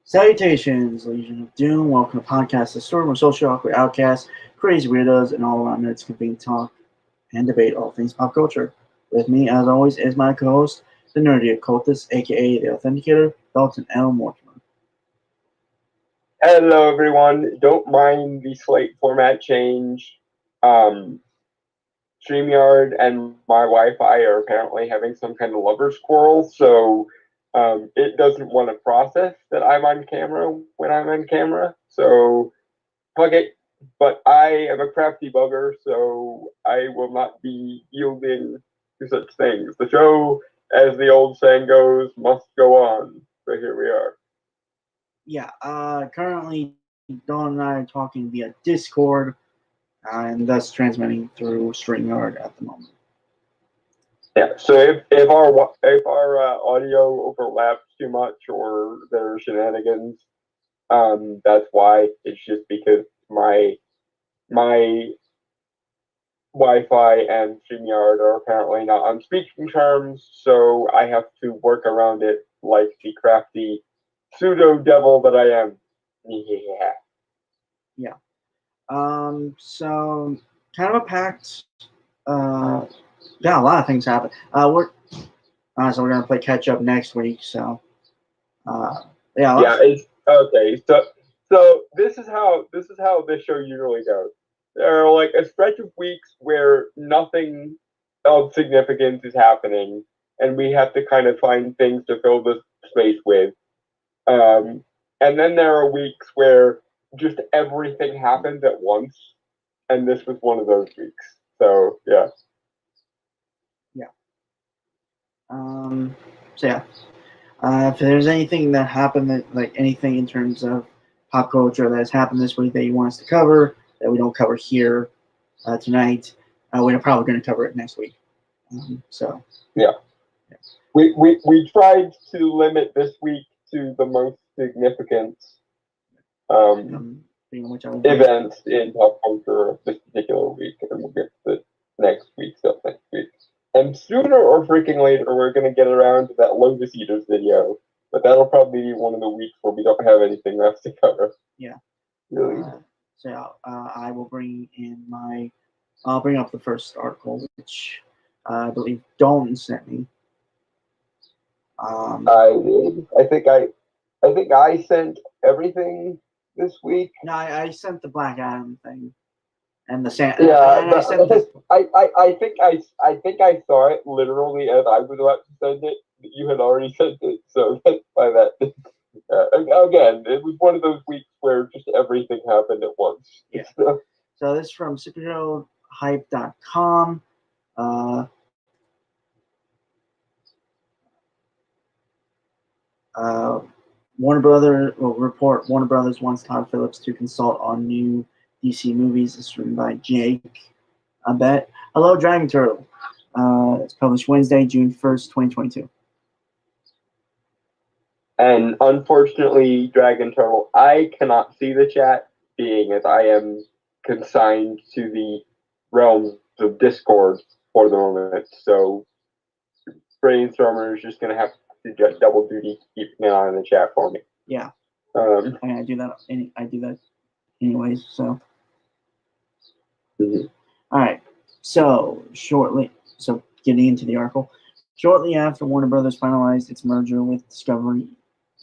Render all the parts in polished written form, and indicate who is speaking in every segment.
Speaker 1: Salutations, Legion of Doom. Welcome to Podcast the Storm, where social awkward outcasts, crazy weirdos, and all around nerds convene, talk, and debate all things pop culture. With me, as always, is my co-host, the nerdy occultist, aka the Authenticator, Dalton L. Mortimer.
Speaker 2: Hello, everyone. Don't mind the slate format change. StreamYard and my Wi-Fi are apparently having some kind of lover's quarrel, so it doesn't want to process that I'm on camera when I'm on camera. So, fuck it. But I am a crafty bugger, so I will not be yielding to such things. The show, as the old saying goes, must go on. So here we are.
Speaker 1: Yeah, currently, Dawn and I are talking via Discord, and thus transmitting through StreamYard at the moment.
Speaker 2: Yeah, so if our audio overlaps too much or there are shenanigans, that's why. It's just because my Wi-Fi and StreamYard are apparently not on speaking terms, so I have to work around it like the crafty pseudo devil that I am. Yeah.
Speaker 1: So kind of a packed. Yeah, a lot of things happen. So we're gonna play catch up next week. So
Speaker 2: Yeah, it's okay. So this is how this show usually goes. There are like a stretch of weeks where nothing of significance is happening, and we have to kind of find things to fill the space with. And then there are weeks where just everything happens at once, and this was one of those weeks. So yeah.
Speaker 1: So yeah. If there's anything that happened, like anything in terms of pop culture that has happened this week that you want us to cover that we don't cover here tonight, we're probably going to cover it next week.
Speaker 2: Yeah. We tried to limit this week to the most significant events in pop culture of this particular week, and we'll get to next week stuff next week. And sooner or freaking later, we're going to get around to that Lotus Eaters video, but that'll probably be one of the weeks where we don't have anything else to cover.
Speaker 1: Yeah.
Speaker 2: Really?
Speaker 1: I will I'll bring up the first article, which I believe Dalton sent me.
Speaker 2: I did. I think I sent everything this week.
Speaker 1: No, I sent the Black Adam thing. And the sand.
Speaker 2: Yeah, I think I saw it literally as I was about to send it. You had already sent it, so by that. Again, it was one of those weeks where just everything happened at once.
Speaker 1: Yeah. So this is from superherohype.com. Warner Brothers wants Todd Phillips to consult on new DC movies. It's written by Jake Abet. Hello, Dragon Turtle. It's published Wednesday, June 1st, 2022.
Speaker 2: And unfortunately, Dragon Turtle, I cannot see the chat, being as I am consigned to the realms of Discord for the moment. So, Brainstormer is just going to have to get double duty keeping an eye on the chat for me.
Speaker 1: Yeah. I do that anyways, so.
Speaker 2: Mm-hmm.
Speaker 1: All right. So getting into the article. Shortly after Warner Brothers finalized its merger with Discovery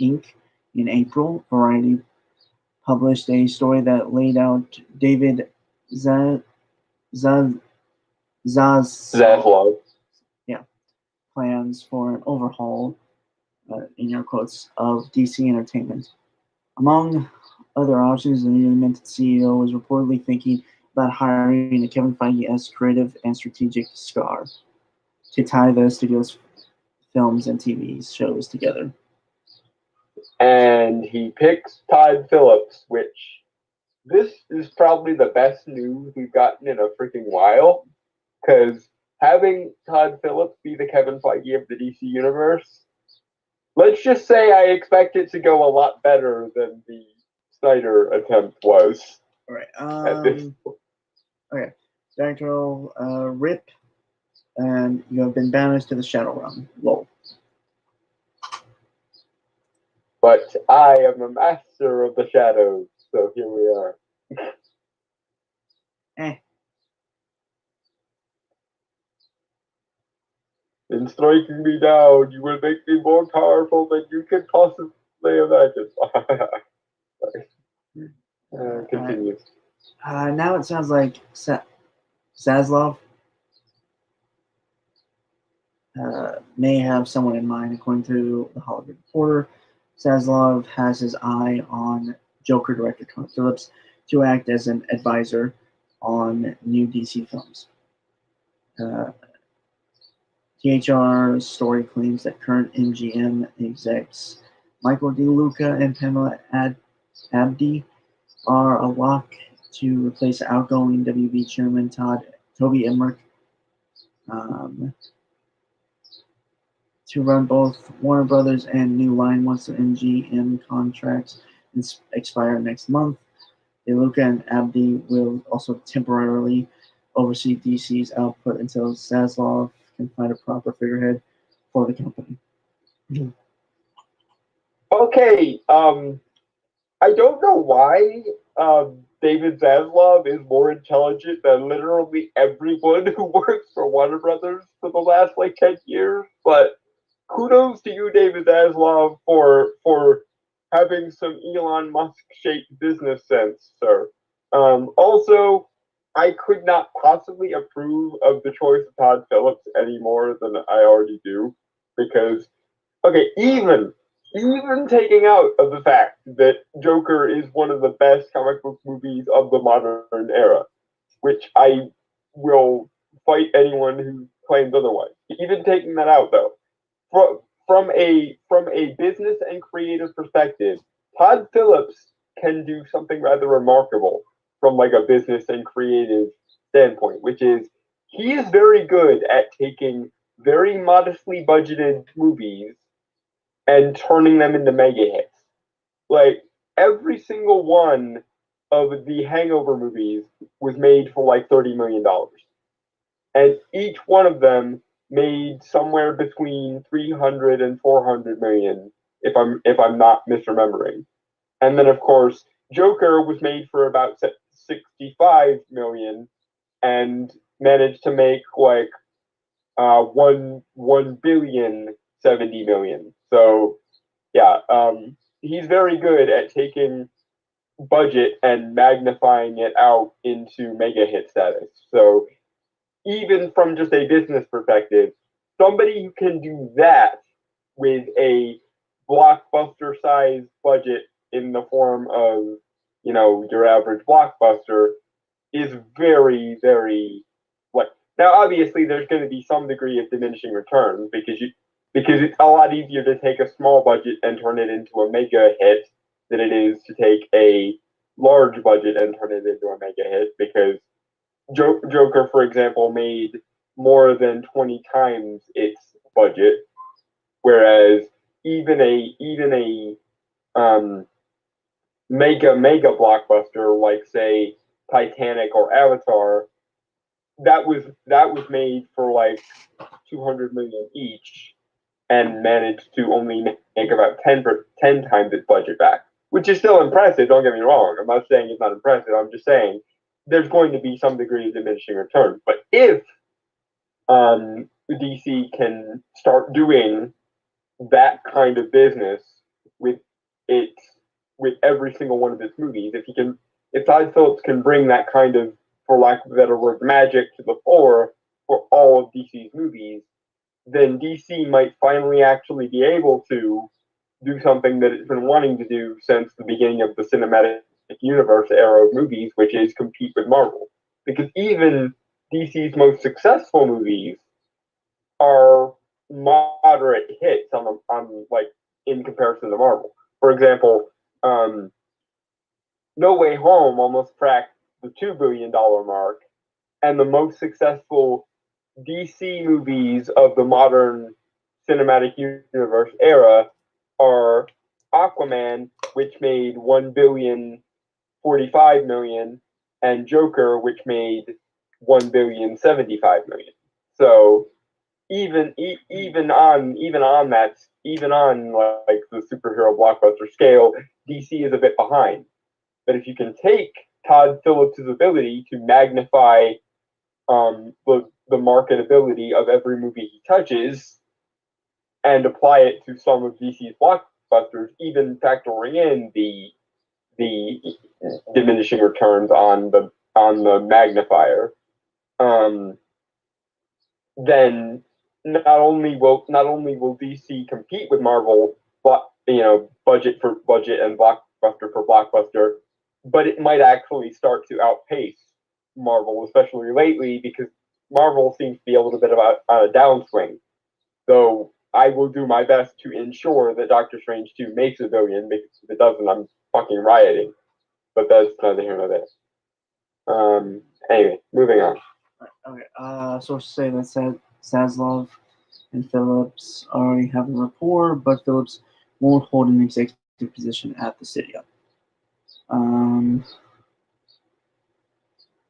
Speaker 1: Inc. in April, Variety published a story that laid out David
Speaker 2: Zaslav.
Speaker 1: Yeah, plans for an overhaul, in air quotes, of DC Entertainment. Among other options, the newly minted CEO was reportedly thinking about hiring a Kevin Feige-esque creative and strategic star to tie the studio's films and TV shows together.
Speaker 2: And he picks Todd Phillips, which this is probably the best news we've gotten in a freaking while, because having Todd Phillips be the Kevin Feige of the DC universe, let's just say I expect it to go a lot better than the Snyder attempt was.
Speaker 1: All right. Okay. Directorial Rip, and you have been banished to the Shadow Realm. Lol.
Speaker 2: But I am a master of the shadows, so here we are. In striking me down, you will make me more powerful than you can possibly imagine. Continues.
Speaker 1: Now it sounds like Zaslav may have someone in mind, according to the Hollywood Reporter. Zaslav has his eye on Joker director Todd Phillips to act as an advisor on new DC films. THR's story claims that current MGM execs Michael DeLuca and Pamela Abdy are a lock to replace outgoing WB chairman Toby Emmerich, to run both Warner Brothers and New Line once the MGM contracts expire next month. DeLuca and Abdy will also temporarily oversee DC's output until Zaslav can find a proper figurehead for the company.
Speaker 2: Okay, I don't know why David Zaslav is more intelligent than literally everyone who works for Warner Brothers for the last 10 years, but kudos to you, David Zaslav, for having some Elon Musk-shaped business sense, sir. Also, I could not possibly approve of the choice of Todd Phillips any more than I already do, because, okay, even taking out of the fact that Joker is one of the best comic book movies of the modern era, which I will fight anyone who claims otherwise. Even taking that out, though, from a business and creative perspective, Todd Phillips can do something rather remarkable from a business and creative standpoint, which is he is very good at taking very modestly budgeted movies and turning them into mega hits. Every single one of the Hangover movies was made for $30 million. And each one of them made somewhere between 300 and 400 million, if I'm not misremembering. And then of course Joker was made for about 65 million and managed to make 1,070 million. So yeah, he's very good at taking budget and magnifying it out into mega hit status. So even from just a business perspective, somebody who can do that with a blockbuster size budget in the form of, your average blockbuster is very, very now obviously there's going to be some degree of diminishing returns because it's a lot easier to take a small budget and turn it into a mega hit than it is to take a large budget and turn it into a mega hit, because Joker, for example, made more than 20 times its budget, whereas even a mega blockbuster like, say, Titanic or Avatar, that was made for 200 million each and managed to only make about 10 times its budget back, which is still impressive. Don't get me wrong. I'm not saying it's not impressive. I'm just saying there's going to be some degree of diminishing returns. But if DC can start doing that kind of business with every single one of its movies, if Todd Phillips can bring that kind of for lack of a better word, magic to the fore for all of DC's movies, then DC might finally actually be able to do something that it's been wanting to do since the beginning of the cinematic universe era of movies, which is compete with Marvel. Because even DC's most successful movies are moderate hits on like in comparison to Marvel. For example, No Way Home almost cracked the $2 billion mark, and the most successful DC movies of the modern cinematic universe era are Aquaman, which made $1,045,000,000, and Joker, which made $1,075,000,000. So even on like the superhero blockbuster scale, DC is a bit behind. But if you can take Todd Phillips' ability to magnify the marketability of every movie he touches and apply it to some of DC's blockbusters, even factoring in the diminishing returns on the magnifier, then not only will DC compete with Marvel, but budget for budget and blockbuster for blockbuster, but it might actually start to outpace Marvel, especially lately, because Marvel seems to be a little bit of a downswing. Though I will do my best to ensure that Doctor Strange 2 makes $1 billion, because if it doesn't, I'm fucking rioting. But that's neither here nor there. Anyway, moving on.
Speaker 1: Okay. Sources say that Zaslav and Phillips already have a rapport, but Phillips won't hold an executive position at the studio.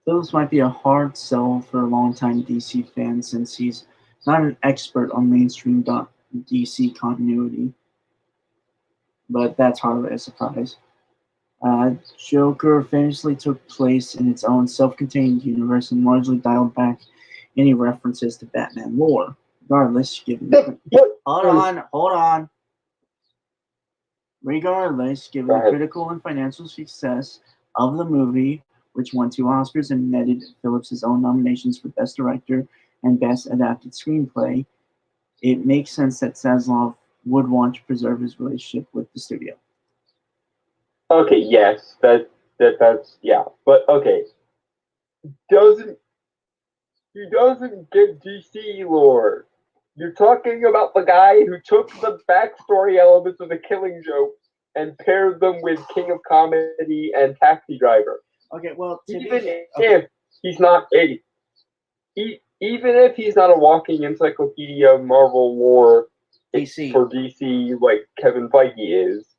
Speaker 1: Phillips might be a hard sell for a longtime DC fan since he's not an expert on mainstream DC continuity, but that's hardly a surprise. Joker famously took place in its own self-contained universe and largely dialed back any references to Batman lore. Regardless, given the critical and financial success of the movie, which won 2 Oscars and netted Phillips' own nominations for Best Director and Best Adapted Screenplay, it makes sense that Zaslav would want to preserve his relationship with the studio.
Speaker 2: Okay, yes, that's yeah, but okay, he doesn't get DC lore. You're talking about the guy who took the backstory elements of The Killing Joke and paired them with King of Comedy and Taxi Driver.
Speaker 1: Okay, well,
Speaker 2: even if he's not a walking encyclopedia of Marvel lore for DC like Kevin Feige is,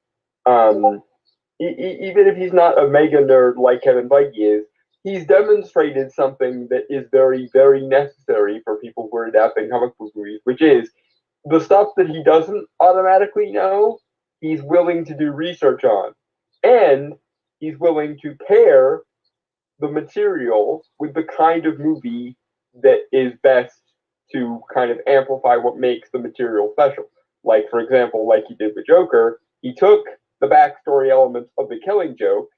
Speaker 2: even if he's not a mega nerd like Kevin Feige is, he's demonstrated something that is very, very necessary for people who are adapting comic book movies, which is the stuff that he doesn't automatically know, he's willing to do research on. And he's willing to pair the material with the kind of movie that is best to kind of amplify what makes the material special. Like, for example, like he did with Joker, he took the backstory elements of The Killing Joke,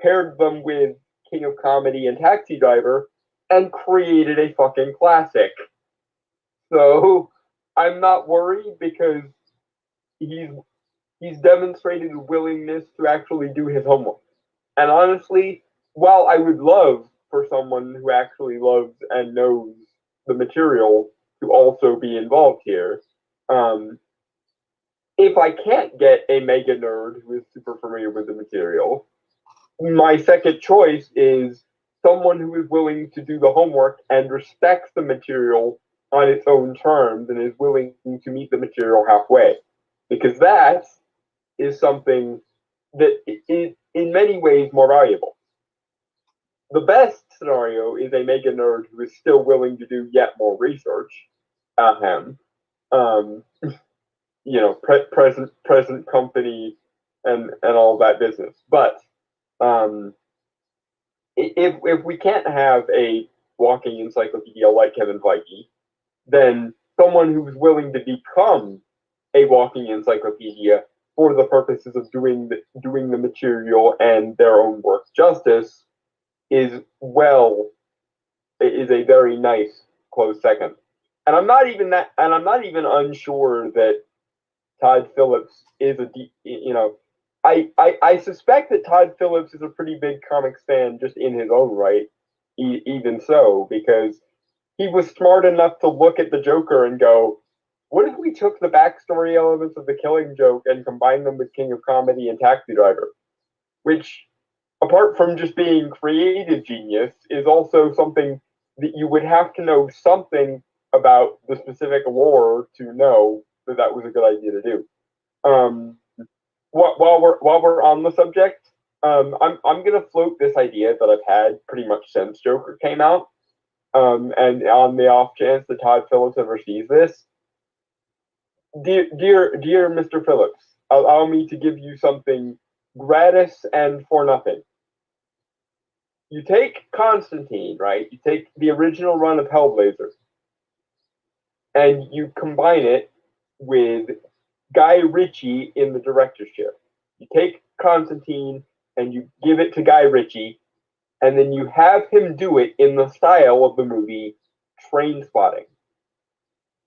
Speaker 2: paired them with King of Comedy and Taxi Driver, and created a fucking classic. So I'm not worried because he's demonstrated a willingness to actually do his homework. And honestly, while I would love for someone who actually loves and knows the material to also be involved here, if I can't get a mega nerd who is super familiar with the material, my second choice is someone who is willing to do the homework and respects the material on its own terms and is willing to meet the material halfway. Because that is something that is in many ways more valuable. The best scenario is a mega nerd who is still willing to do yet more research. Present company and all that business. But if we can't have a walking encyclopedia like Kevin Feige, then someone who's willing to become a walking encyclopedia for the purposes of doing the material and their own work justice is a very nice close second. And I'm not even unsure that Todd Phillips is I suspect that Todd Phillips is a pretty big comics fan just in his own right, even so, because he was smart enough to look at the Joker and go, what if we took the backstory elements of the Killing Joke and combined them with King of Comedy and Taxi Driver? Which, apart from just being creative genius, is also something that you would have to know something about the specific lore to know that was a good idea to do. While we're on the subject, I'm gonna float this idea that I've had pretty much since Joker came out. And on the off chance that Todd Phillips ever sees this, dear Mr. Phillips, allow me to give you something gratis and for nothing. You take Constantine, right? You take the original run of Hellblazer, and you combine it with Guy Ritchie in the director's chair. You take Constantine and you give it to Guy Ritchie, and then you have him do it in the style of the movie Trainspotting.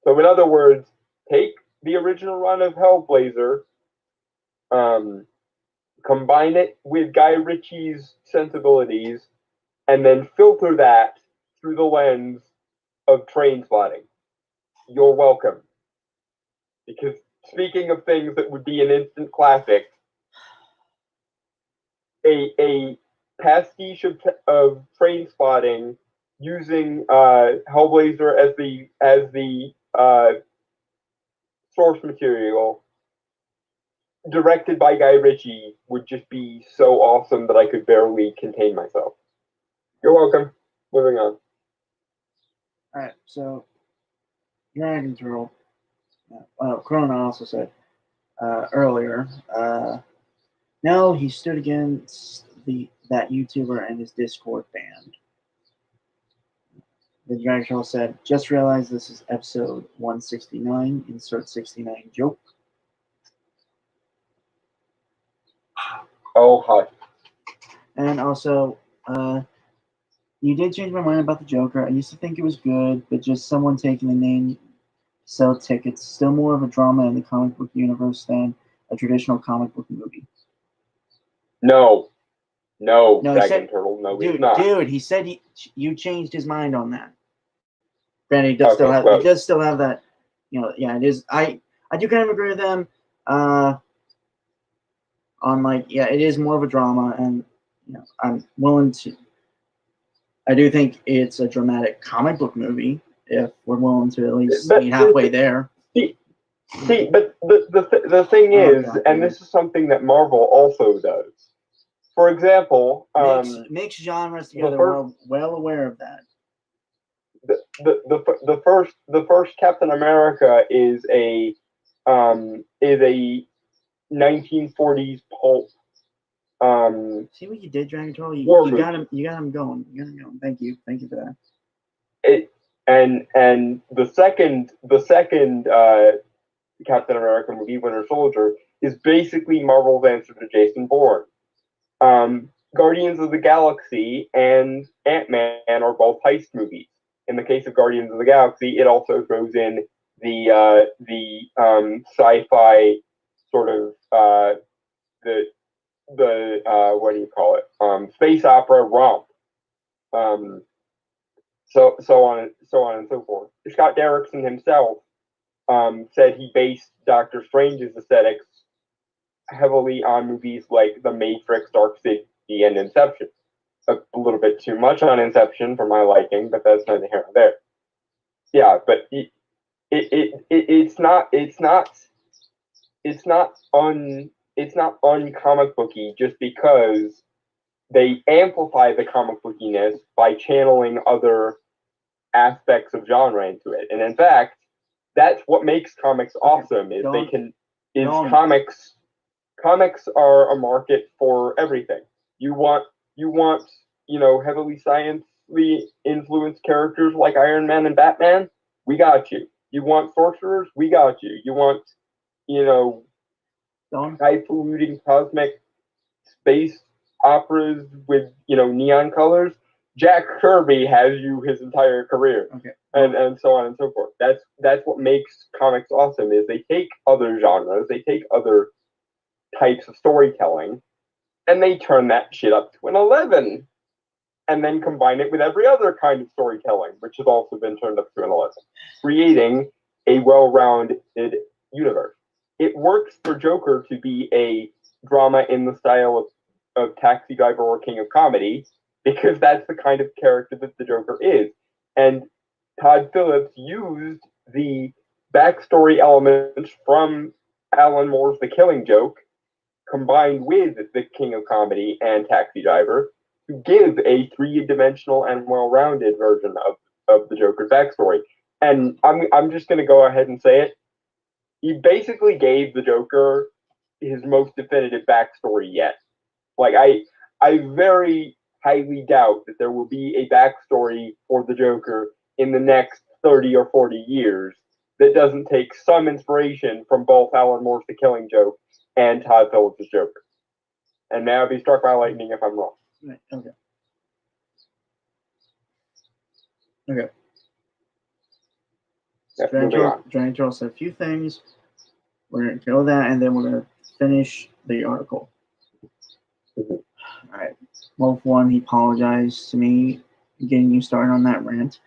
Speaker 2: So in other words, take the original run of Hellblazer, combine it with Guy Ritchie's sensibilities, and then filter that through the lens of Trainspotting. You're welcome. Because speaking of things that would be an instant classic, a pastiche of Trainspotting using Hellblazer as the source material, directed by Guy Ritchie, would just be so awesome that I could barely contain myself. You're welcome. Moving on.
Speaker 1: Alright, so Dragon Turtle. Corona also said earlier, no, he stood against that YouTuber and his Discord banned. The Dragon Turtle said, just realized this is episode 169, insert 69 joke.
Speaker 2: Oh, hi.
Speaker 1: And also, you did change my mind about the Joker. I used to think it was good, but just someone taking the name sell tickets. Still more of a drama in the comic book universe than a traditional comic book movie.
Speaker 2: No, Dragon Turtle, no,
Speaker 1: dude,
Speaker 2: he's not.
Speaker 1: Dude, he said you changed his mind on that. Granted, he does still have that, yeah, it is. I do kind of agree with them. On it is more of a drama, and I'm willing to. I do think it's a dramatic comic book movie if we're willing to at least be halfway there.
Speaker 2: See, but the thing is, and this is something that Marvel also does. For example,
Speaker 1: mix genres together. We're well aware of that.
Speaker 2: The first Captain America is a 1940s pulp.
Speaker 1: See what you did, Dragon Troll? You got him going. Thank you for
Speaker 2: that. And the second Captain America movie, Winter Soldier, is basically Marvel's answer to Jason Bourne. Guardians of the Galaxy and Ant-Man are both heist movies. In the case of Guardians of the Galaxy, it also throws in the sci-fi sort of the what do you call it? Space opera romp. So on and so forth. Scott Derrickson himself said he based Doctor Strange's aesthetics heavily on movies like The Matrix, Dark City, and Inception. A little bit too much on Inception for my liking, but that's neither here nor there. Yeah, but it's not uncomic booky just because they amplify the comic bookiness by channeling other aspects of genre into it. And in fact, that's what makes comics awesome. Comics are a market for everything. You want heavily sciencely influenced characters like Iron Man and Batman? We got you. You want sorcerers? We got you. You want highfalutin cosmic space operas with neon colors. Jack Kirby has you his entire career, and so on and so forth. That's what makes comics awesome. Is they take other genres, they take other types of storytelling, and they turn that shit up to an 11, and then combine it with every other kind of storytelling, which has also been turned up to an 11, creating a well-rounded universe. It works for Joker to be a drama in the style of Taxi Driver or King of Comedy, because that's the kind of character that the Joker is. And Todd Phillips used the backstory elements from Alan Moore's The Killing Joke, combined with The King of Comedy and Taxi Driver, to give a three-dimensional and well-rounded version of the Joker's backstory. And I'm just going to go ahead and say it. He basically gave the Joker his most definitive backstory yet. Like, I very highly doubt that there will be a backstory for the Joker in the next 30 or 40 years that doesn't take some inspiration from both Alan Moore's The Killing Joke and Todd Phillips' Joker. And may I be struck by lightning if I'm wrong.
Speaker 1: Right, okay. Okay. Dragon Troll said a few things. We're going to go that, and then we're going to finish the article.
Speaker 2: Mm-hmm.
Speaker 1: All right. Well, for one, he apologized to me getting you started on that rant.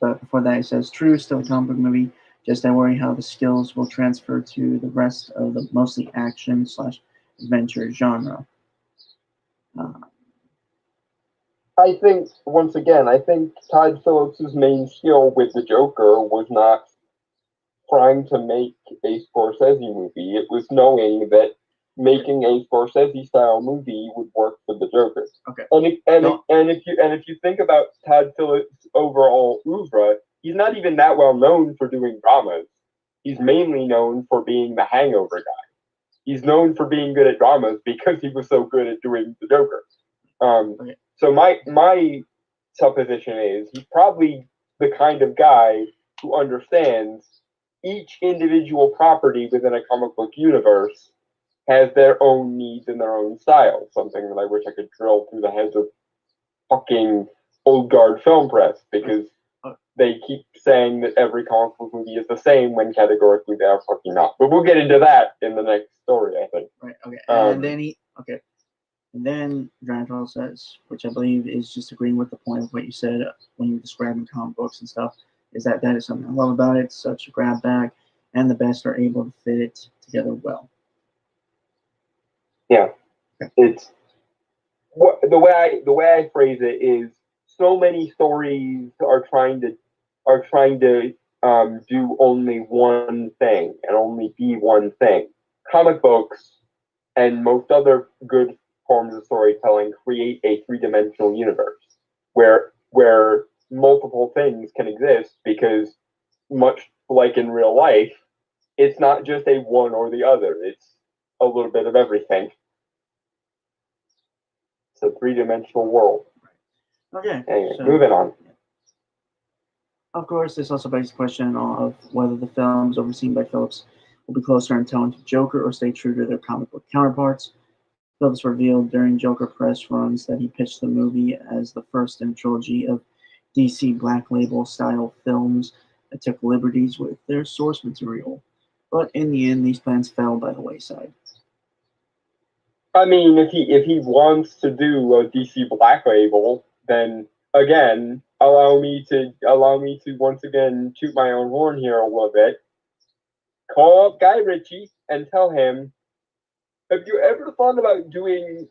Speaker 1: But before that, he says, true, still a comic book movie. Just I worry how the skills will transfer to the rest of the mostly action/adventure genre.
Speaker 2: I think, once again, Todd Phillips' main skill with the Joker was not trying to make a Scorsese movie. It was knowing that making a Scorsese-style movie would work for the Joker.
Speaker 1: Okay.
Speaker 2: And if you think about Todd Phillips' overall oeuvre, he's not even that well known for doing dramas. He's mainly known for being the Hangover guy. He's known for being good at dramas because he was so good at doing the Joker.
Speaker 1: Okay.
Speaker 2: So my supposition is he's probably the kind of guy who understands each individual property within a comic book universe has their own needs and their own style. Something that I wish I could drill through the heads of fucking old guard film press, because they keep saying that every comic book movie is the same when categorically they are fucking not. But we'll get into that in the next story, I think.
Speaker 1: Right, okay. And then Dragon says, which I believe is just agreeing with the point of what you said when you were describing comic books and stuff, is that is something I love about it. It's such a grab bag, and the best are able to fit it together well.
Speaker 2: Yeah, okay. It's the way I phrase it is, so many stories are trying to do only one thing and only be one thing. Comic books and most other good forms of storytelling create a three-dimensional universe where multiple things can exist, because much like in real life, it's not just a one or the other. It's a little bit of everything. It's a three-dimensional world.
Speaker 1: Okay.
Speaker 2: Anyway, moving on.
Speaker 1: Of course, this also begs the question of whether the films overseen by Phillips will be closer in tone to Joker or stay true to their comic book counterparts. Phillips revealed during Joker press runs that he pitched the movie as the first in a trilogy of DC Black Label style films that took liberties with their source material. But in the end, these plans fell by the wayside.
Speaker 2: I mean, if he wants to do a DC Black Label, then again, allow me to once again toot my own horn here a little bit. Call up Guy Ritchie and tell him, have you ever thought about doing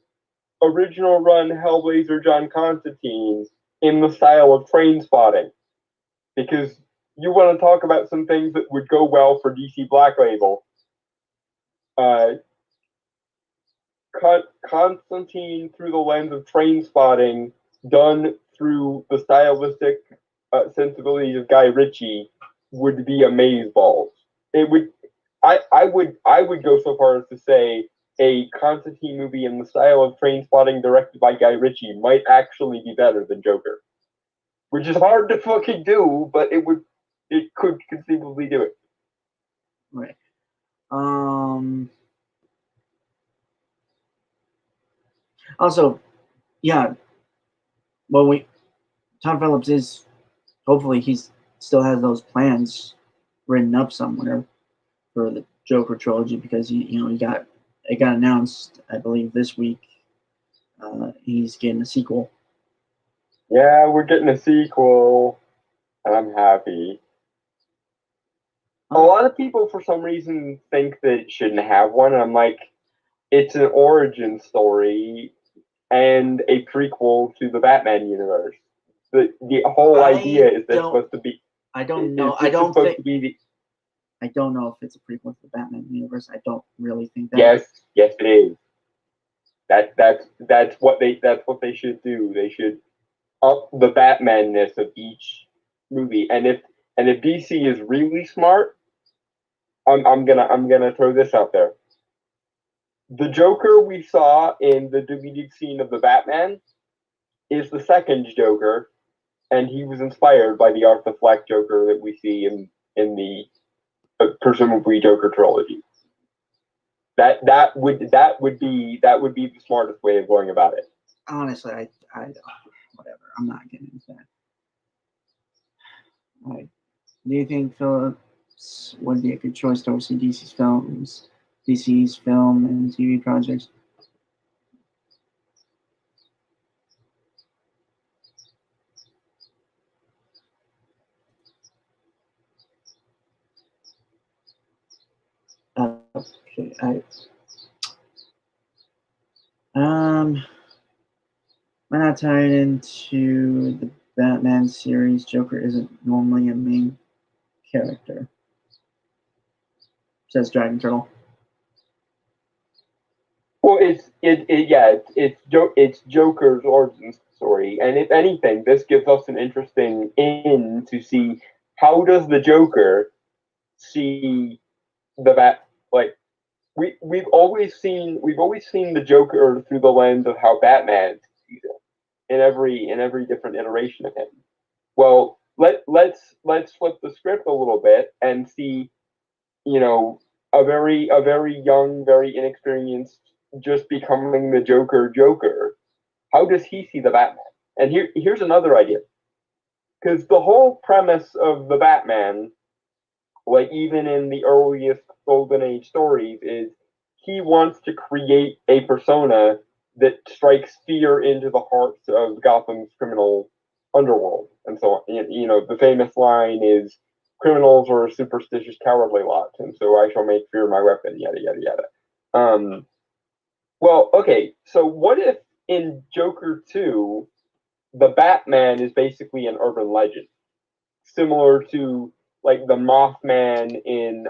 Speaker 2: original run Hellblazer John Constantine in the style of Trainspotting? Because you want to talk about some things that would go well for DC Black Label. Constantine through the lens of Trainspotting, done through the stylistic sensibilities of Guy Ritchie, would be amazeballs. It would. I would go so far as to say a Constantine movie in the style of Trainspotting directed by Guy Ritchie might actually be better than Joker, which is hard to fucking do, but it could conceivably do it.
Speaker 1: Right. Also, yeah. Well, Todd Phillips is hopefully he's still has those plans written up somewhere for the Joker trilogy because it got announced I believe this week. He's getting a sequel.
Speaker 2: Yeah, we're getting a sequel, and I'm happy. A lot of people, for some reason, think that it shouldn't have one, and I'm like, it's an origin story and a prequel to the Batman universe. The whole idea is that it's supposed to be.
Speaker 1: I don't know. I don't think. I don't know if it's a prequel to the Batman universe. I don't really think that.
Speaker 2: Yes, it is. That's what they should do. They should up the Batman-ness of each movie. And if DC is really smart, I'm gonna throw this out there. The Joker we saw in the deleted scene of the Batman is the second Joker, and he was inspired by the Arthur Fleck Joker that we see in the presumably Joker trilogy. That would be the smartest way of going about it.
Speaker 1: Honestly, I whatever. I'm not getting into that. Right. Do you think Phillips would be a good choice to oversee DC's film and TV projects? Okay, when I tied into the Batman series, Joker isn't normally a main character, says Dragon Turtle.
Speaker 2: Well, it's Joker's origin story, and if anything, this gives us an interesting in to see how does the Joker see the Bat. Like we've always seen the Joker through the lens of how Batman sees it in every different iteration of him. Well, let's flip the script a little bit and see, a very young, very inexperienced, just becoming the Joker. How does he see the Batman? And here's another idea, because the whole premise of the Batman, like even in the earliest Golden Age stories, is he wants to create a persona that strikes fear into the hearts of Gotham's criminal underworld, and so on. The famous line is, "Criminals are a superstitious, cowardly lot, and so I shall make fear my weapon." Yada yada yada. Well, okay. So what if in Joker 2, the Batman is basically an urban legend, similar to like the Mothman in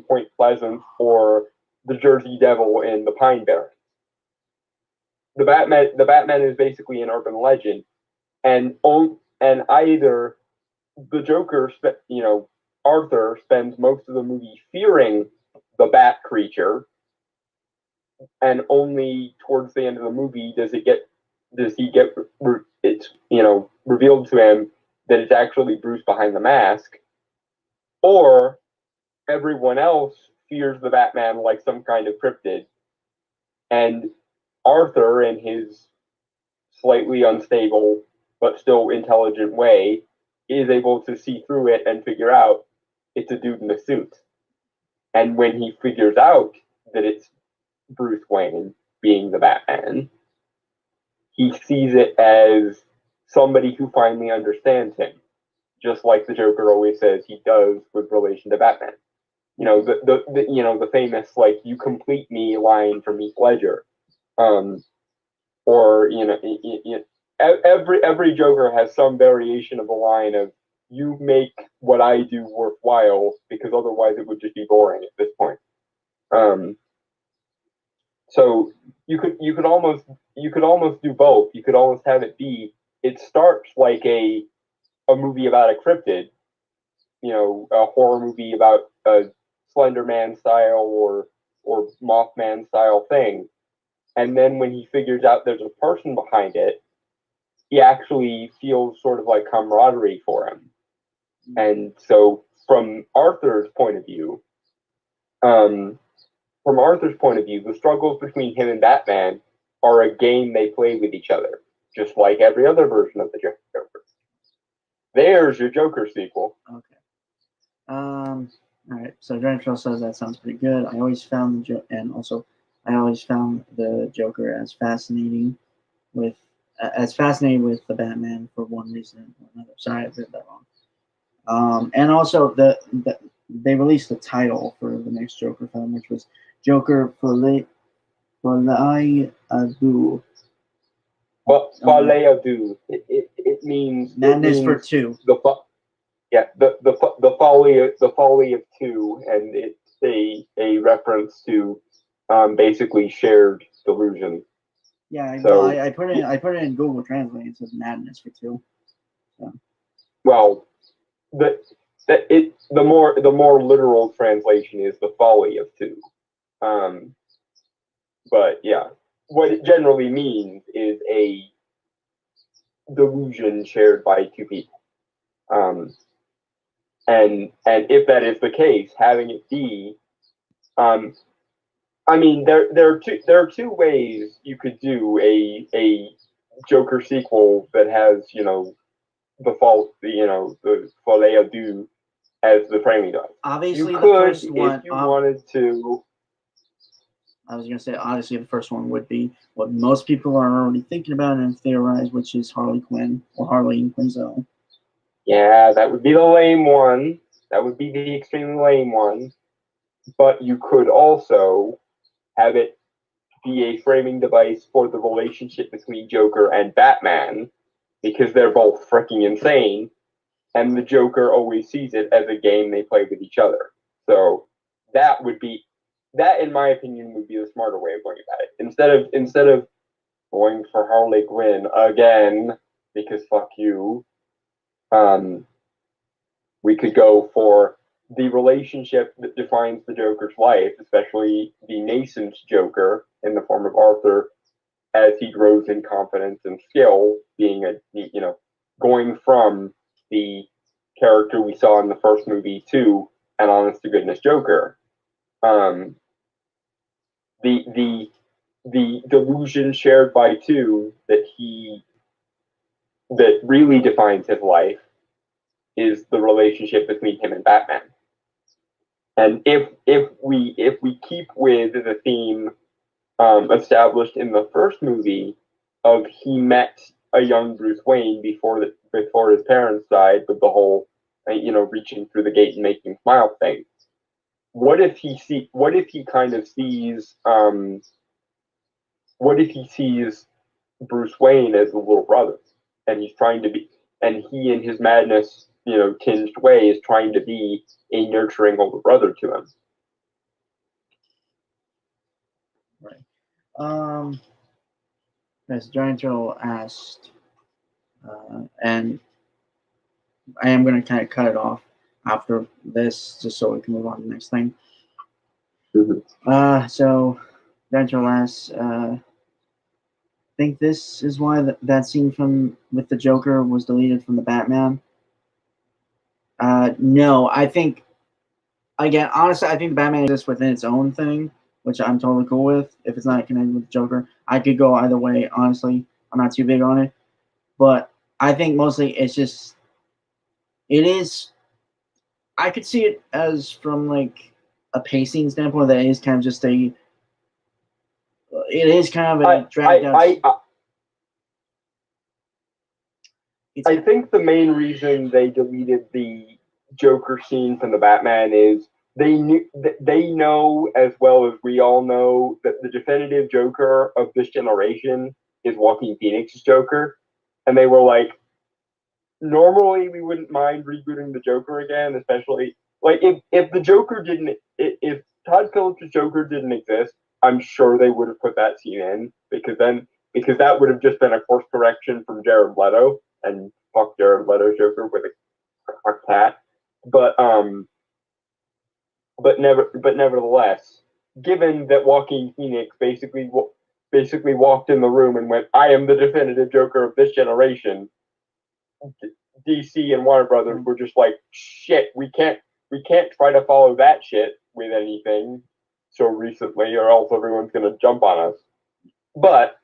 Speaker 2: Point Pleasant, or the Jersey Devil in the Pine Barrens. The Batman is basically an urban legend, and either the Joker, Arthur spends most of the movie fearing the Bat creature, and only towards the end of the movie does he get it's revealed to him that it's actually Bruce behind the mask, or everyone else fears the Batman like some kind of cryptid, and Arthur, in his slightly unstable but still intelligent way, is able to see through it and figure out it's a dude in a suit. And when he figures out that it's Bruce Wayne being the Batman, he sees it as somebody who finally understands him, just like the Joker always says he does with relation to Batman. The famous like "you complete me" line from Heath Ledger, or every Joker has some variation of the line of "you make what I do worthwhile, because otherwise it would just be boring at this point." So you could almost do both. You could almost have it be, it starts like a movie about a cryptid, a horror movie about a Slender Man style or Mothman style thing, and then when he figures out there's a person behind it, he actually feels sort of like camaraderie for him. And so from Arthur's point of view, the struggles between him and Batman are a game they play with each other, just like every other version of the Joker. There's your Joker sequel.
Speaker 1: Okay. All right. So Giant Trail says that sounds pretty good. I always found the Joker as fascinating with the Batman for one reason or another. Sorry, I read that wrong. And also they released the title for the next Joker film, which was Joker Folie à Deux.
Speaker 2: Well, Folie à Deux. It means
Speaker 1: madness for two.
Speaker 2: The folly of two, and it's a reference to basically shared delusion.
Speaker 1: Yeah, so, I put it in Google Translate. It says madness for two. So.
Speaker 2: Well, the more literal translation is the folly of two. But yeah, what it generally means is a delusion shared by two people. And if that is the case, having it be, I mean, there are two ways you could do a Joker sequel that has the Folie à Deux as the framing device.
Speaker 1: Obviously,
Speaker 2: you could,
Speaker 1: the first one,
Speaker 2: if you wanted to.
Speaker 1: I was going to say, obviously, the first one would be what most people are already thinking about and theorize, which is Harley Quinn or Harley and Quinzel.
Speaker 2: Yeah, that would be the lame one. That would be the extremely lame one. But you could also have it be a framing device for the relationship between Joker and Batman, because they're both freaking insane, and the Joker always sees it as a game they play with each other. So that, in my opinion, would be the smarter way of going about it. Instead of going for Harley Quinn again, because fuck you, we could go for the relationship that defines the Joker's life, especially the nascent Joker in the form of Arthur, as he grows in confidence and skill, being going from the character we saw in the first movie to an honest to goodness Joker. The delusion shared by two that really defines his life is the relationship between him and Batman. And if we keep with the theme established in the first movie of he met a young Bruce Wayne before his parents died, with the whole reaching through the gate and making smile thing. What if he sees Bruce Wayne as the little brother, and he's trying to be, and he in his madness, tinged way, is trying to be a nurturing older brother to him.
Speaker 1: Right. As Giant Turtle asked, and I am going to kind of cut it off after this, just so we can move on to the next thing.
Speaker 2: Mm-hmm.
Speaker 1: So Giant Turtle asks, think this is why that scene with the Joker was deleted from the Batman? No, I think, again, honestly, I think the Batman exists within its own thing, which I'm totally cool with. If it's not connected with the Joker, I could go either way. Honestly, I'm not too big on it, but I think mostly it is. I could see it as from like a pacing standpoint that it is kind of just it is kind of a dragged out.
Speaker 2: I think the main reason they deleted the Joker scene from the Batman is they know as well as we all know that the definitive Joker of this generation is Joaquin Phoenix's Joker, and they were like, normally we wouldn't mind rebooting the Joker again, especially like if the Joker didn't, if Todd Phillips' Joker didn't exist, I'm sure they would have put that scene in, because that would have just been a course correction from Jared Leto, and fuck Jared Leto's Joker with a cat. But nevertheless, given that Joaquin Phoenix basically walked in the room and went, "I am the definitive Joker of this generation," DC and Warner Brothers were just like, shit, we can't try to follow that shit with anything so recently, or else everyone's gonna jump on us. But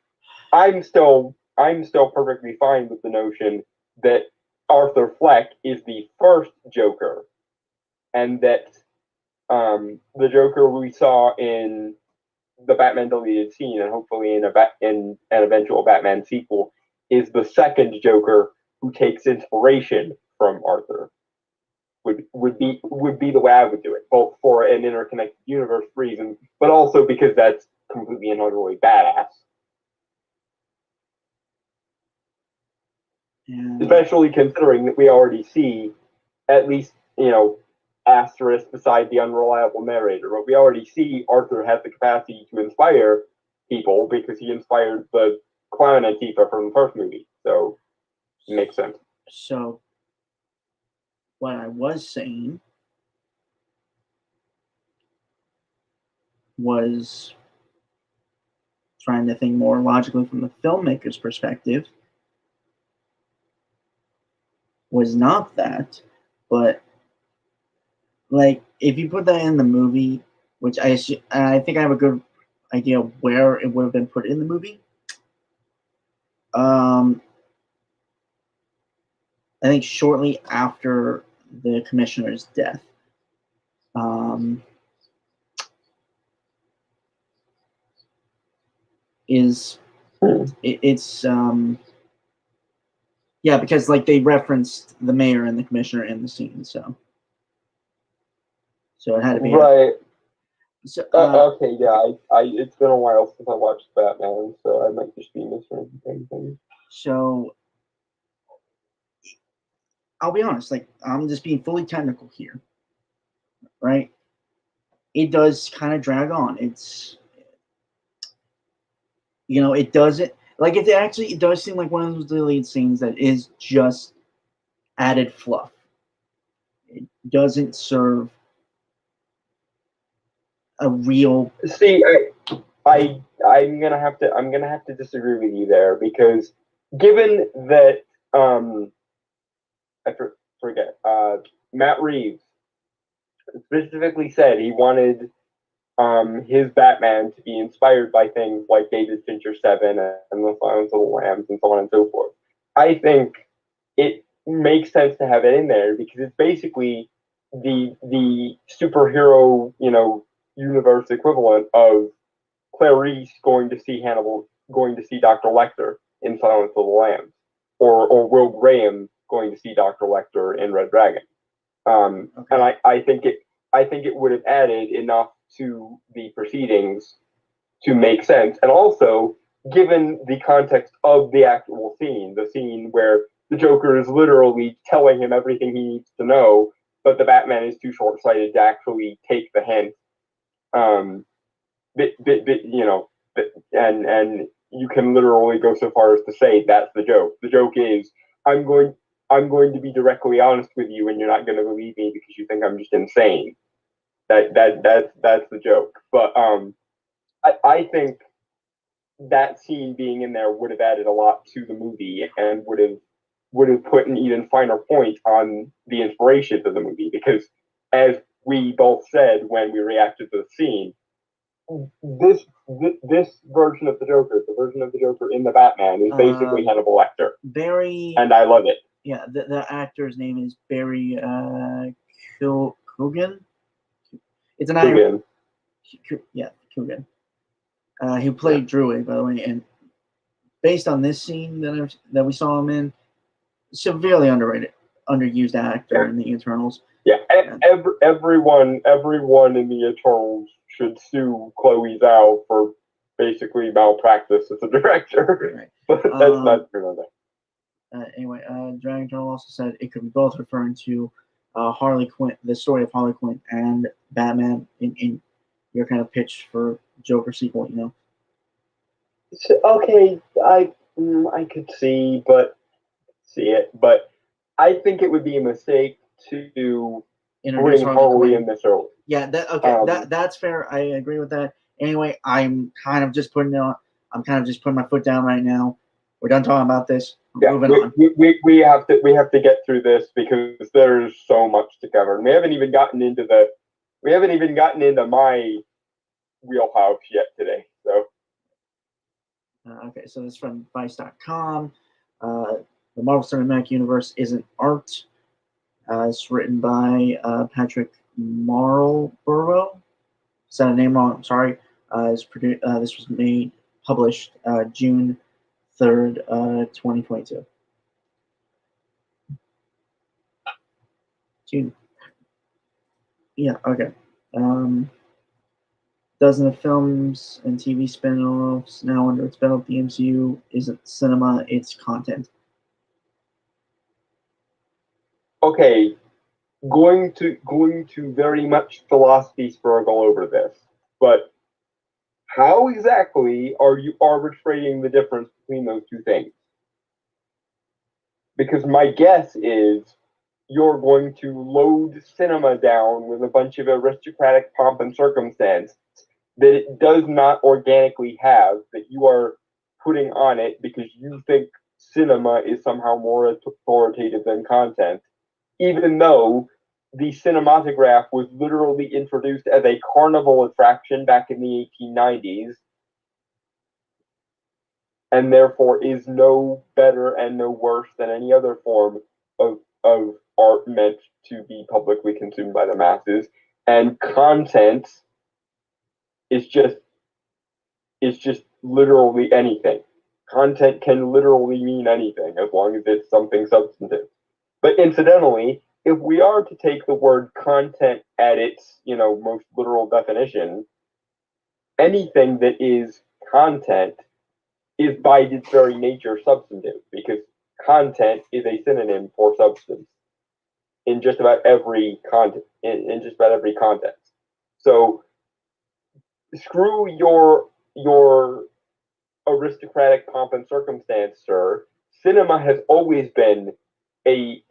Speaker 2: I'm still perfectly fine with the notion that Arthur Fleck is the first Joker, and that the Joker we saw in the Batman deleted scene, and hopefully in an eventual Batman sequel, is the second Joker who takes inspiration from Arthur. Would be the way I would do it, both for an interconnected universe reason, but also because that's completely and utterly badass.
Speaker 1: Yeah.
Speaker 2: Especially considering that we already see, at least, asterisk beside the unreliable narrator, but we already see Arthur has the capacity to inspire people because he inspired the clown Antifa from the first movie. So it makes sense.
Speaker 1: So what I was saying was trying to think more logically from the filmmaker's perspective, was not that, but like if you put that in the movie, which I think I have a good idea of where it would have been put in the movie. I think shortly after the commissioner's death. Yeah, because like they referenced the mayor and the commissioner in the scene, so it had to be
Speaker 2: right.
Speaker 1: So,
Speaker 2: okay, yeah, I it's been a while since I watched Batman, so I might just be misremembering things.
Speaker 1: So I'll be honest, like I'm just being fully technical here, right? It does kind of drag on. It's it doesn't like it does seem like one of those deleted scenes that is just added fluff. It doesn't serve a real.
Speaker 2: See, I'm gonna have to disagree with you there, because given that I forget Matt Reeves specifically said he wanted his Batman to be inspired by things like David Fincher 7 and The Silence of the Lambs and so on and so forth. I think it makes sense to have it in there because it's basically the superhero, universe equivalent of Clarice going to see Dr. Lecter in Silence of the Lambs, or Will Graham going to see Dr. Lecter in Red Dragon. Okay. And I think it would have added enough to the proceedings to make sense, and also given the context of the actual scene, the scene where the Joker is literally telling him everything he needs to know, but the Batman is too short-sighted to actually take the hint. And you can literally go so far as to say that's the joke. The joke is I'm going to be directly honest with you, and you're not going to believe me because you think I'm just insane. That's the joke. But I think that scene being in there would have added a lot to the movie and would have put an even finer point on the inspiration of the movie, because as we both said when we reacted to the scene, this version of the Joker, the version of the Joker in the Batman, is basically Hannibal Lecter.
Speaker 1: Barry,
Speaker 2: and I love it.
Speaker 1: Yeah, the actor's name is Barry Keoghan. It's an actor. Yeah, Keoghan. Who played Druid, by the way, and based on this scene that we saw him in, severely underused actor in the Eternals.
Speaker 2: Yeah, everyone in the Eternals should sue Chloe Zhao for basically malpractice as a director. Right. But that's not true.
Speaker 1: Anyway, Dragon Eternal also said it could be both referring to Harley Quinn, the story of Harley Quinn, and Batman in your kind of pitch for Joker sequel.
Speaker 2: So, okay, I could see it, but I think it would be a mistake to bring Harley in this early.
Speaker 1: Yeah, that's fair. I agree with that. Anyway, I'm kind of just putting my foot down right now. We're done talking about this. Moving on.
Speaker 2: We have to get through this because there's so much to cover. And we haven't even gotten into my wheelhouse yet today. So
Speaker 1: okay, so this is from Vice.com. The Marvel Cinematic Universe isn't art. It's written by Patrick Marlborough. Said a name wrong. I'm sorry. This was published June 3rd, 2022. June. Yeah. Okay. Dozen of films and TV spin-offs now under its belt. The MCU isn't cinema; it's content.
Speaker 2: Okay, going to very much philosophy struggle over this, but how exactly are you arbitrating the difference between those two things? Because my guess is you're going to load cinema down with a bunch of aristocratic pomp and circumstance that it does not organically have, that you are putting on it because you think cinema is somehow more authoritative than content, even though the cinematograph was literally introduced as a carnival attraction back in the 1890s, and therefore is no better and no worse than any other form of art meant to be publicly consumed by the masses. And content is just literally anything. Content can literally mean anything as long as it's something substantive. But incidentally, if we are to take the word content at its, most literal definition, anything that is content is by its very nature substantive, because content is a synonym for substance in just about every context. So screw your aristocratic pomp and circumstance, sir. Cinema has always been a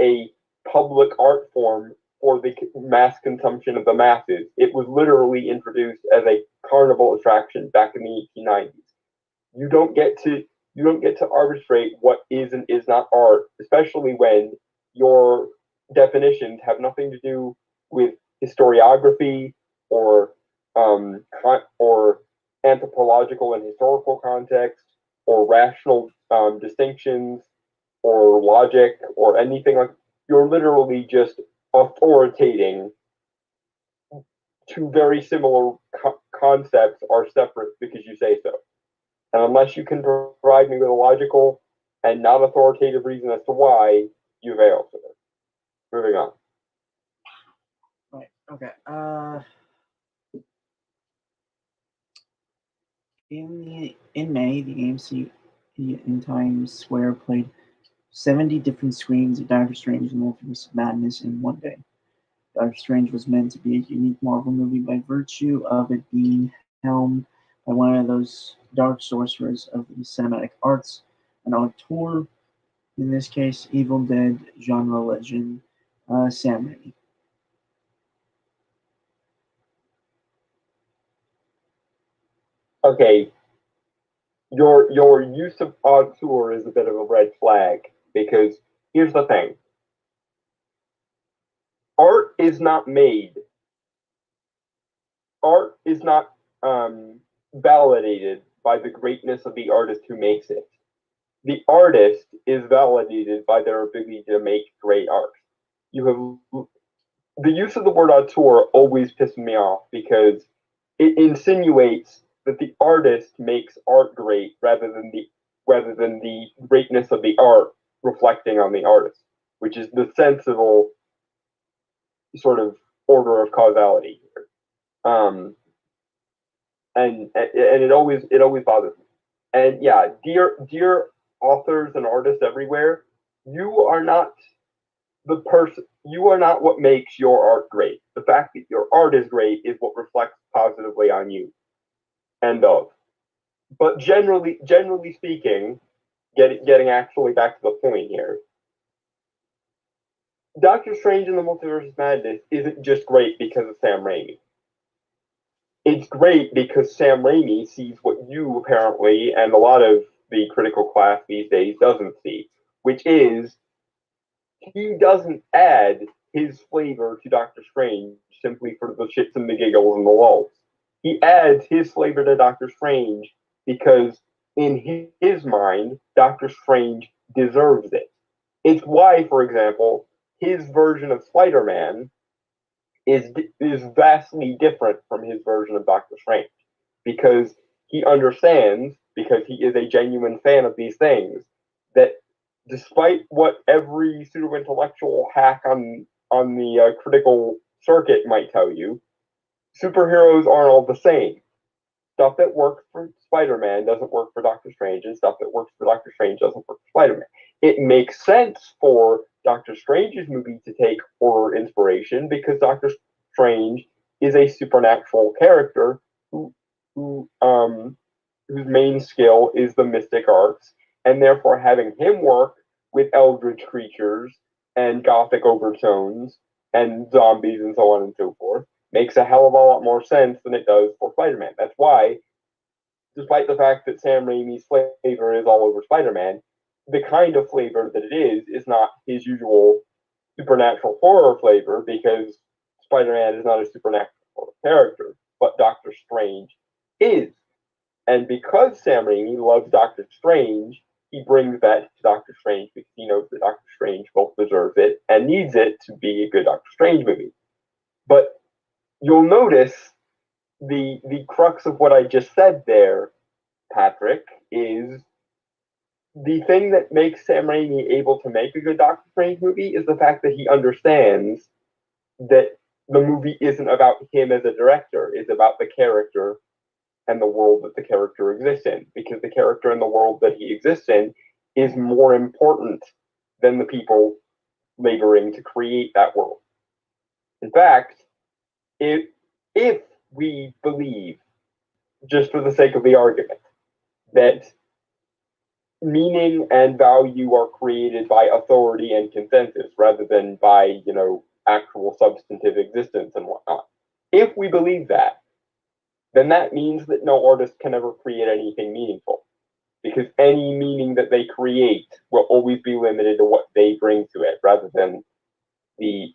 Speaker 2: public art form for the mass consumption of the masses. It was literally introduced as a carnival attraction back in the 1890s. You don't get to arbitrate what is and is not art, especially when your definitions have nothing to do with historiography or anthropological and historical context or rational distinctions or logic or anything like. You're literally just authoritating two very similar concepts are separate because you say so. And unless you can provide me with a logical and not authoritative reason as to why, you fail. Moving on.
Speaker 1: Right. Okay. In May, the AMC in Times Square played 70 different screens of Doctor Strange and the Multiverse of Madness in one day. Doctor Strange was meant to be a unique Marvel movie by virtue of it being helmed by one of those dark sorcerers of the cinematic arts, an auteur, in this case, Evil Dead genre legend, Sam Raimi.
Speaker 2: Okay, your use of auteur is a bit of a red flag, because here's the thing. Art is not made. Art is not validated by the greatness of the artist who makes it. The artist is validated by their ability to make great art. The use of the word auteur always pisses me off because it insinuates that the artist makes art great rather than the greatness of the art reflecting on the artist, which is the sensible sort of order of causality here. And it always bothers me. And yeah, dear authors and artists everywhere, you are not what makes your art great. The fact that your art is great is what reflects positively on you. End of. But generally speaking, getting actually back to the point here, Doctor Strange in the Multiverse of Madness isn't just great because of Sam Raimi. It's great because Sam Raimi sees what you apparently and a lot of the critical class these days doesn't see, which is he doesn't add his flavor to Doctor Strange simply for the shits and the giggles and the lulls. He adds his flavor to Doctor Strange because in his mind, Doctor Strange deserves it. It's why, for example, his version of Spider-Man is vastly different from his version of Doctor Strange, because he understands, because he is a genuine fan of these things, that despite what every pseudo-intellectual hack on the critical circuit might tell you, superheroes aren't all the same. Stuff that works for Spider-Man doesn't work for Doctor Strange, and stuff that works for Doctor Strange doesn't work for Spider-Man. It makes sense for Doctor Strange's movie to take horror inspiration because Doctor Strange is a supernatural character whose main skill is the mystic arts, and therefore having him work with eldritch creatures and gothic overtones and zombies and so on and so forth makes a hell of a lot more sense than it does for Spider-Man. That's why, despite the fact that Sam Raimi's flavor is all over Spider-Man, the kind of flavor that it is not his usual supernatural horror flavor, because Spider-Man is not a supernatural horror character, but Doctor Strange is. And because Sam Raimi loves Doctor Strange, he brings that to Doctor Strange because he knows that Doctor Strange both deserves it and needs it to be a good Doctor Strange movie. But you'll notice the crux of what I just said there, Patrick, is the thing that makes Sam Raimi able to make a good Doctor Strange movie is the fact that he understands that the movie isn't about him as a director. It's about the character and the world that the character exists in, because the character and the world that he exists in is more important than the people laboring to create that world. In fact, if we believe, just for the sake of the argument, that meaning and value are created by authority and consensus rather than by, actual substantive existence and whatnot, if we believe that, then that means that no artist can ever create anything meaningful, because any meaning that they create will always be limited to what they bring to it rather than the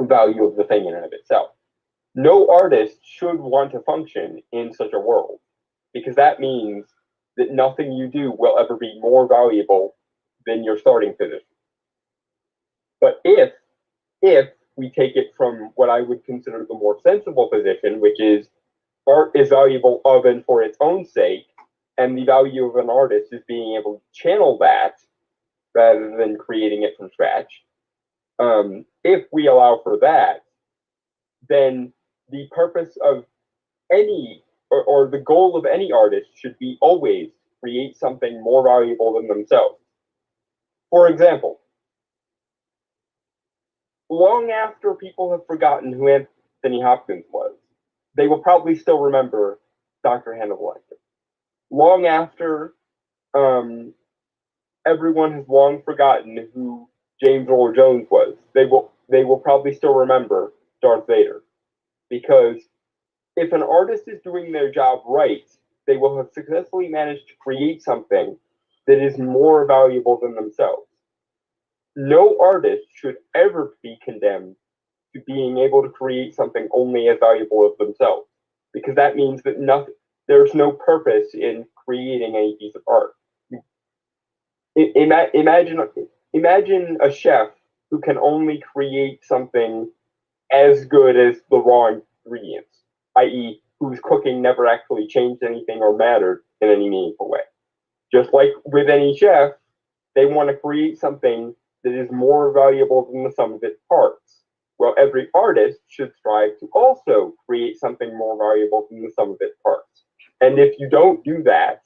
Speaker 2: value of the thing in and of itself. No artist should want to function in such a world, because that means that nothing you do will ever be more valuable than your starting position. But if we take it from what I would consider the more sensible position, which is art is valuable of and for its own sake, and the value of an artist is being able to channel that rather than creating it from scratch. If we allow for that, then the purpose of any, or the goal of any artist should be always create something more valuable than themselves. For example, long after people have forgotten who Anthony Hopkins was, they will probably still remember Dr. Hannibal Lecter. Long after everyone has long forgotten who James Earl Jones was, they will probably still remember Darth Vader. Because if an artist is doing their job right, they will have successfully managed to create something that is more valuable than themselves. No artist should ever be condemned to being able to create something only as valuable as themselves, because that means that there's no purpose in creating any piece of art. Imagine a chef who can only create something as good as the raw ingredients, i.e., whose cooking never actually changed anything or mattered in any meaningful way. Just like with any chef, they want to create something that is more valuable than the sum of its parts. Well, every artist should strive to also create something more valuable than the sum of its parts. And if you don't do that,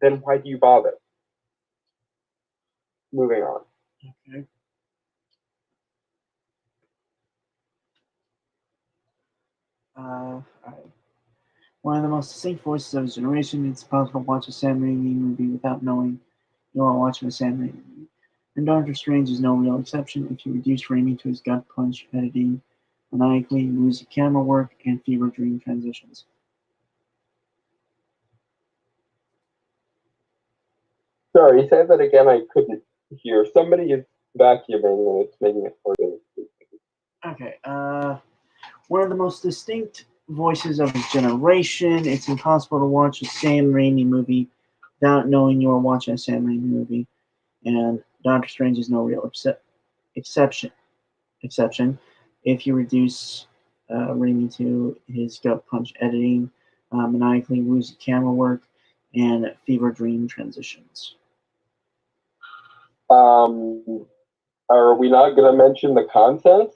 Speaker 2: then why do you bother? Moving on.
Speaker 1: Okay. All right. One of the most distinct voices of his generation, it's possible to watch a Sam Raimi movie without knowing you are watching a Sam Raimi movie. And Doctor Strange is no real exception if you reduce Raimi to his gut punch editing, maniacally woozy camera work, and fever dream transitions.
Speaker 2: Sorry, say that again. I couldn't hear. Somebody is vacuuming and it's making it harder.
Speaker 1: Okay. One of the most distinct voices of his generation. It's impossible to watch a Sam Raimi movie without knowing you are watching a Sam Raimi movie, and Doctor Strange is no real exception. If you reduce Raimi to his gut punch editing, maniacally woozy camera work, and fever dream transitions.
Speaker 2: Are we not going to mention the content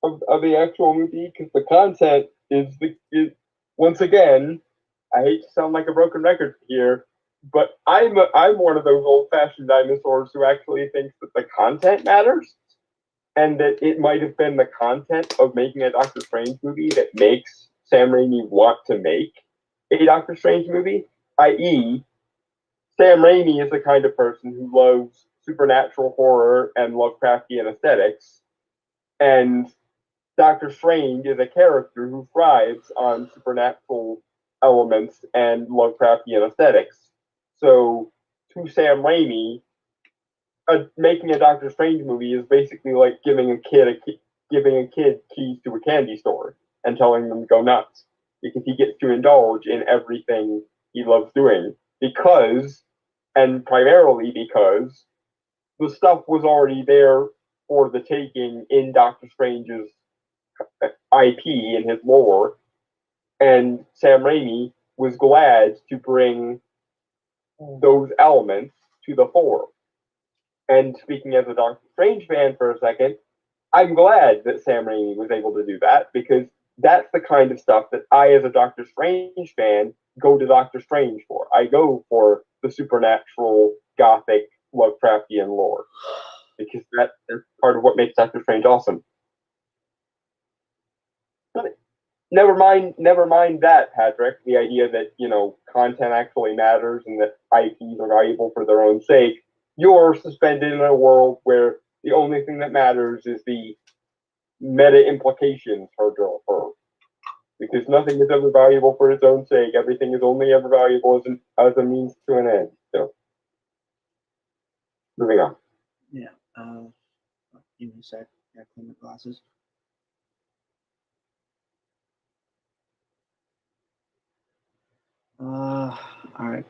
Speaker 2: of the actual movie? Because the content is once again, I hate to sound like a broken record here, but I'm one of those old-fashioned dinosaurs who actually thinks that the content matters, and that it might have been the content of making a Doctor Strange movie that makes Sam Raimi want to make a Doctor Strange movie, i.e., Sam Raimi is the kind of person who loves supernatural horror and Lovecraftian aesthetics, and Doctor Strange is a character who thrives on supernatural elements and Lovecraftian aesthetics. So, to Sam Raimi, making a Doctor Strange movie is basically like giving a kid keys to a candy store and telling them to go nuts, because he gets to indulge in everything he loves doing, because, and primarily because, the stuff was already there for the taking in Doctor Strange's IP and his lore, and Sam Raimi was glad to bring those elements to the fore. And speaking as a Doctor Strange fan for a second, I'm glad that Sam Raimi was able to do that, because that's the kind of stuff that I, as a Doctor Strange fan, go to Doctor Strange for. I go for the supernatural, gothic, Lovecraftian lore, because that's part of what makes Doctor Strange awesome. But never mind that, Patrick. The idea that, content actually matters and that IPs are valuable for their own sake. You're suspended in a world where the only thing that matters is the meta implications for her. Because nothing is ever valuable for its own sake. Everything is only ever valuable as a means to an end. So, moving on.
Speaker 1: Yeah. Give me a sec. I clean my glasses. Alright.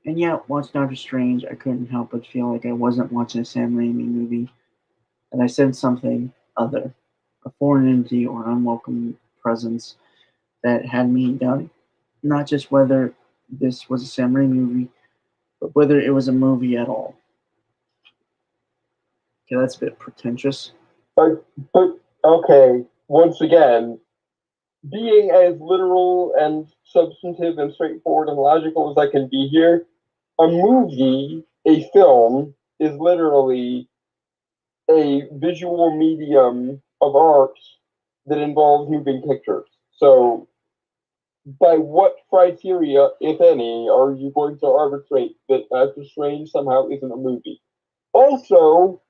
Speaker 1: And yeah, watching Doctor Strange, I couldn't help but feel like I wasn't watching a Sam Raimi movie. And I sensed something other, a foreign entity or unwelcome presence that had me doubting not just whether this was a Sam Raimi movie, but whether it was a movie at all. Okay, that's a bit pretentious.
Speaker 2: But okay, once again, being as literal and substantive and straightforward and logical as I can be here, a movie, a film, is literally a visual medium of art that involves moving pictures. So, by what criteria, if any, are you going to arbitrate that Doctor Strange somehow isn't a movie? Also,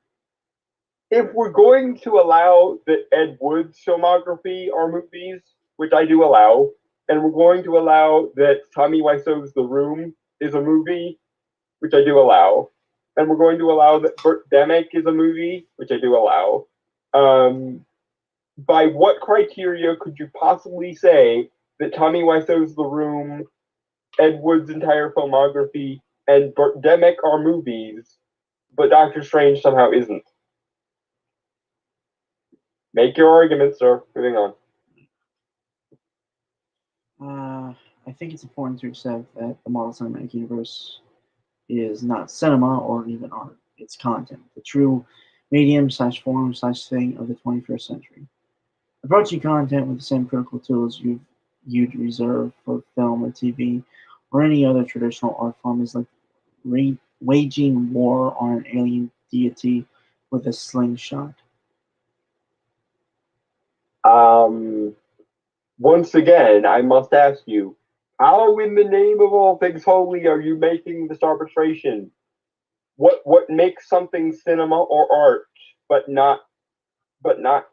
Speaker 2: if we're going to allow that Ed Wood's filmography are movies, which I do allow, and we're going to allow that Tommy Wiseau's The Room is a movie, which I do allow, and we're going to allow that Birdemic is a movie, which I do allow, by what criteria could you possibly say that Tommy Wiseau's The Room, Ed Wood's entire filmography, and Birdemic are movies, but Doctor Strange somehow isn't? Make your argument, sir. Moving on.
Speaker 1: I think it's important to accept that the Marvel Cinematic Universe is not cinema or even art. It's content, the true medium/form/thing of the 21st century. Approaching content with the same critical tools you'd reserve for film or TV or any other traditional art form is like waging war on an alien deity with a slingshot.
Speaker 2: Once again, I must ask you, how in the name of all things holy are you making this arbitration? What makes something cinema or art, but not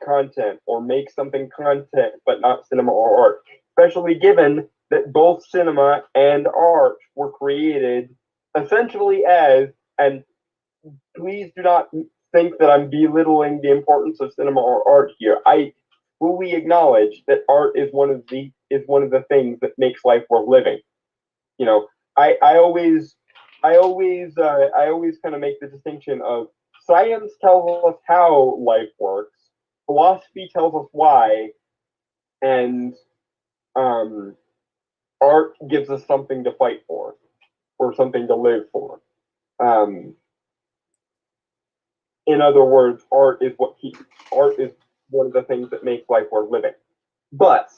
Speaker 2: content, or make something content but not cinema or art? Especially given that both cinema and art were created essentially as, and please do not think that I'm belittling the importance of cinema or art here. I fully acknowledge that art is one of the things that makes life worth living. You know, I always kind of make the distinction of science tells us how life works, philosophy tells us why, and art gives us something to fight for, or something to live for. In other words, art is one of the things that makes life worth living. But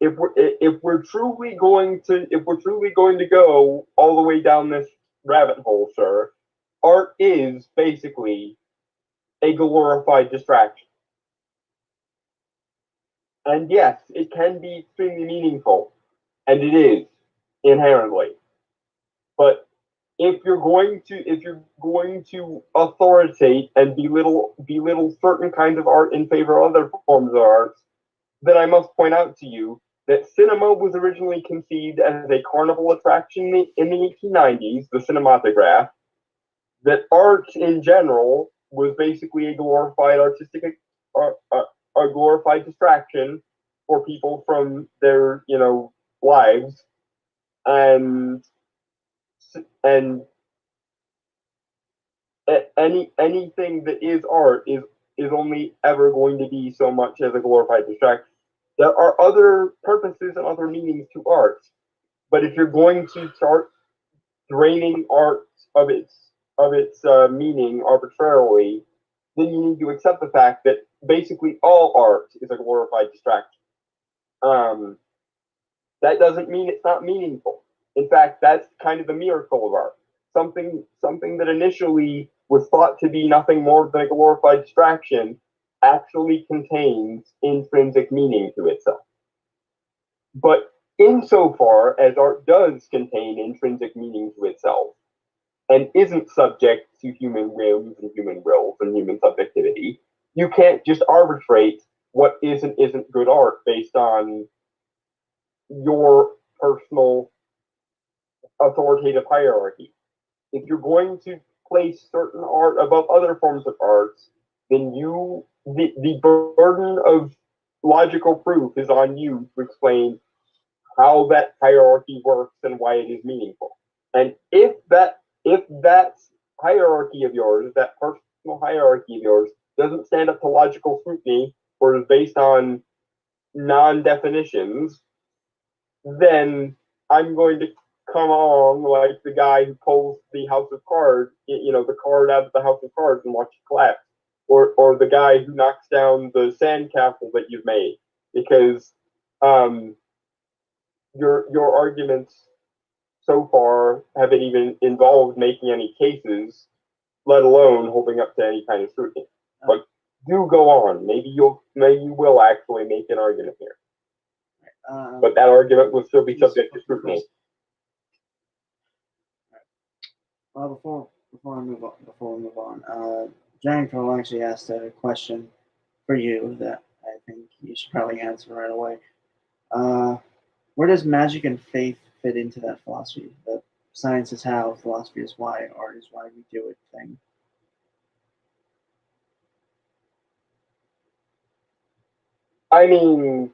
Speaker 2: if we're truly going to go all the way down this rabbit hole, sir, art is basically a glorified distraction. And yes, it can be extremely meaningful, and it is inherently. But if you're going to authoritate and belittle certain kinds of art in favor of other forms of art, then I must point out to you that cinema was originally conceived as a carnival attraction in the 1890s, the cinematograph, that art in general was basically a glorified a glorified distraction for people from their, lives, and anything that is art is only ever going to be so much as a glorified distraction. There are other purposes and other meanings to art, but if you're going to start draining art of its meaning arbitrarily, then you need to accept the fact that basically all art is a glorified distraction. That doesn't mean it's not meaningful. In fact, that's kind of the miracle of art. Something that initially was thought to be nothing more than a glorified distraction actually contains intrinsic meaning to itself. But insofar as art does contain intrinsic meaning to itself and isn't subject to human whims and human wills and human subjectivity, you can't just arbitrate what is and isn't good art based on your personal authoritative hierarchy. If you're going to place certain art above other forms of art, then the burden of logical proof is on you to explain how that hierarchy works and why it is meaningful. And if that hierarchy of yours, that personal hierarchy of yours, doesn't stand up to logical scrutiny or is based on non-definitions, then I'm going to come along like the guy who pulls the house of cards, the card out of the house of cards and watch it collapse, or the guy who knocks down the sandcastle that you've made, because your arguments so far haven't even involved making any cases, let alone holding up to any kind of scrutiny. But do go on. Maybe you will actually make an argument here. But that argument will still be subject to scrutiny.
Speaker 1: Well, before we move on, Jennifer actually asked a question for you that I think you should probably answer right away. Where does magic and faith fit into that philosophy? The science is how, philosophy is why, art is why we do it thing.
Speaker 2: I mean,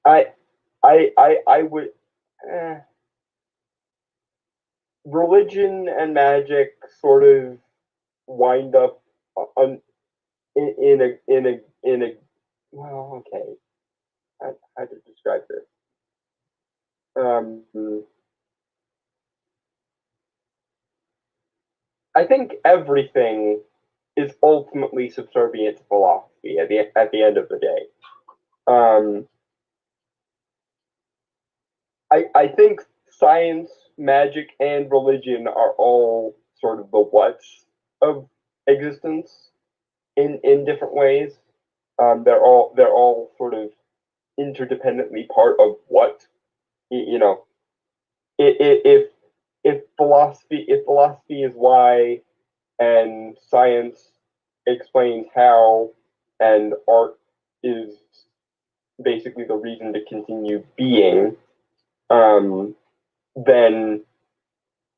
Speaker 2: I would. Religion and magic sort of wind up in a. Well, okay. How to describe this? I think everything is ultimately subservient to philosophy at the end of the day. I think science, magic, and religion are all sort of the what's of existence in different ways. They're all sort of interdependently part of what. If philosophy is why, and science explains how, and art is basically the reason to continue being, then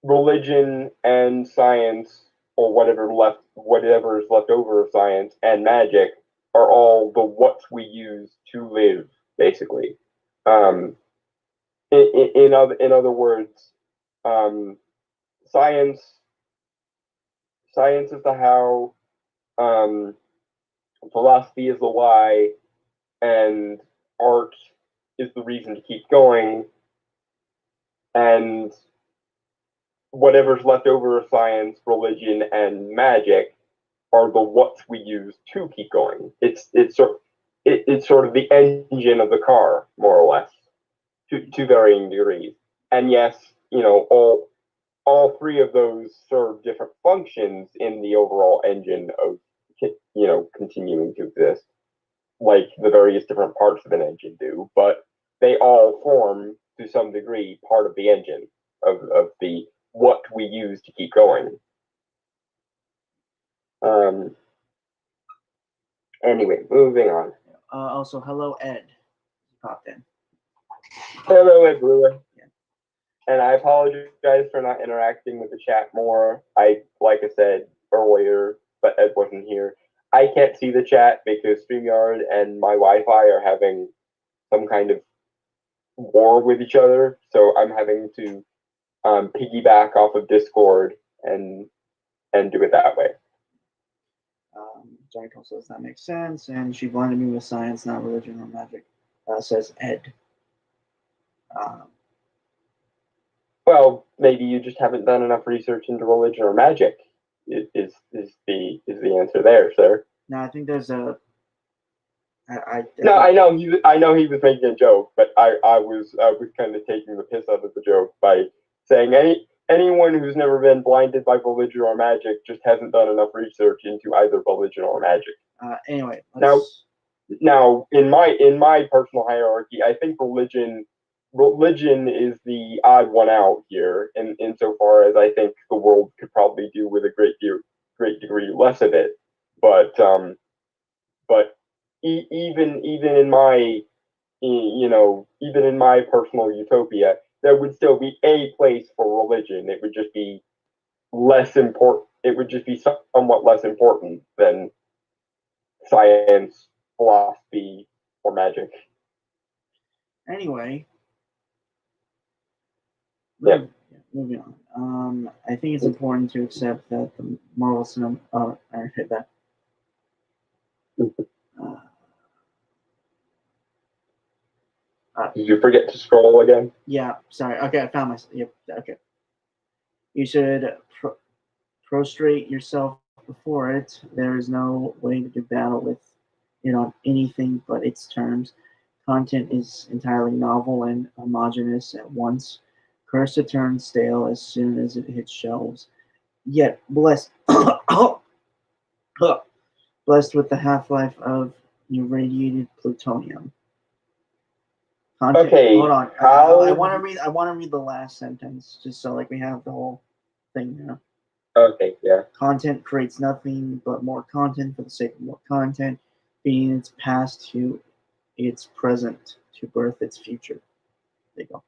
Speaker 2: religion and science, or whatever is left over of science and magic, are all the what we use to live, basically. In other words, science is the how, philosophy is the why, and art is the reason to keep going, and whatever's left over of science, religion, and magic are the what we use to keep going. It's sort of the engine of the car, more or less, to varying degrees. And yes, all three of those serve different functions in the overall engine of continuing to exist, like the various different parts of an engine do, but they all form to some degree part of the engine of the what we use to keep going. Anyway, moving on.
Speaker 1: Also, hello, Ed. He popped in.
Speaker 2: Hello, Ed Brewer. Yeah. And I apologize for not interacting with the chat more. Like I said earlier, but Ed wasn't here. I can't see the chat because StreamYard and my Wi-Fi are having some kind of war with each other. So I'm having to piggyback off of Discord and do it that way.
Speaker 1: Johnny Cole says that makes sense, and she blinded me with science, not religion or magic. Says Ed.
Speaker 2: Well, maybe you just haven't done enough research into religion or magic. Is the answer there, sir?
Speaker 1: No, I think there's a.
Speaker 2: I know he was making a joke, but I was kind of taking the piss out of the joke by saying anyone who's never been blinded by religion or magic just hasn't done enough research into either religion or magic.
Speaker 1: Anyway,
Speaker 2: now in my personal hierarchy, I think religion is the odd one out here, insofar as I think the world could probably do with a great degree less of it. But even in my even in my personal utopia, there would still be a place for religion. It would just be less important. It would just be somewhat less important than science, philosophy, or magic.
Speaker 1: Anyway,
Speaker 2: yeah.
Speaker 1: Moving on. I think it's important to accept that the Marvel cinema. I hit that.
Speaker 2: Did you forget to scroll again?
Speaker 1: Yeah, sorry. Okay, I found myself. Yep. Okay. You should prostrate yourself before it. There is no way to do battle with it on anything but its terms. Content is entirely novel and homogeneous at once. Cursed to turn stale as soon as it hits shelves. Yet blessed, blessed with the half-life of irradiated plutonium. Content,
Speaker 2: okay.
Speaker 1: Hold on. I want to read the last sentence just so we have the whole thing now.
Speaker 2: Okay. Yeah.
Speaker 1: Content creates nothing but more content for the sake of more content, feeding its past to its present to birth its future. There you
Speaker 2: go.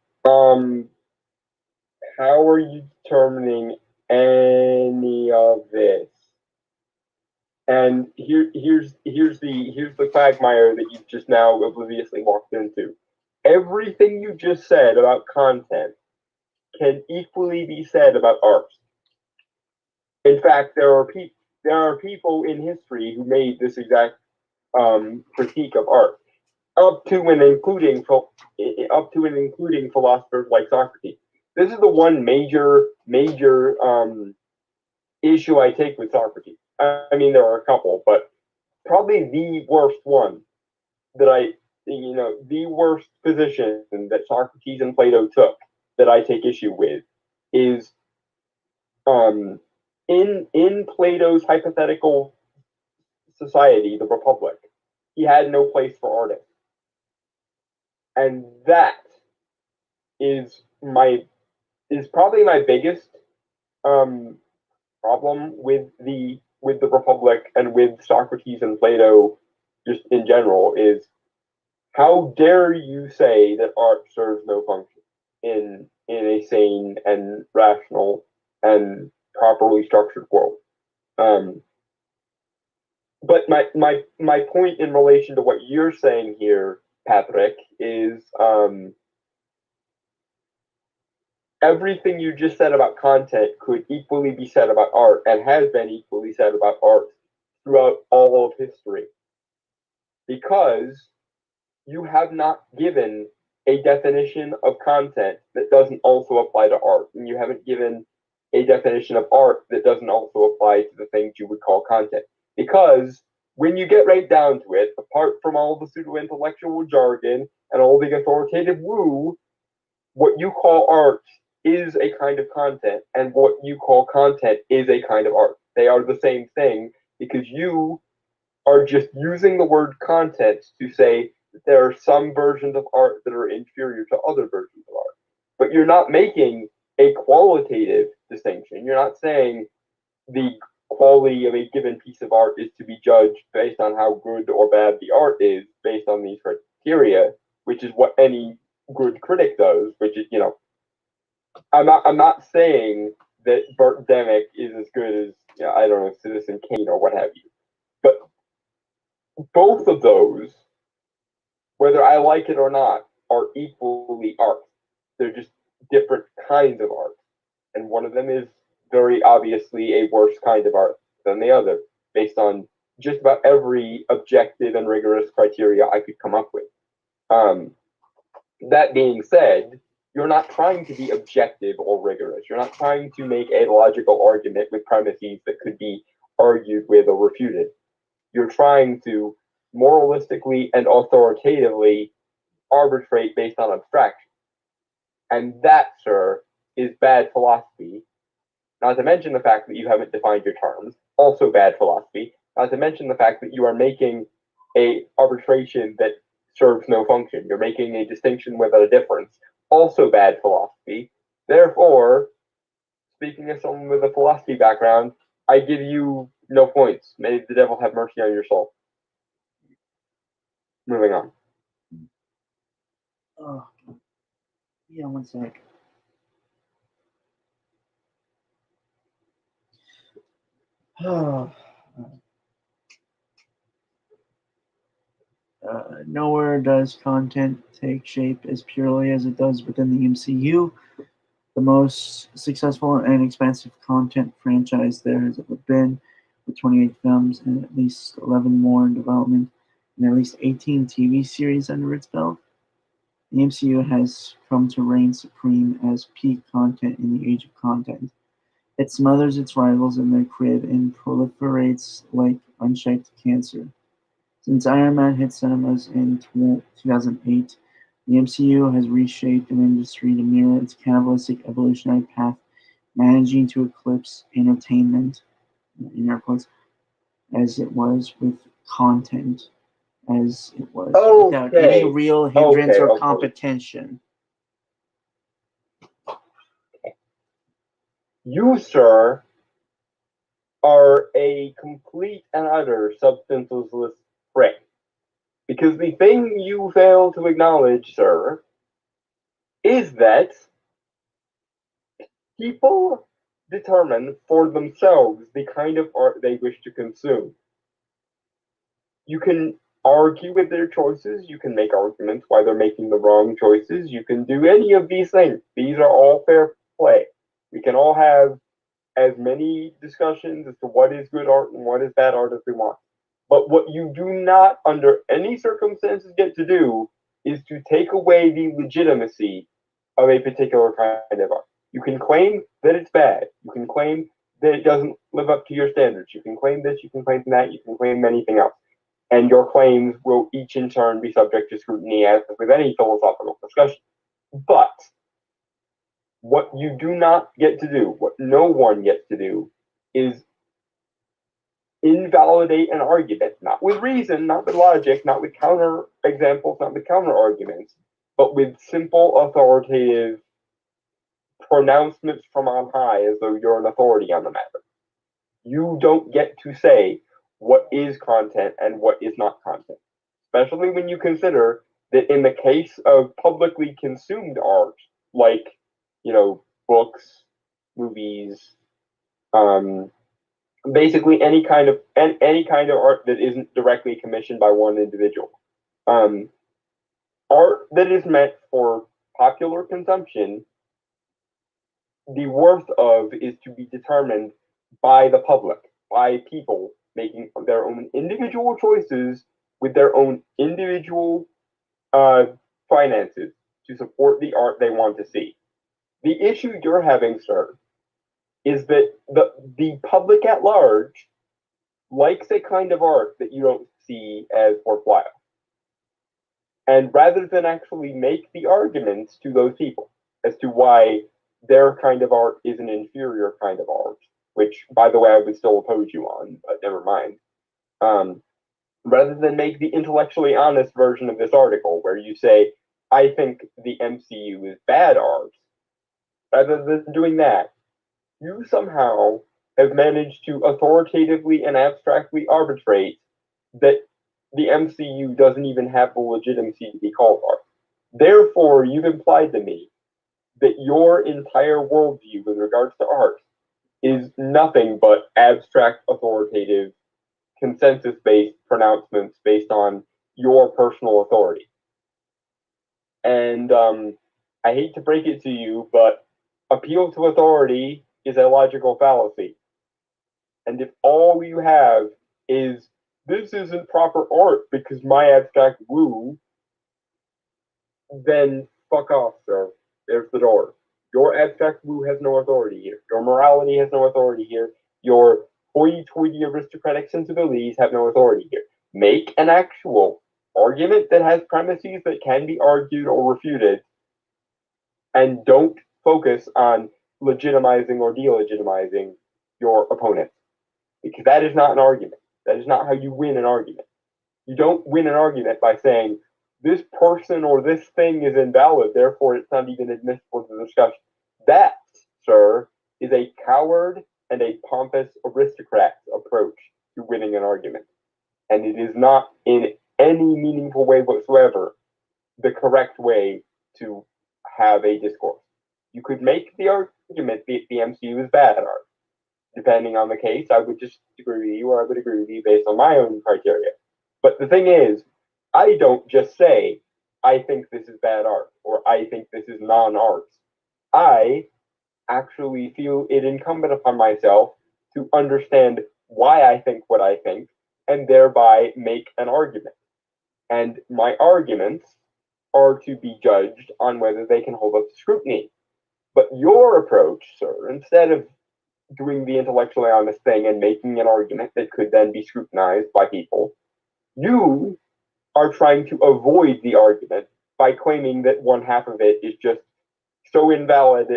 Speaker 2: How are you determining any of this? And here's the quagmire that you've just now obliviously walked into. Everything you just said about content can equally be said about art. In fact, there are people in history who made this exact critique of art, up to and including philosophers like Socrates. This is the one major issue I take with Socrates. I mean, there are a couple, but probably the worst one that the worst position that Socrates and Plato took that I take issue with is in Plato's hypothetical society, the Republic, he had no place for artists. And that is probably my biggest problem with the Republic and with Socrates and Plato just in general is, how dare you say that art serves no function? in a sane and rational and properly structured world. But my point in relation to what you're saying here, Patrick, is everything you just said about content could equally be said about art, and has been equally said about art throughout all of history. Because you have not given a definition of content that doesn't also apply to art, and you haven't given a definition of art that doesn't also apply to the things you would call content. Because when you get right down to it, apart from all the pseudo-intellectual jargon and all the authoritative woo, what you call art is a kind of content, and what you call content is a kind of art. They are the same thing, because you are just using the word content to say that there are some versions of art that are inferior to other versions of art. But you're not making a qualitative distinction. You're not saying the quality of a given piece of art is to be judged based on how good or bad the art is based on these criteria, which is what any good critic does, which is, I'm not saying that Birdemic is as good as, I don't know, Citizen Kane or what have you. But both of those, whether I like it or not, are equally art. They're just different kinds of art. And one of them is very obviously a worse kind of art than the other, based on just about every objective and rigorous criteria I could come up with. That being said, you're not trying to be objective or rigorous. You're not trying to make a logical argument with premises that could be argued with or refuted. You're trying to moralistically and authoritatively arbitrate based on abstraction. And that, sir, is bad philosophy. Not to mention the fact that you haven't defined your terms, also bad philosophy. Not to mention the fact that you are making a arbitration that serves no function. You're making a distinction without a difference, also bad philosophy. Therefore, speaking as someone with a philosophy background, I give you no points. May the devil have mercy on your soul. Moving on.
Speaker 1: Oh, yeah, one sec. Nowhere does content take shape as purely as it does within the MCU. The most successful and expansive content franchise there has ever been, with 28 films and at least 11 more in development, and at least 18 TV series under its belt. The MCU has come to reign supreme as peak content in the age of content. It smothers its rivals in their crib and proliferates like unchecked cancer. Since Iron Man hit cinemas in 2008, the MCU has reshaped an industry to mirror its cannibalistic evolutionary path, managing to eclipse entertainment, in air quotes, as it was with content, as it was without any real hindrance or competition.
Speaker 2: You, sir, are a complete and utter substanceless prick. Because the thing you fail to acknowledge, sir, is that people determine for themselves the kind of art they wish to consume. You can argue with their choices, you can make arguments why they're making the wrong choices, you can do any of these things. These are all fair play. We can all have as many discussions as to what is good art and what is bad art as we want. But what you do not, under any circumstances, get to do is to take away the legitimacy of a particular kind of art. You can claim that it's bad. You can claim that it doesn't live up to your standards. You can claim this, you can claim that, you can claim anything else. And your claims will each in turn be subject to scrutiny, as with any philosophical discussion. But what you do not get to do, what no one gets to do, is invalidate an argument, not with reason, not with logic, not with counter examples, not with counter arguments, but with simple authoritative pronouncements from on high as though you're an authority on the matter. You don't get to say what is content and what is not content, especially when you consider that in the case of publicly consumed art, like, books, movies, basically any kind of art that isn't directly commissioned by one individual. Art that is meant for popular consumption, the worth of is to be determined by the public, by people making their own individual choices with their own individual finances to support the art they want to see. The issue you're having, sir, is that the public at large likes a kind of art that you don't see as worthwhile. And rather than actually make the arguments to those people as to why their kind of art is an inferior kind of art, which, by the way, I would still oppose you on, but never mind. Rather than make the intellectually honest version of this article where you say, I think the MCU is bad art, rather than doing that, you somehow have managed to authoritatively and abstractly arbitrate that the MCU doesn't even have the legitimacy to be called art. Therefore, you've implied to me that your entire worldview with regards to art is nothing but abstract, authoritative, consensus-based pronouncements based on your personal authority. And I hate to break it to you, but appeal to authority is a logical fallacy. And if all you have is, this isn't proper art because my abstract woo, then fuck off, sir. There's the door. Your abstract woo has no authority here. Your morality has no authority here. Your hoity-toity aristocratic sensibilities have no authority here. Make an actual argument that has premises that can be argued or refuted, and don't focus on legitimizing or delegitimizing your opponent. Because that is not an argument. That is not how you win an argument. You don't win an argument by saying, this person or this thing is invalid, therefore it's not even admissible to the discussion. That, sir, is a coward and a pompous aristocrat's approach to winning an argument. And it is not in any meaningful way whatsoever the correct way to have a discourse. You could make the argument that the MCU is bad art. Depending on the case, I would just disagree with you, or I would agree with you based on my own criteria. But the thing is, I don't just say, I think this is bad art, or I think this is non-art. I actually feel it incumbent upon myself to understand why I think what I think, and thereby make an argument. And my arguments are to be judged on whether they can hold up to scrutiny. But your approach, sir, instead of doing the intellectually honest thing and making an argument that could then be scrutinized by people, you are trying to avoid the argument by claiming that one half of it is just so invalid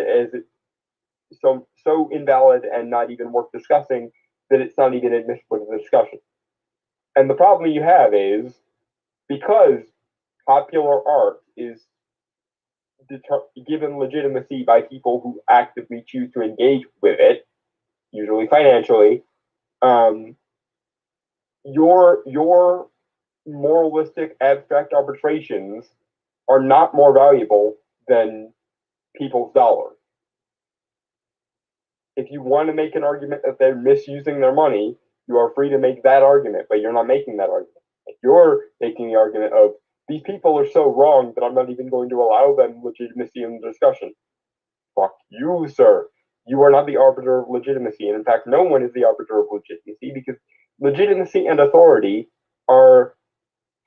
Speaker 2: so invalid and not even worth discussing that it's not even admissible to the discussion. And the problem you have is, because popular art is given legitimacy by people who actively choose to engage with it, usually financially, your moralistic abstract arbitrations are not more valuable than people's dollars. If you want to make an argument that they're misusing their money, you are free to make that argument, but you're not making that argument. If you're making the argument of, these people are so wrong that I'm not even going to allow them legitimacy in the discussion. Fuck you, sir. You are not the arbiter of legitimacy. And in fact, no one is the arbiter of legitimacy, because legitimacy and authority are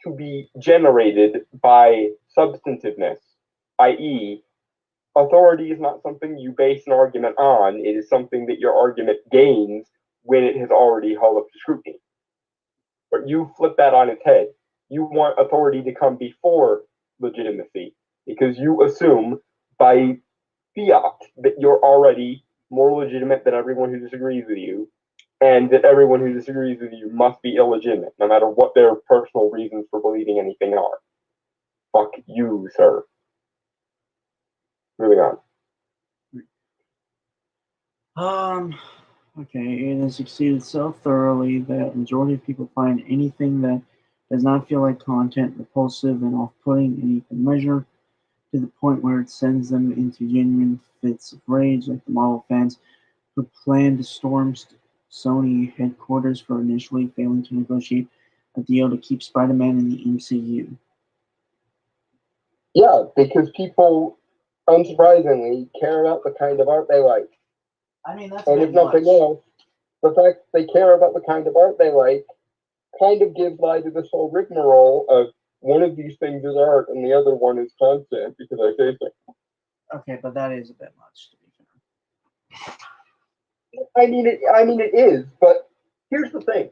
Speaker 2: to be generated by substantiveness, i.e., authority is not something you base an argument on. It is something that your argument gains when it has already held up to scrutiny. But you flip that on its head. You want authority to come before legitimacy because you assume by fiat that you're already more legitimate than everyone who disagrees with you, and that everyone who disagrees with you must be illegitimate, no matter what their personal reasons for believing anything are. Fuck you, sir. Moving
Speaker 1: on. Okay, it has succeeded so thoroughly that majority of people find anything that does not feel like content repulsive and off-putting, and you can measure to the point where it sends them into genuine fits of rage, like the Marvel fans who planned to storm Sony headquarters for initially failing to negotiate a deal to keep Spider-Man in the MCU.
Speaker 2: Yeah, because people, unsurprisingly, care about the kind of art they like.
Speaker 1: I mean, that's
Speaker 2: and if nothing else, the fact they care about the kind of art they like kind of gives lie to this whole rigmarole of one of these things is art and the other one is content because I say so.
Speaker 1: Okay, but that is a bit much, to be fair.
Speaker 2: I mean, it is, but here's the thing.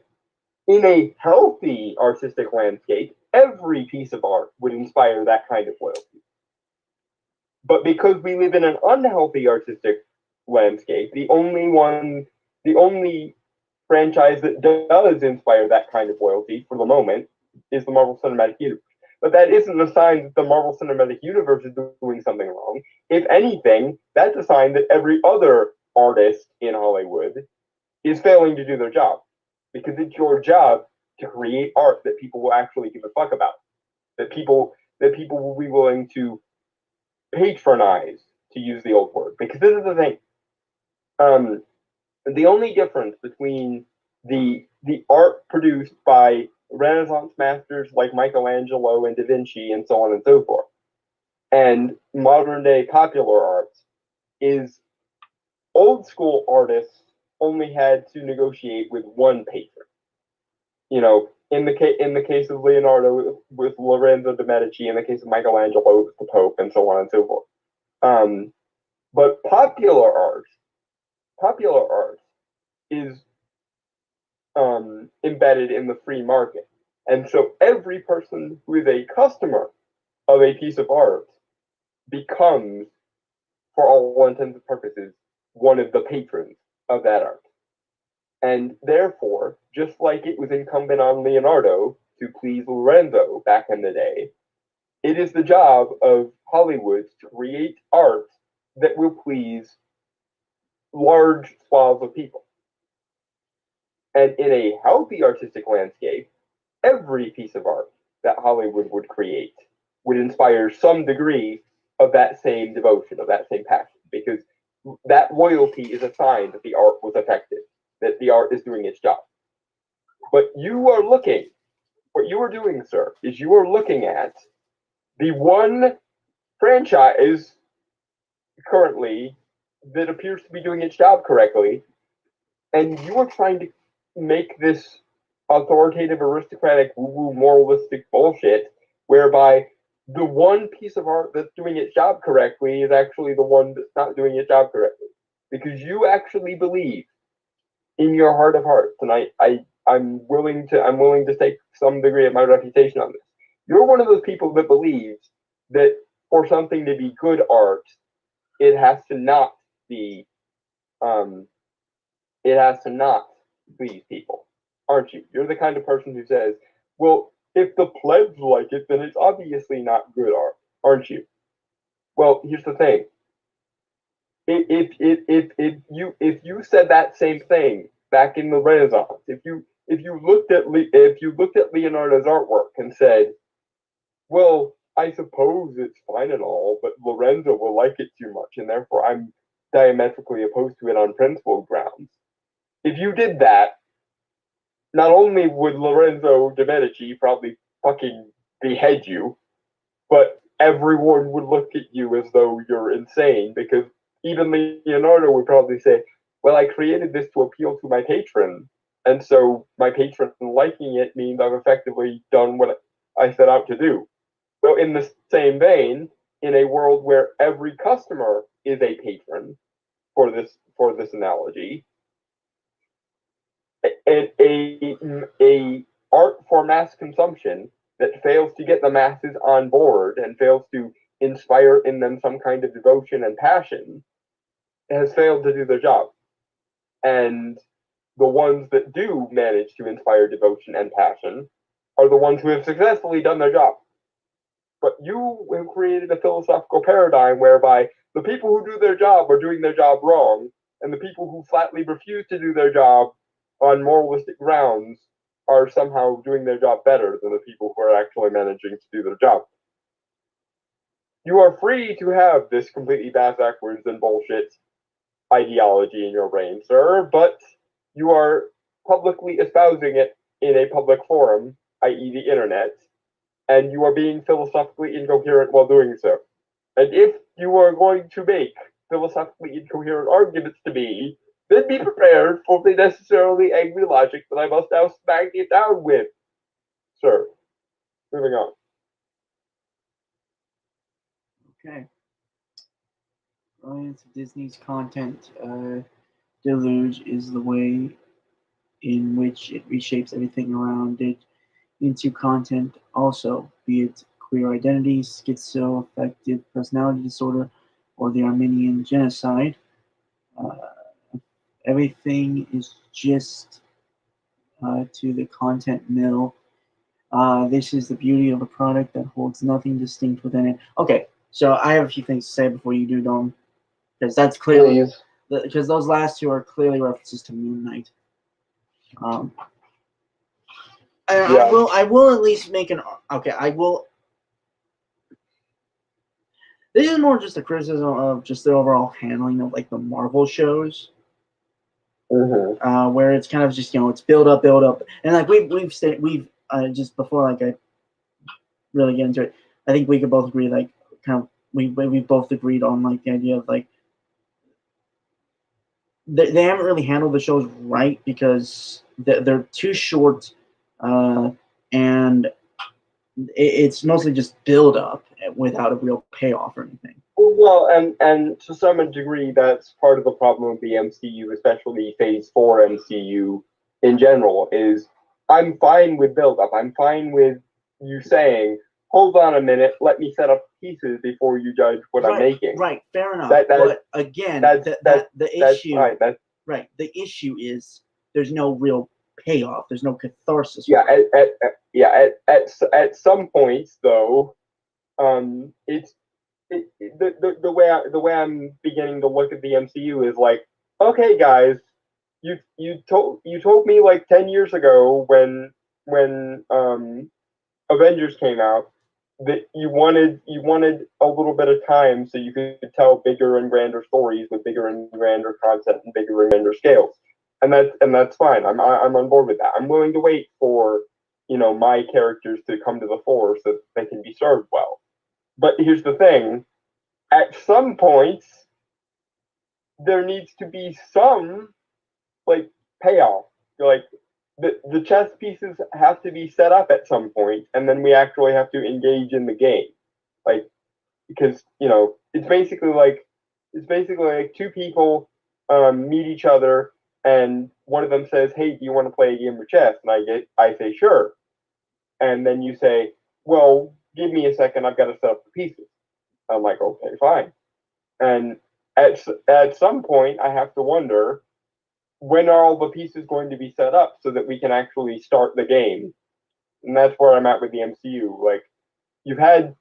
Speaker 2: In a healthy artistic landscape, every piece of art would inspire that kind of loyalty. But because we live in an unhealthy artistic landscape, the only franchise that does inspire that kind of loyalty for the moment is the Marvel Cinematic Universe. But that isn't a sign that the Marvel Cinematic Universe is doing something wrong. If anything, that's a sign that every other artist in Hollywood is failing to do their job. Because it's your job to create art that people will actually give a fuck about. That people will be willing to patronize, to use the old word. Because this is the thing. The only difference between the art produced by Renaissance masters like Michelangelo and Da Vinci and so on and so forth, and modern day popular arts is old school artists only had to negotiate with one patron. You know, in the case of Leonardo with Lorenzo de' Medici, in the case of Michelangelo with the Pope, and so on and so forth. But popular art is embedded in the free market. And so every person who is a customer of a piece of art becomes, for all intents and purposes, one of the patrons of that art. And therefore, just like it was incumbent on Leonardo to please Lorenzo back in the day, it is the job of Hollywood to create art that will please large swaths of people. And in a healthy artistic landscape, every piece of art that Hollywood would create would inspire some degree of that same devotion, of that same passion, because that loyalty is a sign that the art was effective, that the art is doing its job. But what you are doing, sir, is you are looking at the one franchise currently that appears to be doing its job correctly, and you are trying to make this authoritative, aristocratic, woo-woo, moralistic bullshit whereby the one piece of art that's doing its job correctly is actually the one that's not doing its job correctly. Because you actually believe in your heart of hearts, and I'm willing to stake some degree of my reputation on this. You're one of those people that believes that for something to be good art, it has to not be it has to not please people, aren't you? You're the kind of person who says, well, if the plebs like it, then it's obviously not good art, aren't you? Well, here's the thing. If you said that same thing back in the Renaissance, if you looked at Leonardo's artwork and said, well, I suppose it's fine and all, but Lorenzo will like it too much, and therefore I'm diametrically opposed to it on principle grounds. If you did that, not only would Lorenzo de' Medici probably fucking behead you, but everyone would look at you as though you're insane, because even Leonardo would probably say, well, I created this to appeal to my patron, and so my patron liking it means I've effectively done what I set out to do. Well, in the same vein, in a world where every customer is a patron, for this analogy, a art for mass consumption that fails to get the masses on board and fails to inspire in them some kind of devotion and passion has failed to do their job. And the ones that do manage to inspire devotion and passion are the ones who have successfully done their job. But you have created a philosophical paradigm whereby the people who do their job are doing their job wrong, and the people who flatly refuse to do their job on moralistic grounds are somehow doing their job better than the people who are actually managing to do their job. you are free to have this completely backwards and bullshit ideology in your brain, sir, but you are publicly espousing it in a public forum, i.e. the internet, and you are being philosophically incoherent while doing so. And if you are going to make philosophically incoherent arguments to me, then be prepared for the necessarily angry logic that I must now smack it down with. Sir, moving on.
Speaker 1: Okay. Brilliance of Disney's content deluge is the way in which it reshapes everything around it into content also, be it queer identity, schizoaffective personality disorder, or the Armenian genocide. Everything is just to the content mill. This is the beauty of a product that holds nothing distinct within it. Okay, so I have a few things to say before you do, Dom, because that's clearly because those last two are clearly references to Moon Knight. I will at least make an okay. I will. This is more just a criticism of just the overall handling of like the Marvel shows, where it's kind of just it's build up, and like we've just before like I really get into it. I think we could both agree like kind of we both agreed on like the idea of like they haven't really handled the shows right because they're too short, and it's mostly just build up without a real payoff or anything.
Speaker 2: Well, and to some degree, that's part of the problem of the MCU, especially Phase 4 MCU in general, is I'm fine with build up. I'm fine with you saying, hold on a minute, let me set up pieces before you judge what I'm making.
Speaker 1: Right, fair enough. But again, the issue is there's no real payoff. There's no catharsis.
Speaker 2: Yeah, at some points though, it's the way I'm beginning to look at the MCU is like, okay, guys, you told me like 10 years ago when Avengers came out that you wanted a little bit of time so you could tell bigger and grander stories with bigger and grander content and bigger and grander scales. And that's fine. I'm on board with that. I'm willing to wait for my characters to come to the fore so that they can be served well. But here's the thing: at some point, there needs to be some like payoff. Like the chess pieces have to be set up at some point, and then we actually have to engage in the game. Like because it's basically like two people meet each other. And one of them says, "Hey, do you want to play a game of chess?" And I say, "Sure." And then you say, "Well, give me a second. I've got to set up the pieces." I'm like, "Okay, fine." And at some point, I have to wonder, when are all the pieces going to be set up so that we can actually start the game? And that's where I'm at with the MCU. Like, you've had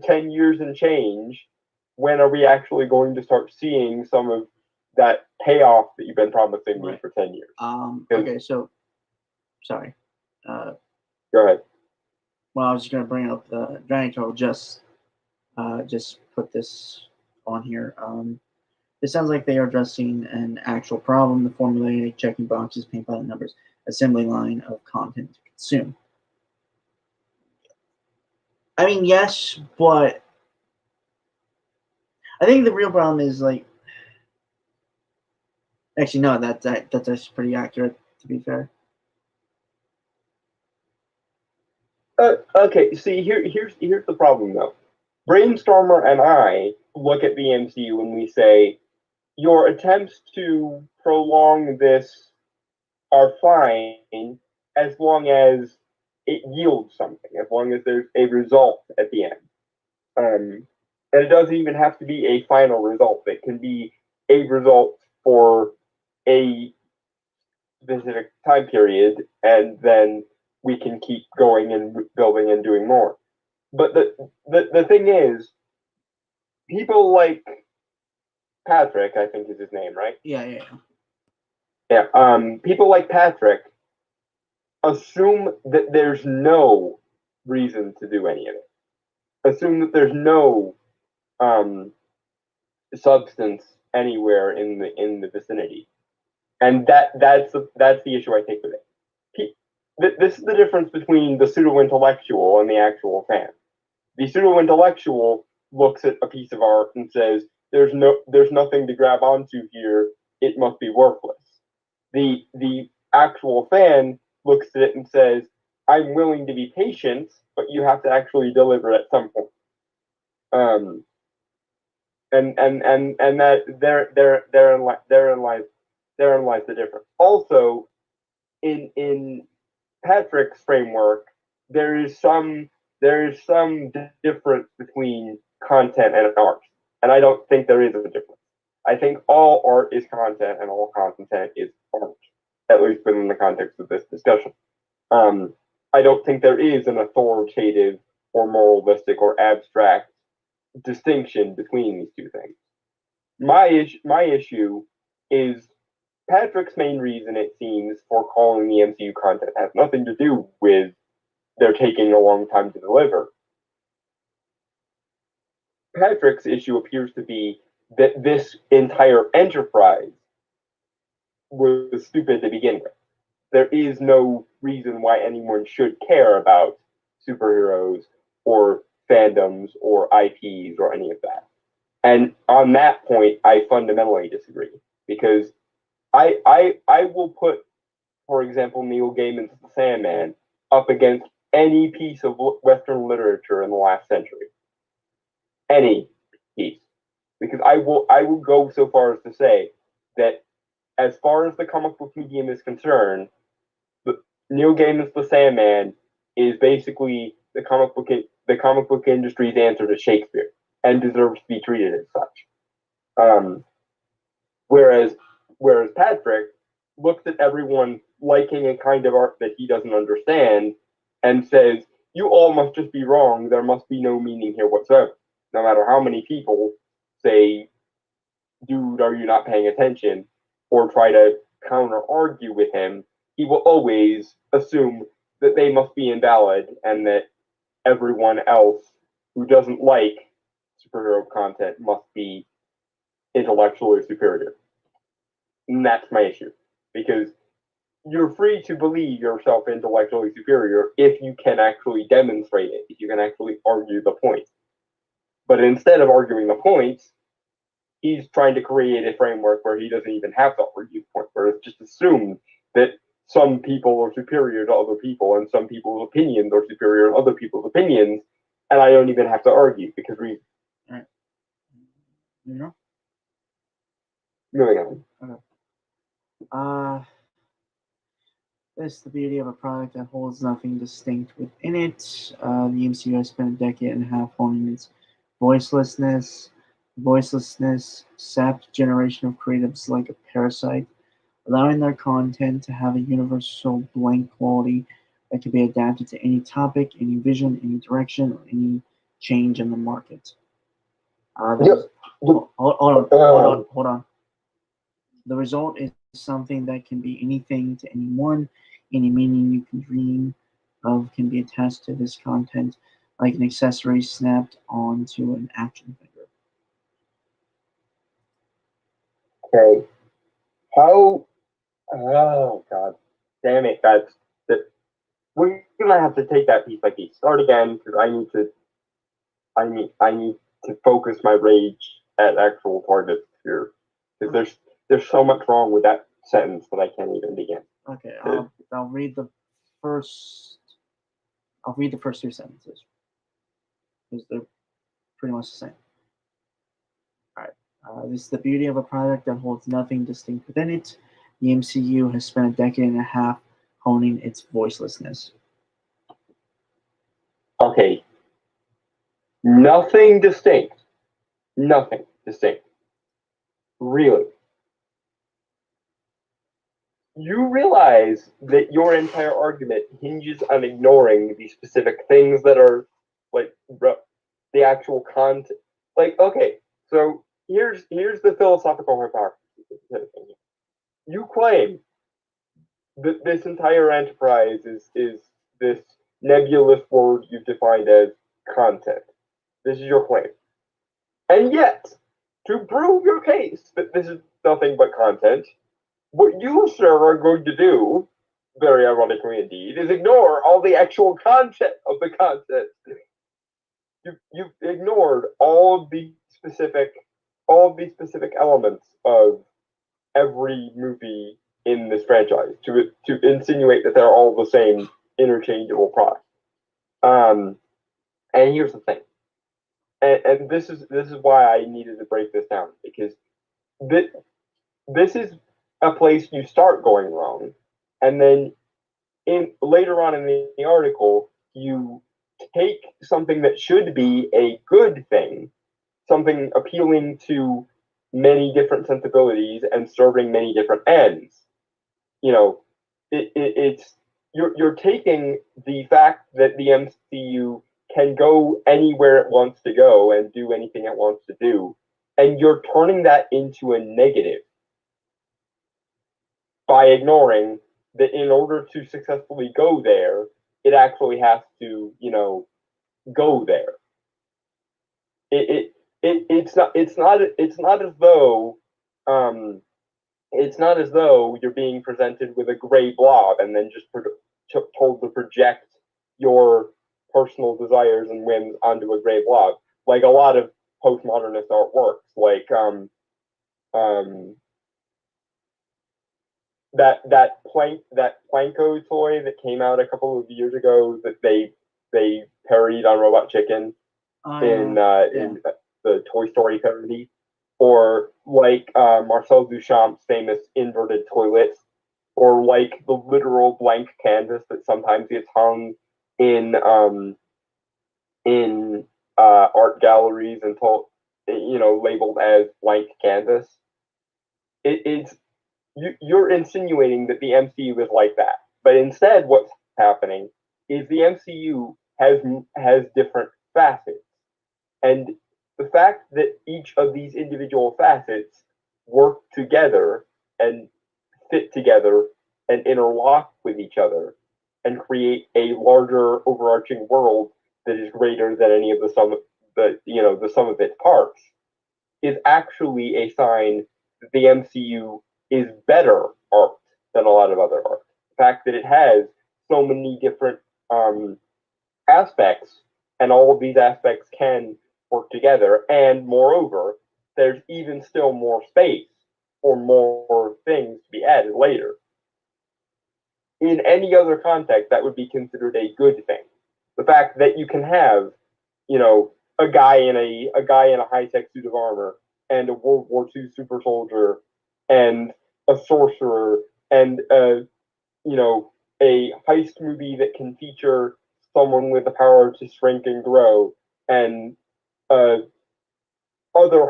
Speaker 2: 10 years and change. When are we actually going to start seeing some of that payoff that you've been promising me for 10 years?
Speaker 1: Okay, so sorry.
Speaker 2: Go ahead.
Speaker 1: Well, I was just going to bring up the Dragon Turtle. Just put this on here. It sounds like they are addressing an actual problem: the formulaic checking boxes, paint by the numbers, assembly line of content to consume. I mean, yes, but I think the real problem is like. Actually, no, that's actually pretty accurate, to be fair.
Speaker 2: Okay, see, here's the problem, though. Brainstormer and I look at the MCU and we say, your attempts to prolong this are fine as long as it yields something, as long as there's a result at the end. And it doesn't even have to be a final result. It can be a result for a specific time period, and then we can keep going and building and doing more. But the thing is, people like Patrick, I think is his name, right?
Speaker 1: Yeah.
Speaker 2: People like Patrick assume that there's no reason to do any of it. Assume that there's no substance anywhere in the vicinity, and that's the issue I take with it. This is the difference between the pseudo-intellectual and the actual fan. The pseudo-intellectual looks at a piece of art and says, "There's nothing to grab onto here. It must be worthless." The actual fan looks at it and says, "I'm willing to be patient, but you have to actually deliver at some point." And that therein lies the difference. Also, in Patrick's framework, there is some difference between content and art, and I don't think there is a difference. I think all art is content and all content is art, at least within the context of this discussion. I don't think there is an authoritative or moralistic or abstract distinction between these two things. My issue is Patrick's main reason, it seems, for calling the MCU content has nothing to do with they're taking a long time to deliver. Patrick's issue appears to be that this entire enterprise was stupid to begin with. There is no reason why anyone should care about superheroes or fandoms or IPs or any of that. And on that point, I fundamentally disagree, because I will put, for example, Neil Gaiman's The Sandman up against any piece of Western literature in the last century. Any piece. Because I will go so far as to say that as far as the comic book medium is concerned, Neil Gaiman's The Sandman is basically the comic book industry's answer to Shakespeare, and deserves to be treated as such. Whereas Patrick looks at everyone liking a kind of art that he doesn't understand and says, "You all must just be wrong. There must be no meaning here whatsoever." No matter how many people say, "Dude, are you not paying attention?" or try to counter argue with him, he will always assume that they must be invalid and that everyone else who doesn't like superhero content must be intellectually superior. And that's my issue. Because you're free to believe yourself intellectually superior if you can actually demonstrate it, if you can actually argue the point. But instead of arguing the points, he's trying to create a framework where he doesn't even have to argue the point, where it's just assumed that some people are superior to other people and some people's opinions are superior to other people's opinions, and I don't even have to argue because we.
Speaker 1: Right. You know?
Speaker 2: Moving on.
Speaker 1: Okay. This is the beauty of a product that holds nothing distinct within it. The MCU has spent a decade and a half honing its voicelessness, sapped generation of creatives like a parasite, allowing their content to have a universal blank quality that can be adapted to any topic, any vision, any direction, or any change in the market. Hold on. The result is something that can be anything to anyone, any meaning you can dream of can be attached to this content, like an accessory snapped onto an action figure.
Speaker 2: Okay. How? Oh God, damn it! We're gonna have to take that piece by piece. Start again, because I need to focus my rage at actual targets here, because there's so much wrong with that sentence that I can't even begin.
Speaker 1: Okay, I'll read the first. I'll read the first two sentences, because they're pretty much the same. All right. This is the beauty of a product that holds nothing distinct within it. The MCU has spent a decade and a half honing its voicelessness.
Speaker 2: Okay. Nothing distinct. Nothing distinct. Really. You realize that your entire argument hinges on ignoring the specific things that are, like, the actual content. Like, okay, so here's the philosophical hypocrisy. You claim that this entire enterprise is this nebulous word you've defined as content. This is your claim. And yet, to prove your case that this is nothing but content, what you, sir, are going to do, very ironically indeed, is ignore all the actual content of the content. You've ignored all of the specific elements of every movie in this franchise to insinuate that they're all the same interchangeable product. And here's the thing, and this is why I needed to break this down, because this is a place you start going wrong, and then later on in the article you take something that should be a good thing, something appealing to many different sensibilities and serving many different ends. You know, it's you're taking the fact that the MCU can go anywhere it wants to go and do anything it wants to do, and you're turning that into a negative by ignoring that in order to successfully go there, it actually has to, go there. It's not as though you're being presented with a gray blob and then just told to project your personal desires and whims onto a gray blob, like a lot of postmodernist art works, like that Planko toy that came out a couple of years ago that they parodied on Robot Chicken in the Toy Story parody, or like Marcel Duchamp's famous inverted toilets, or like the literal blank canvas that sometimes gets hung in art galleries and labeled as blank canvas. You're insinuating that the MCU is like that, but instead, what's happening is the MCU has different facets, and the fact that each of these individual facets work together and fit together and interlock with each other and create a larger overarching world that is greater than any of the sum of its parts is actually a sign that the MCU is better art than a lot of other art. The fact that it has so many different aspects, and all of these aspects can work together, and moreover, there's even still more space for more things to be added later. In any other context, that would be considered a good thing. The fact that you can have, a guy in a high-tech suit of armor and a World War II super soldier and a sorcerer and a heist movie that can feature someone with the power to shrink and grow, and other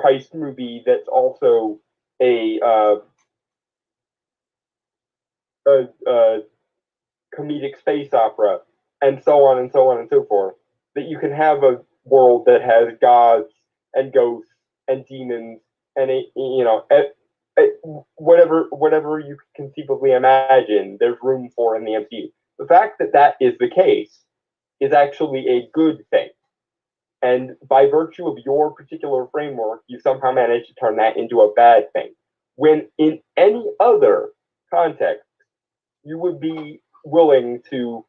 Speaker 2: heist movie that's also a comedic space opera, and so on and so on and so forth. That you can have a world that has gods and ghosts and demons and whatever you can conceivably imagine, there's room for in the MCU. The fact that that is the case is actually a good thing. And by virtue of your particular framework, you somehow managed to turn that into a bad thing. When in any other context, you would be willing to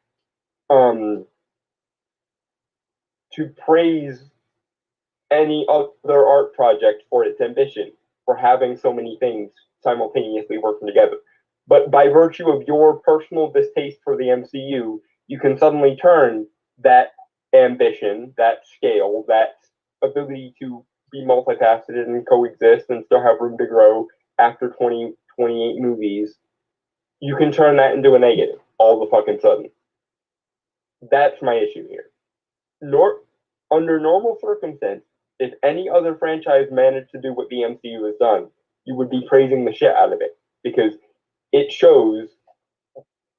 Speaker 2: praise any other art project for its ambition, for having so many things simultaneously working together. But by virtue of your personal distaste for the MCU, you can suddenly turn that ambition, that scale, that ability to be multifaceted and coexist and still have room to grow after 28 movies, you can turn that into a negative all the fucking sudden. That's my issue here. Under normal circumstances, if any other franchise managed to do what the MCU has done, you would be praising the shit out of it, because it shows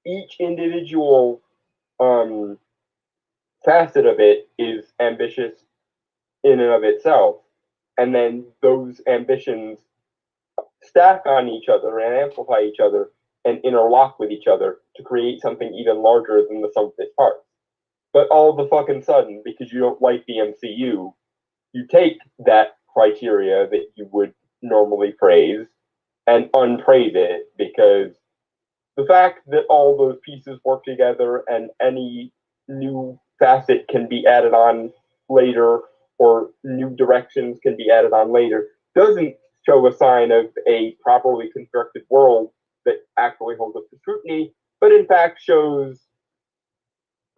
Speaker 2: each individual facet of it is ambitious in and of itself, and then those ambitions stack on each other and amplify each other and interlock with each other to create something even larger than the sum of its parts. But all of a fucking sudden, because you don't like the MCU, you take that criteria that you would normally praise and unpraise it, because the fact that all those pieces work together and any new facet can be added on later or new directions can be added on later doesn't show a sign of a properly constructed world that actually holds up to scrutiny, but in fact shows,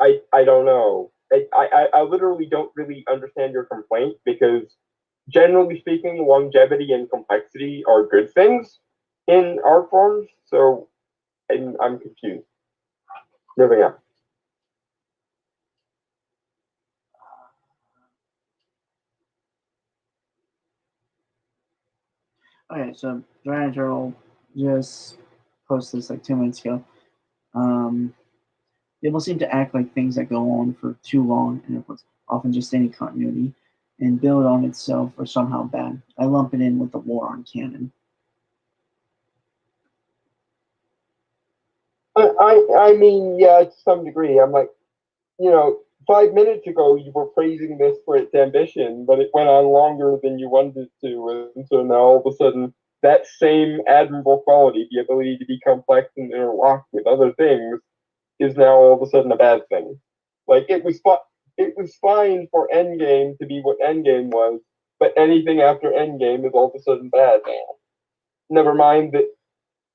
Speaker 2: I don't know. I literally don't really understand your complaint, because generally speaking, longevity and complexity are good things in art forms, so I'm confused. Moving on.
Speaker 1: Okay, so Dragon Turtle just posted this like 2 minutes ago. People seem to act like things that go on for too long and it was often just any continuity and build on itself are somehow bad. I lump it in with the war on canon.
Speaker 2: I mean, yeah, to some degree. I'm like, 5 minutes ago you were praising this for its ambition, but it went on longer than you wanted it to, and so now all of a sudden that same admirable quality, the ability to be complex and interlocked with other things, is now all of a sudden a bad thing. Like it was fine for Endgame to be what Endgame was, but anything after Endgame is all of a sudden bad now. Never mind that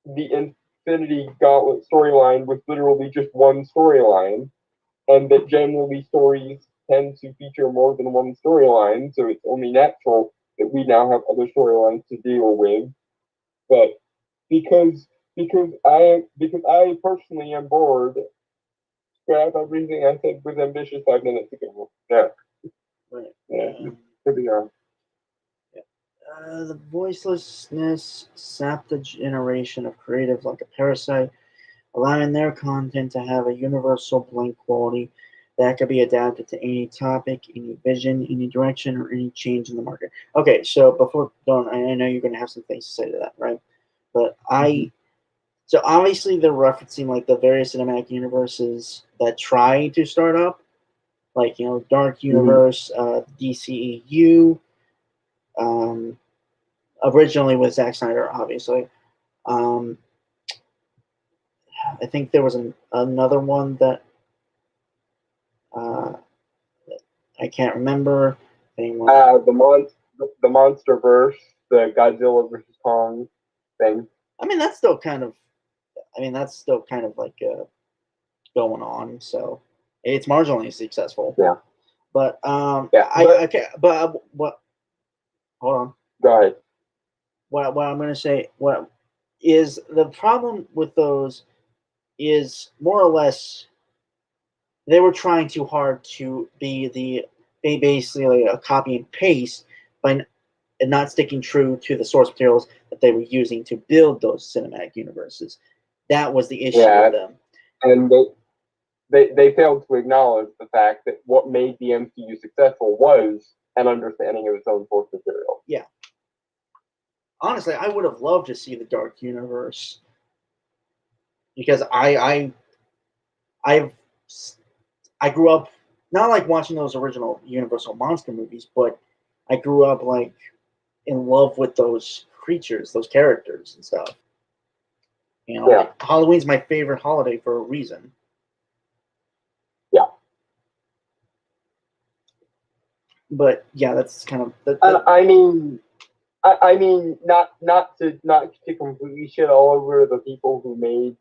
Speaker 2: the Infinity Gauntlet storyline was literally just one storyline, and that generally stories tend to feature more than one storyline, so it's only natural that we now have other storylines to deal with. But because I personally am bored, scrap everything I said was ambitious 5 minutes ago. Yeah.
Speaker 1: Right.
Speaker 2: Yeah. Moving on.
Speaker 1: The voicelessness sapped the generation of creatives like a parasite, allowing their content to have a universal blank quality that could be adapted to any topic, any vision, any direction, or any change in the market. Okay, so before going, I know you're going to have some things to say to that, right? But so obviously they're referencing like the various cinematic universes that try to start up, like Dark Universe, DCEU, originally with Zack Snyder, obviously. I think there was another one that I can't remember.
Speaker 2: The MonsterVerse, the Godzilla versus Kong thing.
Speaker 1: I mean, that's still kind of like going on. So it's marginally successful.
Speaker 2: Yeah.
Speaker 1: But what? Hold on.
Speaker 2: Go ahead.
Speaker 1: What I'm going to say? What is the problem with those? Is more or less they were trying too hard to be basically a copy and paste, by and not sticking true to the source materials that they were using to build those cinematic universes. That was the issue with them.
Speaker 2: And they failed to acknowledge the fact that what made the MCU successful was an understanding of its own source material.
Speaker 1: Yeah. Honestly, I would have loved to see the Dark Universe, because I grew up not like watching those original Universal monster movies, but I grew up like in love with those creatures, those characters and stuff. Like, Halloween's my favorite holiday for a reason.
Speaker 2: Yeah.
Speaker 1: But yeah, that's kind of.
Speaker 2: I mean, not to completely shit all over the people who made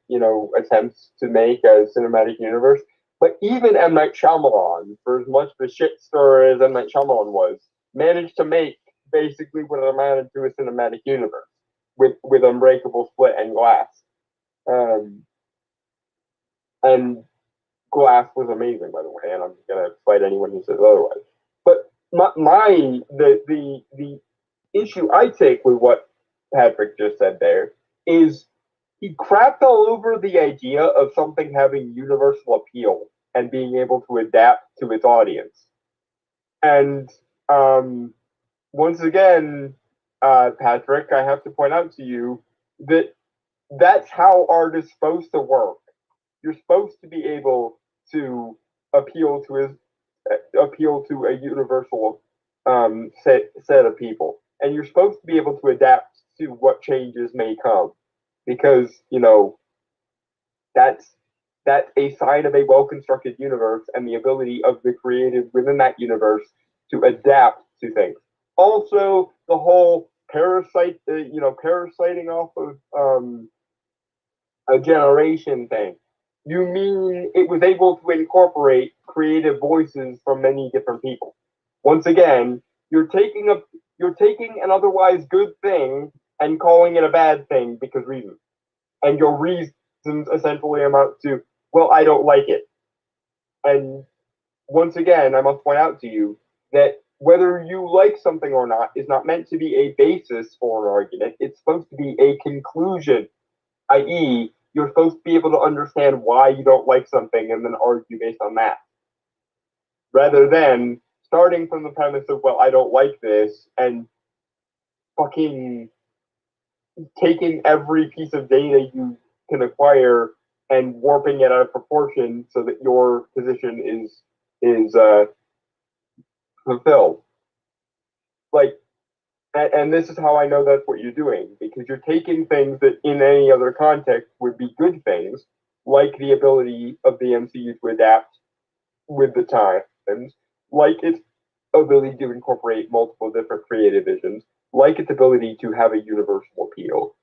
Speaker 2: attempts to make a cinematic universe, but even M. Night Shyamalan, for as much of a shitstorm as M. Night Shyamalan was, managed to make basically what amounted to a cinematic universe with Unbreakable, Split, and Glass. And Glass was amazing, by the way, and I'm gonna fight anyone who says otherwise. But the issue I take with what Patrick just said there is he crapped all over the idea of something having universal appeal and being able to adapt to its audience. And once again, Patrick, I have to point out to you that that's how art is supposed to work. You're supposed to be able to appeal to a universal set of people, and you're supposed to be able to adapt to what changes may come, because that's a sign of a well-constructed universe and the ability of the creative within that universe to adapt to things. Also, the whole parasiting off of a generation thing. You mean it was able to incorporate creative voices from many different people? Once again, you're taking an otherwise good thing and calling it a bad thing because reasons. And your reasons essentially amount to, well, I don't like it. And once again, I must point out to you that whether you like something or not is not meant to be a basis for an argument. It's supposed to be a conclusion, i.e., you're supposed to be able to understand why you don't like something and then argue based on that. Rather than starting from the premise of, well, I don't like this, and fucking taking every piece of data you can acquire and warping it out of proportion so that your position is fulfilled. Like, and this is how I know that's what you're doing, because you're taking things that in any other context would be good things, like the ability of the MCU to adapt with the times, like its ability to incorporate multiple different creative visions, like its ability to have a universal appeal.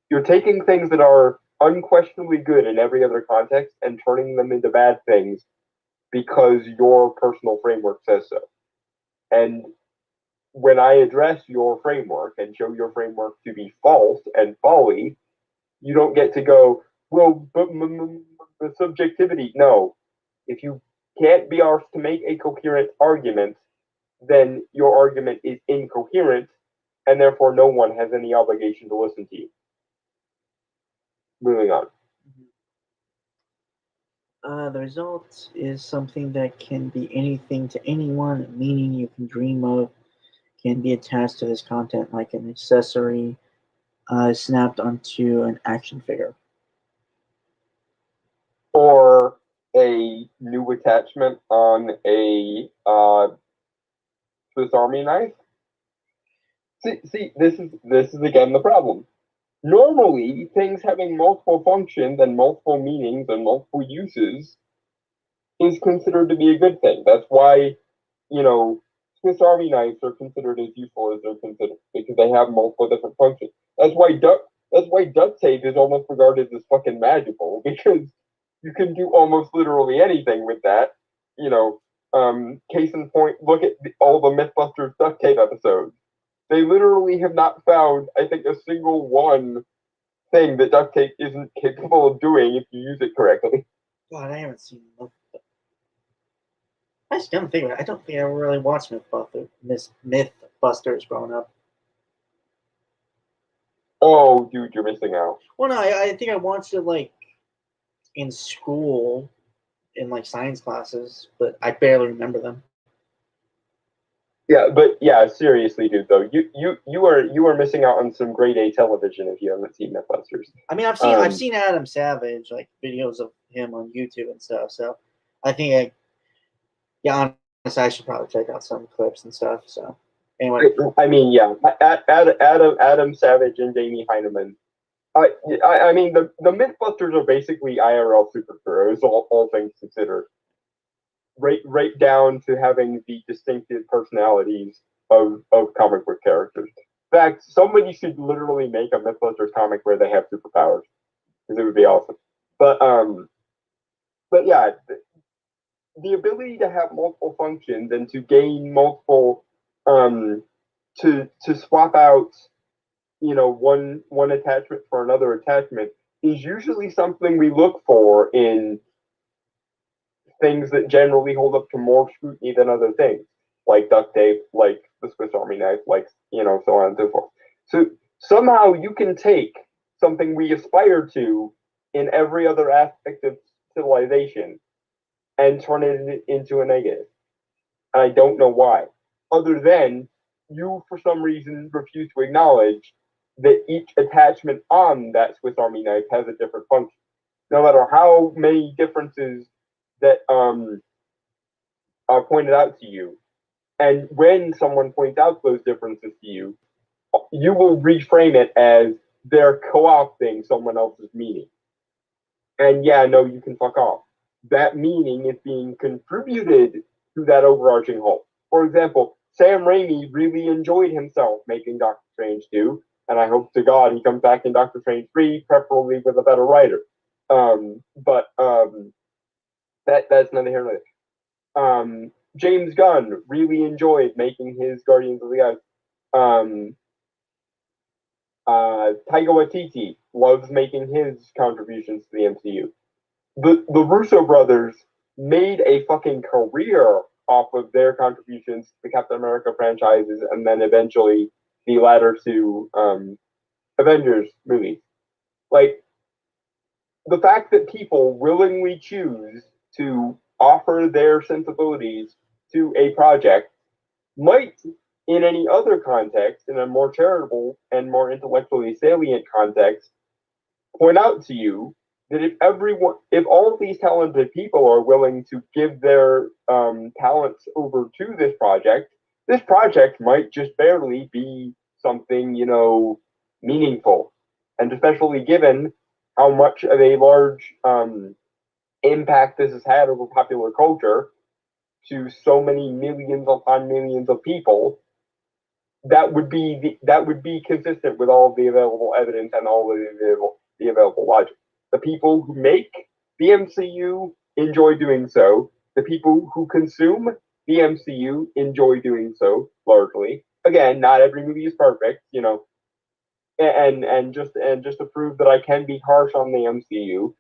Speaker 2: You're taking things that are unquestionably good in every other context and turning them into bad things because your personal framework says so. And when I address your framework and show your framework to be false and folly, you don't get to go, well, but the subjectivity. No. If you can't be asked to make a coherent argument, then your argument is incoherent, and therefore no one has any obligation to listen to you. Moving on.
Speaker 1: The result is something that can be anything to anyone, meaning you can dream of, can be attached to this content like an accessory snapped onto an action figure.
Speaker 2: Or a new attachment on a Swiss Army knife. See, this is again the problem. Normally, things having multiple functions and multiple meanings and multiple uses is considered to be a good thing. That's why, Swiss Army knives are considered as useful as they're considered, because they have multiple different functions. That's why duct tape is almost regarded as fucking magical, because you can do almost literally anything with that. Case in point, look at all the Mythbusters duct tape episodes. They literally have not found, I think, a single one thing that duct tape isn't capable of doing if you use it correctly.
Speaker 1: God, I haven't seen them. I just don't think I ever really watched Mythbusters growing up.
Speaker 2: Oh, dude, you're missing out.
Speaker 1: Well, no, I think I watched it like in school, in like science classes, but I barely remember them.
Speaker 2: Yeah, but yeah, seriously, dude. Though you are missing out on some grade A television if you haven't seen Mythbusters.
Speaker 1: I mean, I've seen Adam Savage, like videos of him on YouTube and stuff. So I think honestly, I should probably check out some clips and stuff. So anyway,
Speaker 2: I mean, yeah, Adam Savage and Jamie Heineman. I mean, the Mythbusters are basically IRL superheroes, all things considered. Right down to having the distinctive personalities of comic book characters. In fact, somebody should literally make a Mythbusters comic where they have superpowers, because it would be awesome. But yeah, the ability to have multiple functions and to gain multiple to swap out one attachment for another attachment is usually something we look for in things that generally hold up to more scrutiny than other things, like duct tape, like the Swiss Army knife, like, so on and so forth. So somehow you can take something we aspire to in every other aspect of civilization and turn it into a negative. And I don't know why. Other than you, for some reason, refuse to acknowledge that each attachment on that Swiss Army knife has a different function. No matter how many differences that are pointed out to you, And when someone points out those differences to you, you will reframe it as they're co-opting someone else's meaning. And yeah, no, you can fuck off. That meaning is being contributed to that overarching whole. For example, Sam Raimi really enjoyed himself making Doctor Strange 2, and I hope to God he comes back in Doctor Strange 3, preferably with a better writer. That's neither here nor there. James Gunn really enjoyed making his Guardians of the Galaxy. Taika Waititi loves making his contributions to the MCU. The Russo brothers made a fucking career off of their contributions to the Captain America franchises and then eventually the latter two Avengers movies. Like, the fact that people willingly choose to offer their sensibilities to a project might, in any other context, in a more charitable and more intellectually salient context, point out to you that if all of these talented people are willing to give their talents over to this project might just barely be something, meaningful. And especially given how much of a large impact this has had over popular culture to so many millions upon millions of people, that would be consistent with all of the available evidence and all of the available logic. The people who make the MCU enjoy doing so. The people who consume the MCU enjoy doing so largely. Again, not every movie is perfect, and just to prove that I can be harsh on the MCU,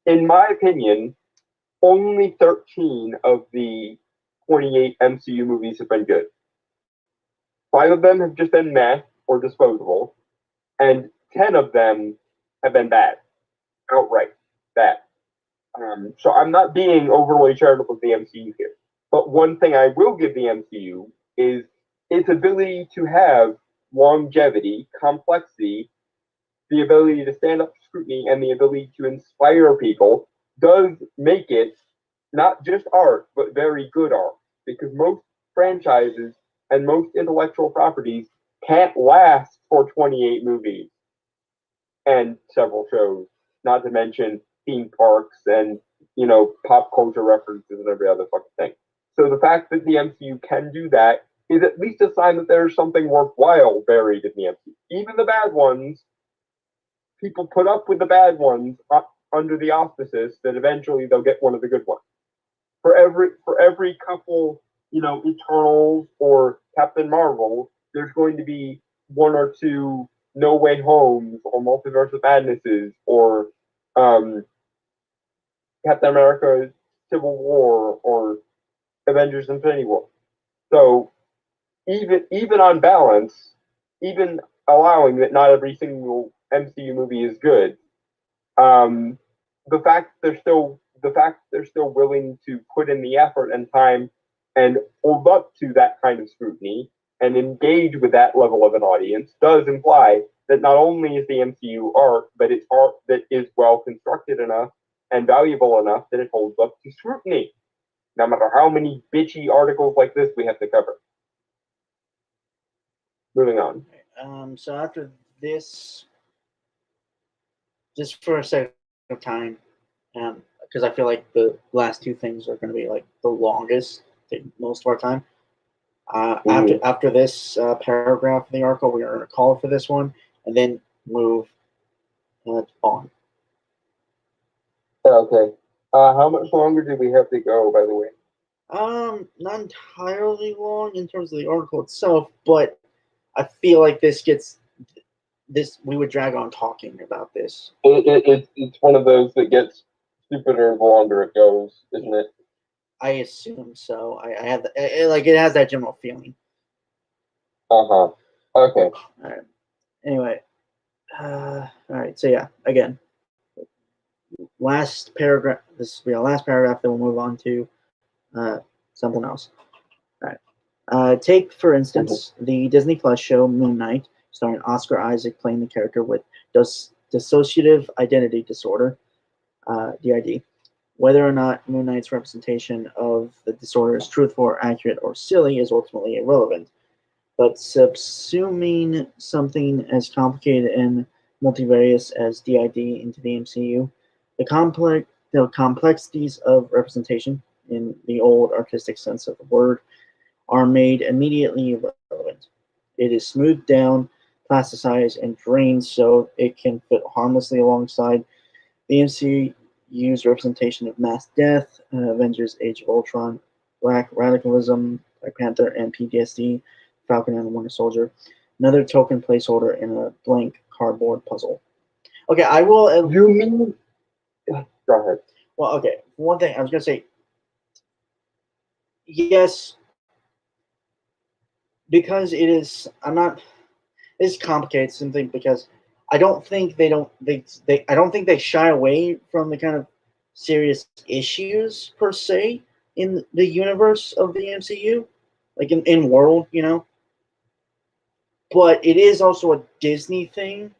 Speaker 2: in my opinion, only 13 of the 28 MCU movies have been good. 5 of them have just been meh or disposable, and 10 of them have been bad, outright bad. So I'm not being overly charitable with the MCU here. But one thing I will give the MCU is its ability to have longevity, complexity, the ability to stand up to scrutiny, and the ability to inspire people does make it not just art, but very good art. Because most franchises and most intellectual properties can't last for 28 movies and several shows, not to mention theme parks and, pop culture references and every other fucking thing. So the fact that the MCU can do that is at least a sign that there's something worthwhile buried in the MCU. Even the bad ones, people put up with the bad ones under the auspices that eventually they'll get one of the good ones. For every couple, Eternals or Captain Marvel, there's going to be one or two No Way Homes or Multiverse of Madnesses or Captain America Civil War or Avengers Infinity War. So even on balance, even allowing that not every single MCU movie is good, the fact they're still willing to put in the effort and time and hold up to that kind of scrutiny and engage with that level of an audience does imply that not only is the MCU art, but it's art that is well constructed enough and valuable enough that it holds up to scrutiny, no matter how many bitchy articles like this we have to cover. Moving on.
Speaker 1: So after this, just for a second of time, because I feel like the last two things are going to be like the longest, most of our time. After this paragraph of the article, we are going to call it for this one, and then move on.
Speaker 2: Okay. How much longer do we have to go, by the way?
Speaker 1: Not entirely long in terms of the article itself, but I feel like we would drag on talking about this.
Speaker 2: It's one of those that gets stupider the longer it goes, isn't it?
Speaker 1: I assume so. I have it has that general feeling.
Speaker 2: Okay.
Speaker 1: All right. Anyway, all right. So yeah, again, last paragraph. This will be our last paragraph. Then we'll move on to something else. All right. Take for instance the Disney Plus show Moon Knight, starring Oscar Isaac playing the character with dissociative identity disorder, DID. Whether or not Moon Knight's representation of the disorder is truthful or accurate or silly is ultimately irrelevant. But subsuming something as complicated and multivarious as DID into the MCU, the complexities of representation, in the old artistic sense of the word, are made immediately irrelevant. It is smoothed down, plasticized, and drained so it can fit harmlessly alongside the MCU's representation of mass death, Avengers: Age of Ultron, Black Radicalism, Black Panther, and PTSD, Falcon and the Winter Soldier. Another token placeholder in a blank cardboard puzzle. Okay, I will.
Speaker 2: You mean? Go ahead.
Speaker 1: Well, okay. One thing I was gonna say. Yes, because it is. I'm not. It's complicated something because I don't think they don't they I don't think they shy away from the kind of serious issues per se in the universe of the MCU, like in world, But it is also a Disney thing,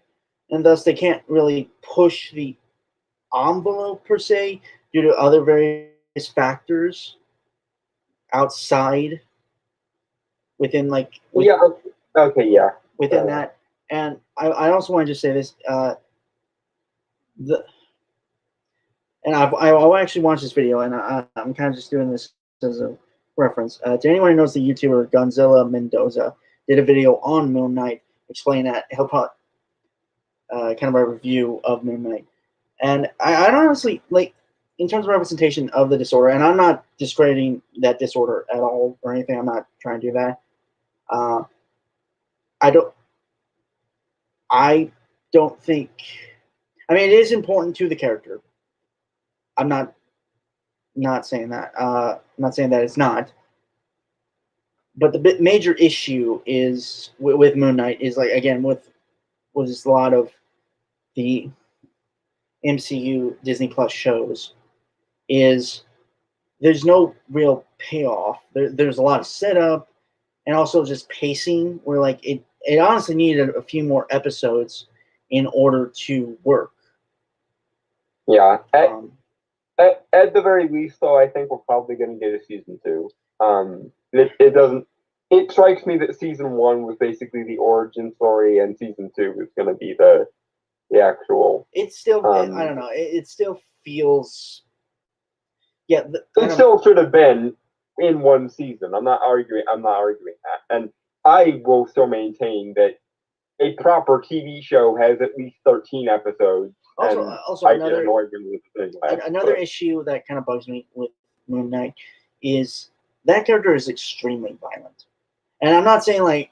Speaker 1: and thus they can't really push the envelope per se due to other various factors outside within within that. And I also want to just say this I actually watched this video, and I'm kind of just doing this as a reference. To anyone who knows the YouTuber Gonzilla Mendoza, did a video on Moon Knight, explaining that he'll put kind of a review of Moon Knight. And I honestly, like, in terms of representation of the disorder, and I'm not discrediting that disorder at all or anything, I'm not trying to do that. I don't think, I mean, it is important to the character. I'm not saying that. I'm not saying that it's not. But the major issue is with Moon Knight is, like, again, with a lot of the MCU Disney Plus shows, is there's no real payoff. There's a lot of setup and also just pacing where, like, it honestly needed a few more episodes in order to work.
Speaker 2: Yeah. At the very least, though, I think we're probably going to get a season 2. It doesn't. It strikes me that season 1 was basically the origin story, and season 2 is going to be the actual.
Speaker 1: It's still. I don't know. It still feels. Yeah.
Speaker 2: It still should have been in one season. I'm not arguing that, and I will still maintain that a proper TV show has at least 13 episodes.
Speaker 1: Also another issue that kind of bugs me with Moon Knight is that character is extremely violent, and I'm not saying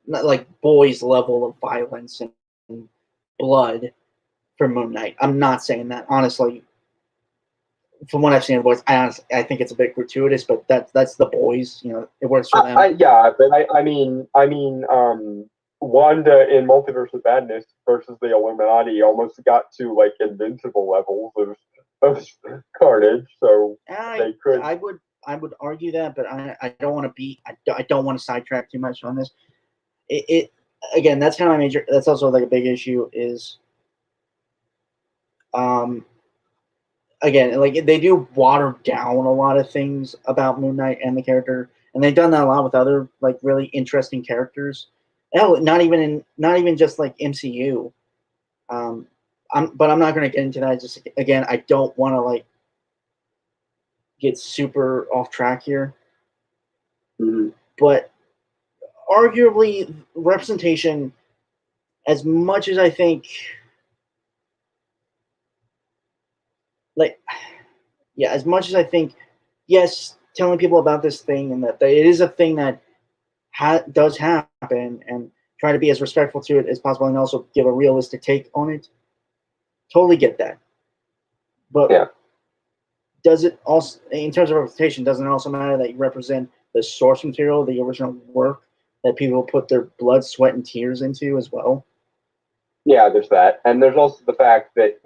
Speaker 1: not like boys level of violence and blood for Moon Knight. I'm not saying that, honestly. From what I've seen of the boys, I think it's a bit gratuitous, but that's the boys. It works for them.
Speaker 2: But I mean, Wanda in Multiverse of Madness versus the Illuminati almost got to, like, invincible levels of carnage. So they could.
Speaker 1: I would argue that, but I don't want to I don't want to sidetrack too much on this. It again, that's kind of my major. That's also, like, a big issue is, again, like, they do water down a lot of things about Moon Knight and the character, and they've done that a lot with other, like, really interesting characters. Hell, not even just, like, MCU. But I'm not going to get into that. Just, again, I don't want to, like, get super off track here.
Speaker 2: Mm-hmm.
Speaker 1: But arguably, representation, as much as I think, as much as I think, yes, telling people about this thing and that it is a thing that does happen, and try to be as respectful to it as possible, and also give a realistic take on it. Totally get that. But
Speaker 2: yeah.
Speaker 1: Does it also, in terms of representation, doesn't it also matter that you represent the source material, the original work that people put their blood, sweat, and tears into as well?
Speaker 2: Yeah, there's that. And there's also the fact that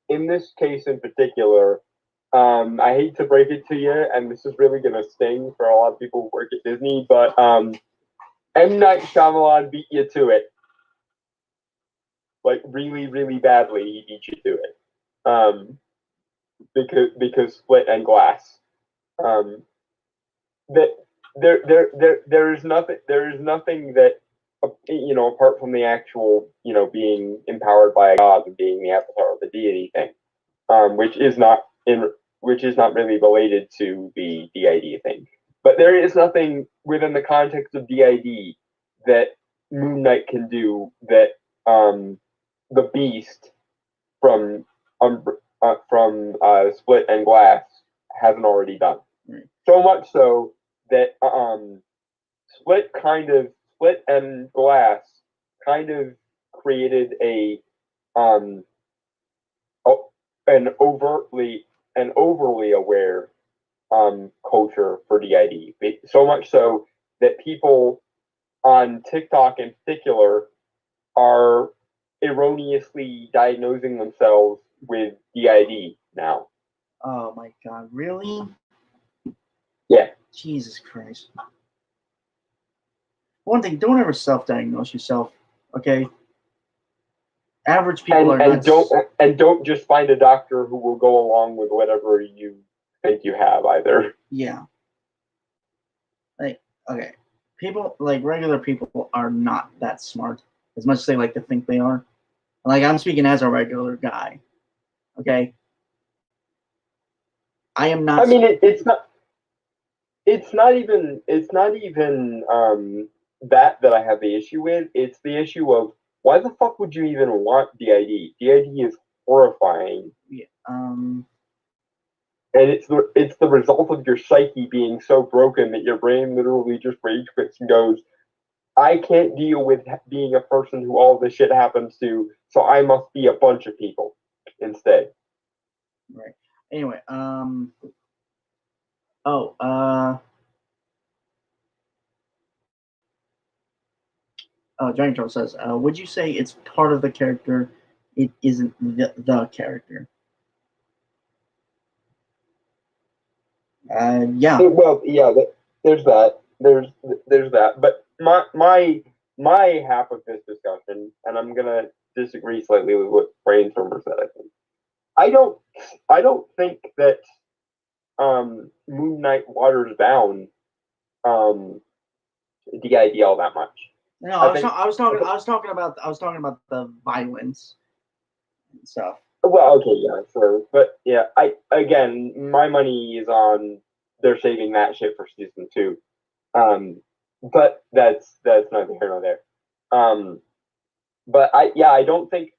Speaker 2: in this case in particular, I hate to break it to you, and this is really going to sting for a lot of people who work at Disney, but M. Night Shyamalan beat you to it. Like, really, really badly, he beat you to it. because Split and Glass. That there is nothing that, apart from the actual, being empowered by a god and being the avatar of the deity thing, which is not really related to the DID thing. But there is nothing within the context of DID that Moon Knight can do that the Beast from Split and Glass hasn't already done.
Speaker 1: Right.
Speaker 2: So much so that Split and Glass kind of created an overly aware culture for DID. So much so that people on TikTok in particular are erroneously diagnosing themselves with DID now.
Speaker 1: Oh my god, really?
Speaker 2: Yeah.
Speaker 1: Jesus Christ. One thing, don't ever self-diagnose yourself, okay? Average people are not...
Speaker 2: don't just find a doctor who will go along with whatever you think you have either.
Speaker 1: Yeah. Like, okay. People, like regular people, are not that smart, as much as they like to think they are. Like, I'm speaking as a regular guy, okay? I am not...
Speaker 2: I mean, it's not even that I have the issue with. It's the issue of, why the fuck would you even want DID? DID is horrifying.
Speaker 1: Yeah.
Speaker 2: And it's the result of your psyche being so broken that your brain literally just rage quits and goes, I can't deal with being a person who all this shit happens to, so I must be a bunch of people instead.
Speaker 1: Right. Anyway, Dragon Troll says, would you say it's part of the character? It isn't the character. Yeah.
Speaker 2: Well, yeah. There's that. There's that. But my half of this discussion, and I'm gonna disagree slightly with what Brainstormer said. I don't think that Moon Knight waters down DID all that much.
Speaker 1: No, I was talking about the violence and stuff.
Speaker 2: Well, okay, yeah, sure, but yeah, my money is on they're saving that shit for season 2. But that's neither here nor there. But I don't think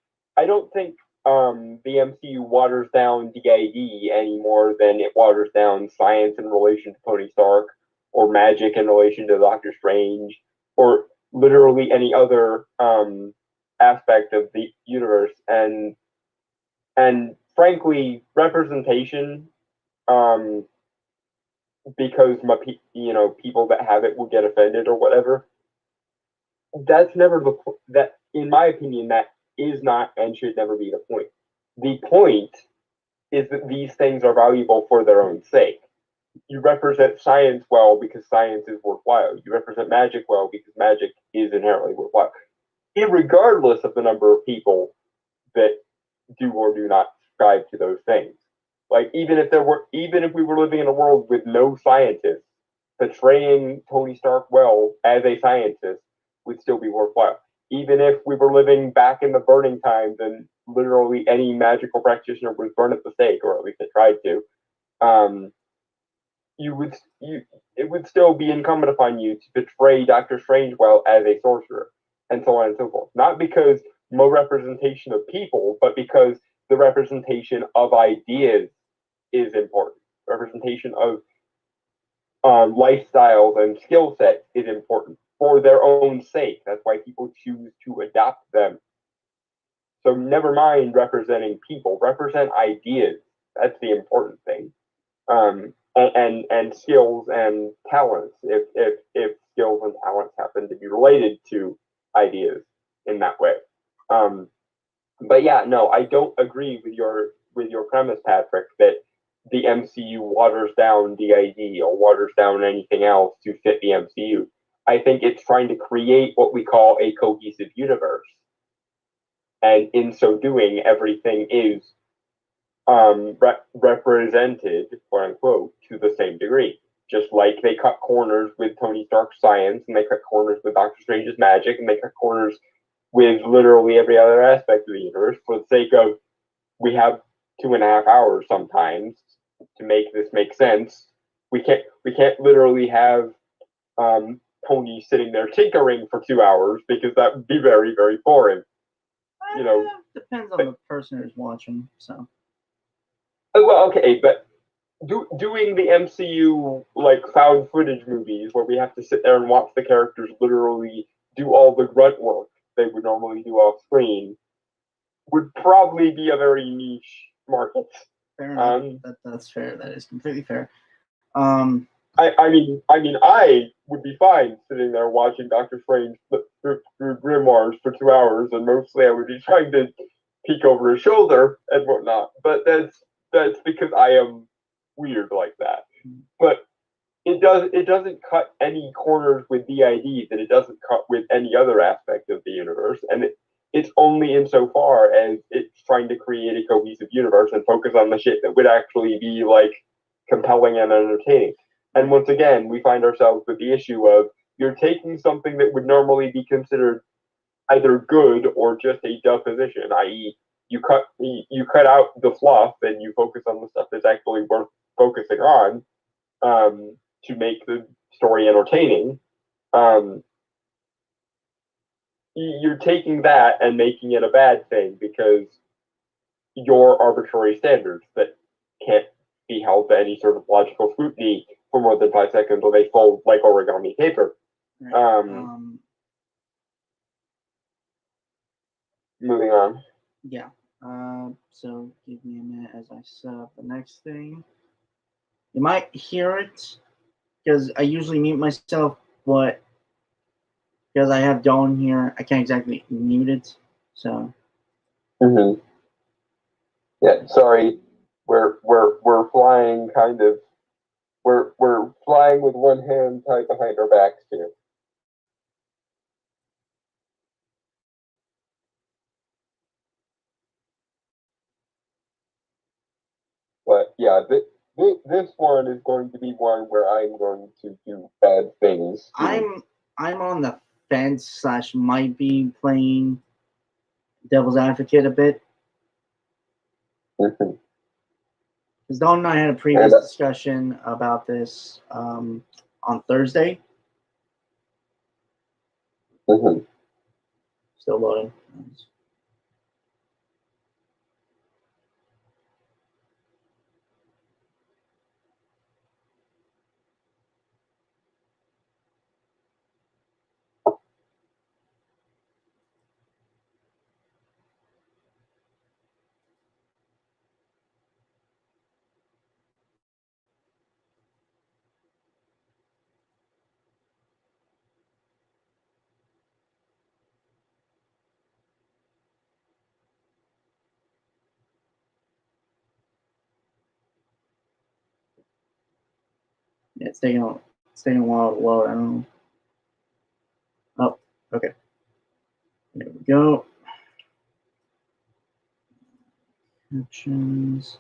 Speaker 2: the MCU waters down DID any more than it waters down science in relation to Tony Stark, or magic in relation to Doctor Strange, or literally any other aspect of the universe. And frankly, representation, because people that have it will get offended or whatever. That's never that, in my opinion, that is not and should never be the point. The point is that these things are valuable for their own sake. You represent science well because science is worthwhile. You represent magic well because magic is inherently worthwhile, irregardless of the number of people that do or do not subscribe to those things. Like, even if we were living in a world with no scientists, portraying Tony Stark well as a scientist would still be worthwhile. Even if we were living back in the burning times and literally any magical practitioner was burned at the stake, or at least they tried to, it would still be incumbent upon you to portray Doctor Strangewell as a sorcerer, and so on and so forth. Not because more representation of people, but because the representation of ideas is important. Representation of lifestyles and skill sets is important for their own sake. That's why people choose to adopt them. So never mind representing people, represent ideas. That's the important thing. And skills and talents, if skills and talents happen to be related to ideas in that way. But yeah, no, I don't agree with your premise, Patrick, that the MCU waters down DID or waters down anything else to fit the MCU. I think it's trying to create what we call a cohesive universe. And in so doing, everything is represented, quote unquote, to the same degree. Just like they cut corners with Tony Stark's science, and they cut corners with Doctor Strange's magic, and they cut corners with literally every other aspect of the universe for the sake of we have 2.5 hours sometimes to make this make sense. We can't literally have Tony sitting there tinkering for 2 hours because that would be very, very boring.
Speaker 1: Depends on the person who's watching. So.
Speaker 2: Well, okay, but doing the MCU like found footage movies where we have to sit there and watch the characters literally do all the grunt work they would normally do off screen would probably be a very niche market.
Speaker 1: Fair enough. That's fair. That is completely fair.
Speaker 2: I mean, I would be fine sitting there watching Doctor Strange through grimoires for 2 hours, and mostly I would be trying to peek over his shoulder and whatnot. But that's because I am weird like that. But it doesn't cut any corners with DID that it doesn't cut with any other aspect of the universe, and it's only insofar as it's trying to create a cohesive universe and focus on the shit that would actually be like compelling and entertaining. And once again, we find ourselves with the issue of you're taking something that would normally be considered either good or just a position, i.e., you cut out the fluff and you focus on the stuff that's actually worth focusing on to make the story entertaining. You're taking that and making it a bad thing because your arbitrary standards that can't be held to any sort of logical scrutiny for more than 5 seconds or they fold like origami paper.
Speaker 1: Right.
Speaker 2: Moving on.
Speaker 1: Yeah. So give me a minute as I set up the next thing. You might hear it because I usually mute myself, but because I have Dawn here, I can't exactly mute it. So.
Speaker 2: Mm-hmm. Yeah. Sorry, we're flying kind of. We're flying with one hand tied behind our backs here. But yeah, this one is going to be one where I'm going to do bad things.
Speaker 1: I'm on the fence / might be playing devil's advocate a bit.
Speaker 2: Mm-hmm.
Speaker 1: Because Dawn and I had a previous discussion about this on Thursday.
Speaker 2: Mm-hmm.
Speaker 1: Still loading. Yeah, it's taking a while to load. I don't know. Oh, okay. There we go. Captions.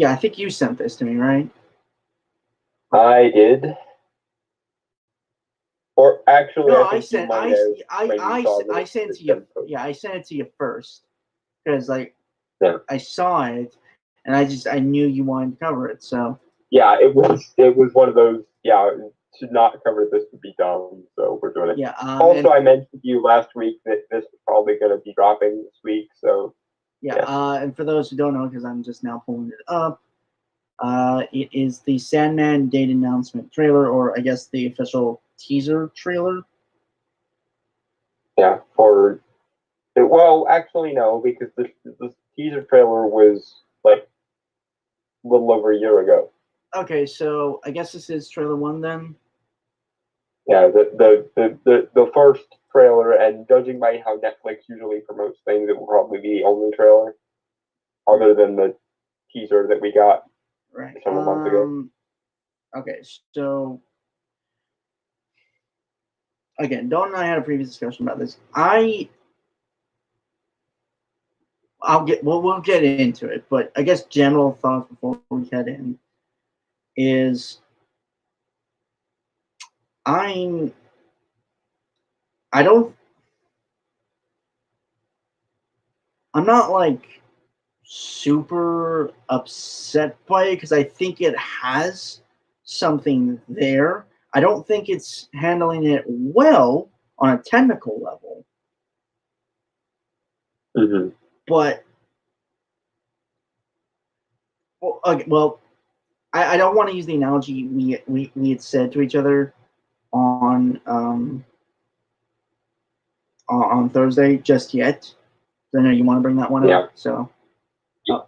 Speaker 1: I think you sent this to me, right?
Speaker 2: I did. Or actually,
Speaker 1: no,
Speaker 2: I sent it
Speaker 1: to you. Yeah, I sent it to you first because I saw it and I knew you wanted to cover it. So
Speaker 2: yeah, it was one of those. Yeah, to not cover this would be dumb. So we're doing it.
Speaker 1: Yeah.
Speaker 2: Also, I mentioned to you last week that this was probably going to be dropping this week. So
Speaker 1: yeah. And for those who don't know, because I'm just now pulling it up. It is the Sandman date announcement trailer, or I guess the official teaser trailer.
Speaker 2: Yeah, well, actually no, because the teaser trailer was like a little over a year ago.
Speaker 1: Okay, so I guess this is trailer 1 then.
Speaker 2: Yeah, the first trailer and judging by how Netflix usually promotes things, it will probably be the only trailer, other than the teaser that we got several months ago.
Speaker 1: Okay, so again, Dawn and I had a previous discussion about this. We'll get into it, but I guess general thoughts before we head in is I'm not like super upset by it because I think it has something there. I don't think it's handling it well on a technical level.
Speaker 2: Mm-hmm.
Speaker 1: But I don't want to use the analogy we had said to each other on Thursday just yet. I know you want to bring that one up. So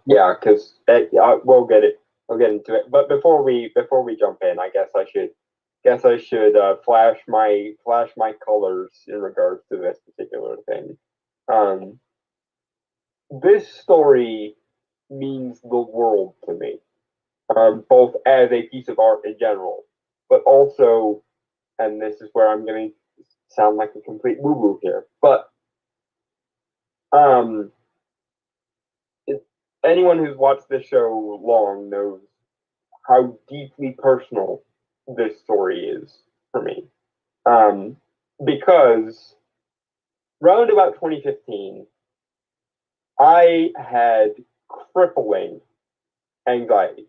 Speaker 2: yeah, because we'll get into it. But before we jump in, I guess I should flash my colors in regards to this particular thing. This story means the world to me, both as a piece of art in general, but also, and this is where I'm going to sound like a complete woo-woo here, but anyone who's watched this show long knows how deeply personal this story is for me. Because round about 2015, I had crippling anxiety.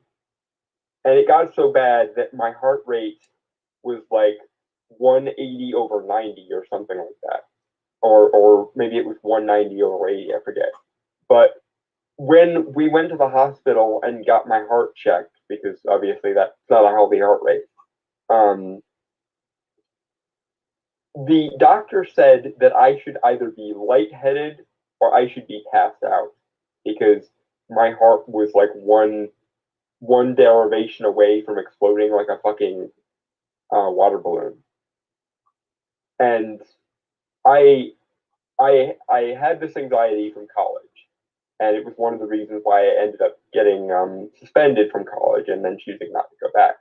Speaker 2: And it got so bad that my heart rate was like 180 over 90 or something like that. Or maybe it was 190 over 80, I forget. But when we went to the hospital and got my heart checked, because obviously that's not a healthy heart rate, the doctor said that I should either be lightheaded or I should be passed out because my heart was like one derivation away from exploding like a fucking water balloon. And I had this anxiety from college, and it was one of the reasons why I ended up getting suspended from college and then choosing not to go back.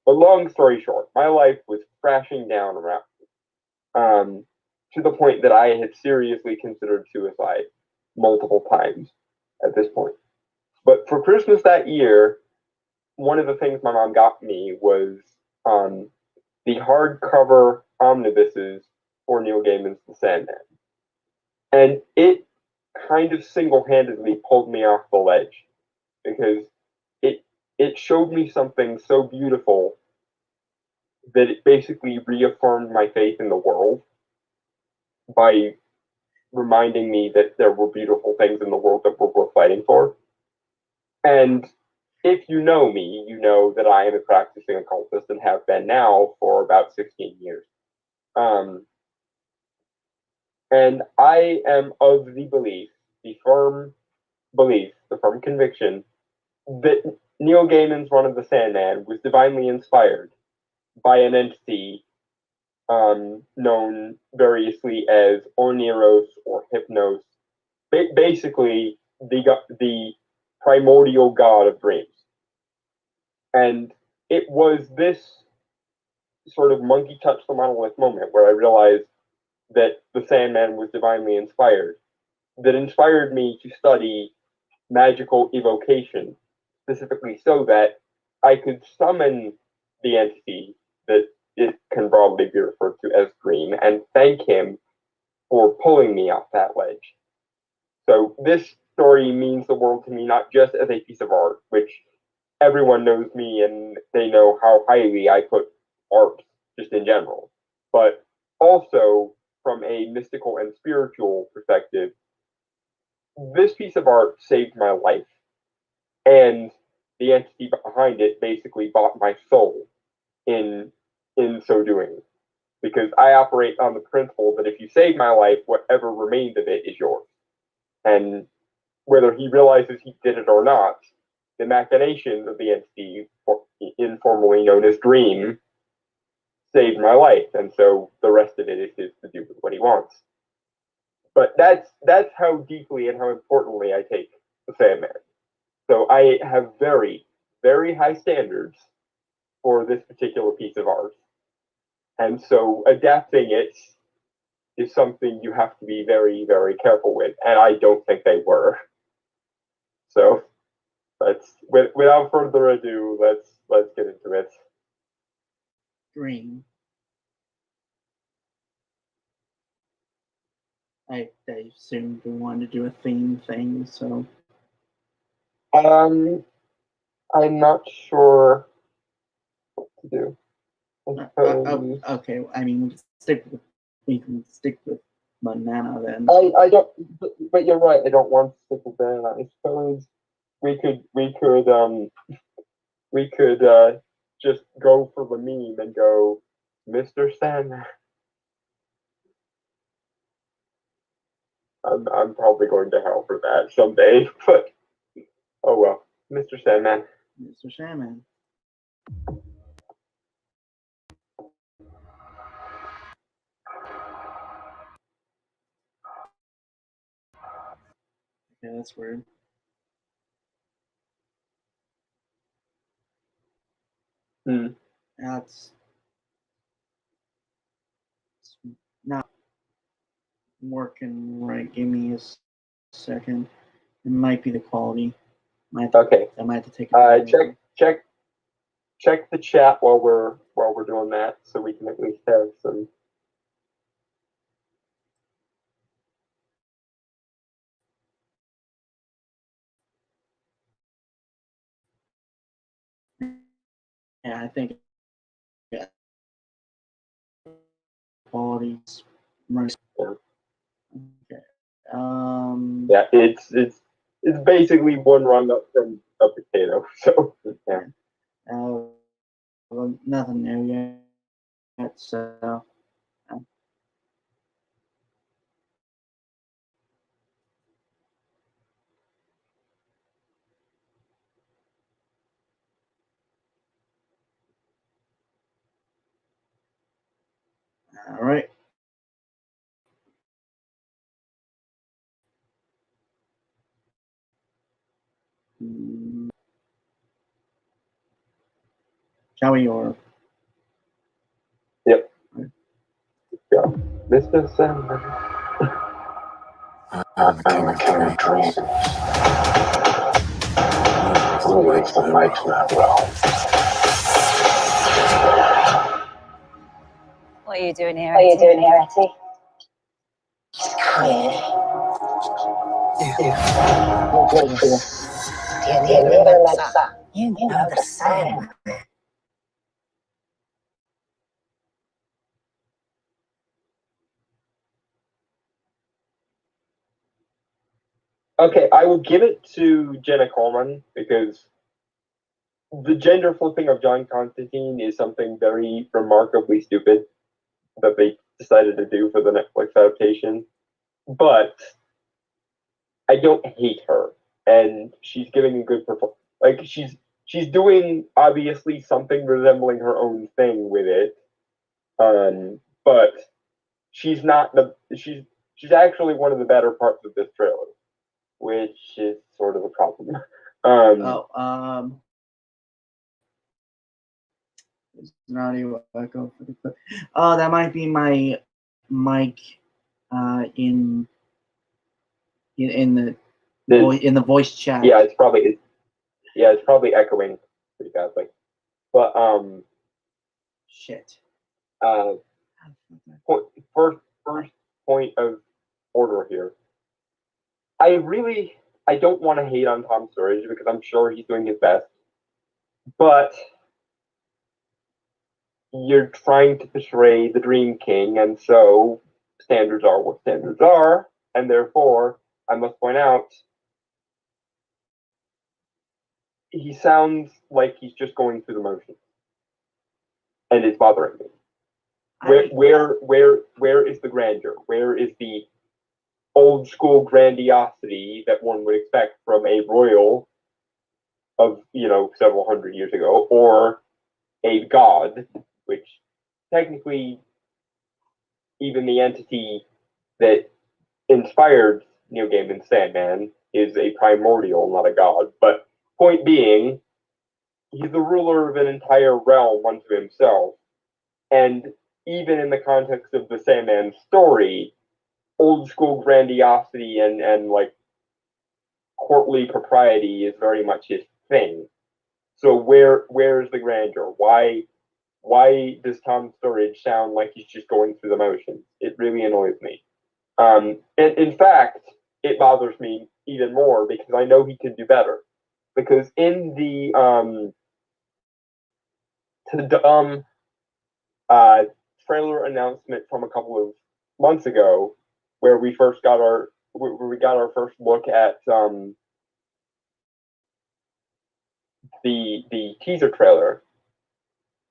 Speaker 2: But long story short, my life was crashing down around me, to the point that I had seriously considered suicide multiple times at this point. But for Christmas that year, one of the things my mom got me was the hardcover omnibuses for Neil Gaiman's The Sandman. And it kind of single-handedly pulled me off the ledge because it showed me something so beautiful that it basically reaffirmed my faith in the world by reminding me that there were beautiful things in the world that we're worth fighting for. And if you know me, you know that I am a practicing occultist and have been now for about 16 years. And I am of the firm conviction that Neil Gaiman's Run of the Sandman was divinely inspired by an entity known variously as Orneros or Hypnos, basically the primordial god of dreams. And it was this sort of monkey touch the monolith moment where I realized that the Sandman was divinely inspired, that inspired me to study magical evocation, specifically so that I could summon the entity that it can broadly be referred to as Dream and thank him for pulling me off that ledge. So this story means the world to me not just as a piece of art, which everyone knows me and they know how highly I put art just in general, but also from a mystical and spiritual perspective. This piece of art saved my life, and the entity behind it basically bought my soul in so doing, because I operate on the principle that if you save my life, whatever remains of it is yours. And whether he realizes he did it or not, the machinations of the entity, informally known as Dream, saved my life, and so the rest of it is his to do with what he wants. But that's how deeply and how importantly I take the Sandman. So I have very, very high standards for this particular piece of art. And so adapting it is something you have to be very, very careful with. And I don't think they were. So without further ado, let's get into it.
Speaker 1: Green. I assumed we wanted to do a theme thing, so.
Speaker 2: I'm not sure what to do.
Speaker 1: Okay, I mean, we can stick with banana then.
Speaker 2: I don't, but you're right. I don't want to stick with banana. I suppose we could just go for the meme and go, Mr. Sandman. I'm probably going to hell for that someday, but oh well, Mr. Sandman.
Speaker 1: Mr. Sandman. Okay, that's weird. That's not working right. Give me a second. It might be the quality.
Speaker 2: Okay.
Speaker 1: I might have to take a
Speaker 2: check the chat while we're doing that, so we can at least have some.
Speaker 1: Yeah, I think quality's right.
Speaker 2: Yeah.
Speaker 1: Okay.
Speaker 2: Yeah, it's basically one rung up from a potato. So yeah.
Speaker 1: Well, nothing new yet. So. All right. Shall we or?
Speaker 2: Yep. Yeah. Mr. Sandman.
Speaker 3: I'm the king of dreams. Who waits the nightmare realm?
Speaker 4: What are you doing here, Etty?
Speaker 3: Just creating. You know the Sandman.
Speaker 2: Okay, I will give it to Jenna Coleman because the gender flipping of John Constantine is something very remarkably stupid that they decided to do for the Netflix adaptation. But I don't hate her, and she's giving a good performance. Like she's doing obviously something resembling her own thing with it, but she's not she's actually one of the better parts of this trailer, which is sort of a problem.
Speaker 1: It's an audio echo for the clip. That might be my mic in the voice chat.
Speaker 2: Yeah, it's probably echoing pretty badly. But
Speaker 1: shit.
Speaker 2: First point of order here. I don't want to hate on Tom Sturridge because I'm sure he's doing his best, but you're trying to portray the Dream King, and so standards are what standards are, and therefore I must point out he sounds like he's just going through the motions, and it's bothering me. Where is the grandeur? Where is the old school grandiosity that one would expect from a royal of several hundred years ago, or a god, which technically even the entity that inspired Neil Gaiman's Sandman is a primordial, not a god. But point being, he's the ruler of an entire realm unto himself. And even in the context of the Sandman story, old school grandiosity and like courtly propriety is very much his thing. So where's the grandeur? Why does Tom Sturridge sound like he's just going through the motions? It really annoys me. And in fact, it bothers me even more because I know he can do better. Because in the trailer announcement from a couple of months ago, where we got our first look at the teaser trailer,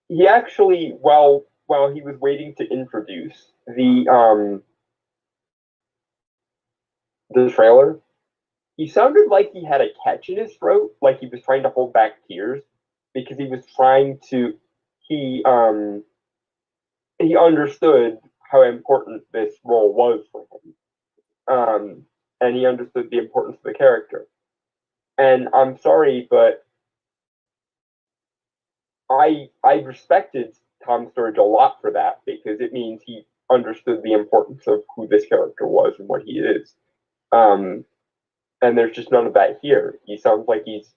Speaker 2: he actually, while he was waiting to introduce the trailer, he sounded like he had a catch in his throat, like he was trying to hold back tears, because he was trying to he understood how important this role was for him, and he understood the importance of the character. And I'm sorry, but I respected Tom Sturridge a lot for that, because it means he understood the importance of who this character was and what he is. And there's just none of that here. He sounds like he's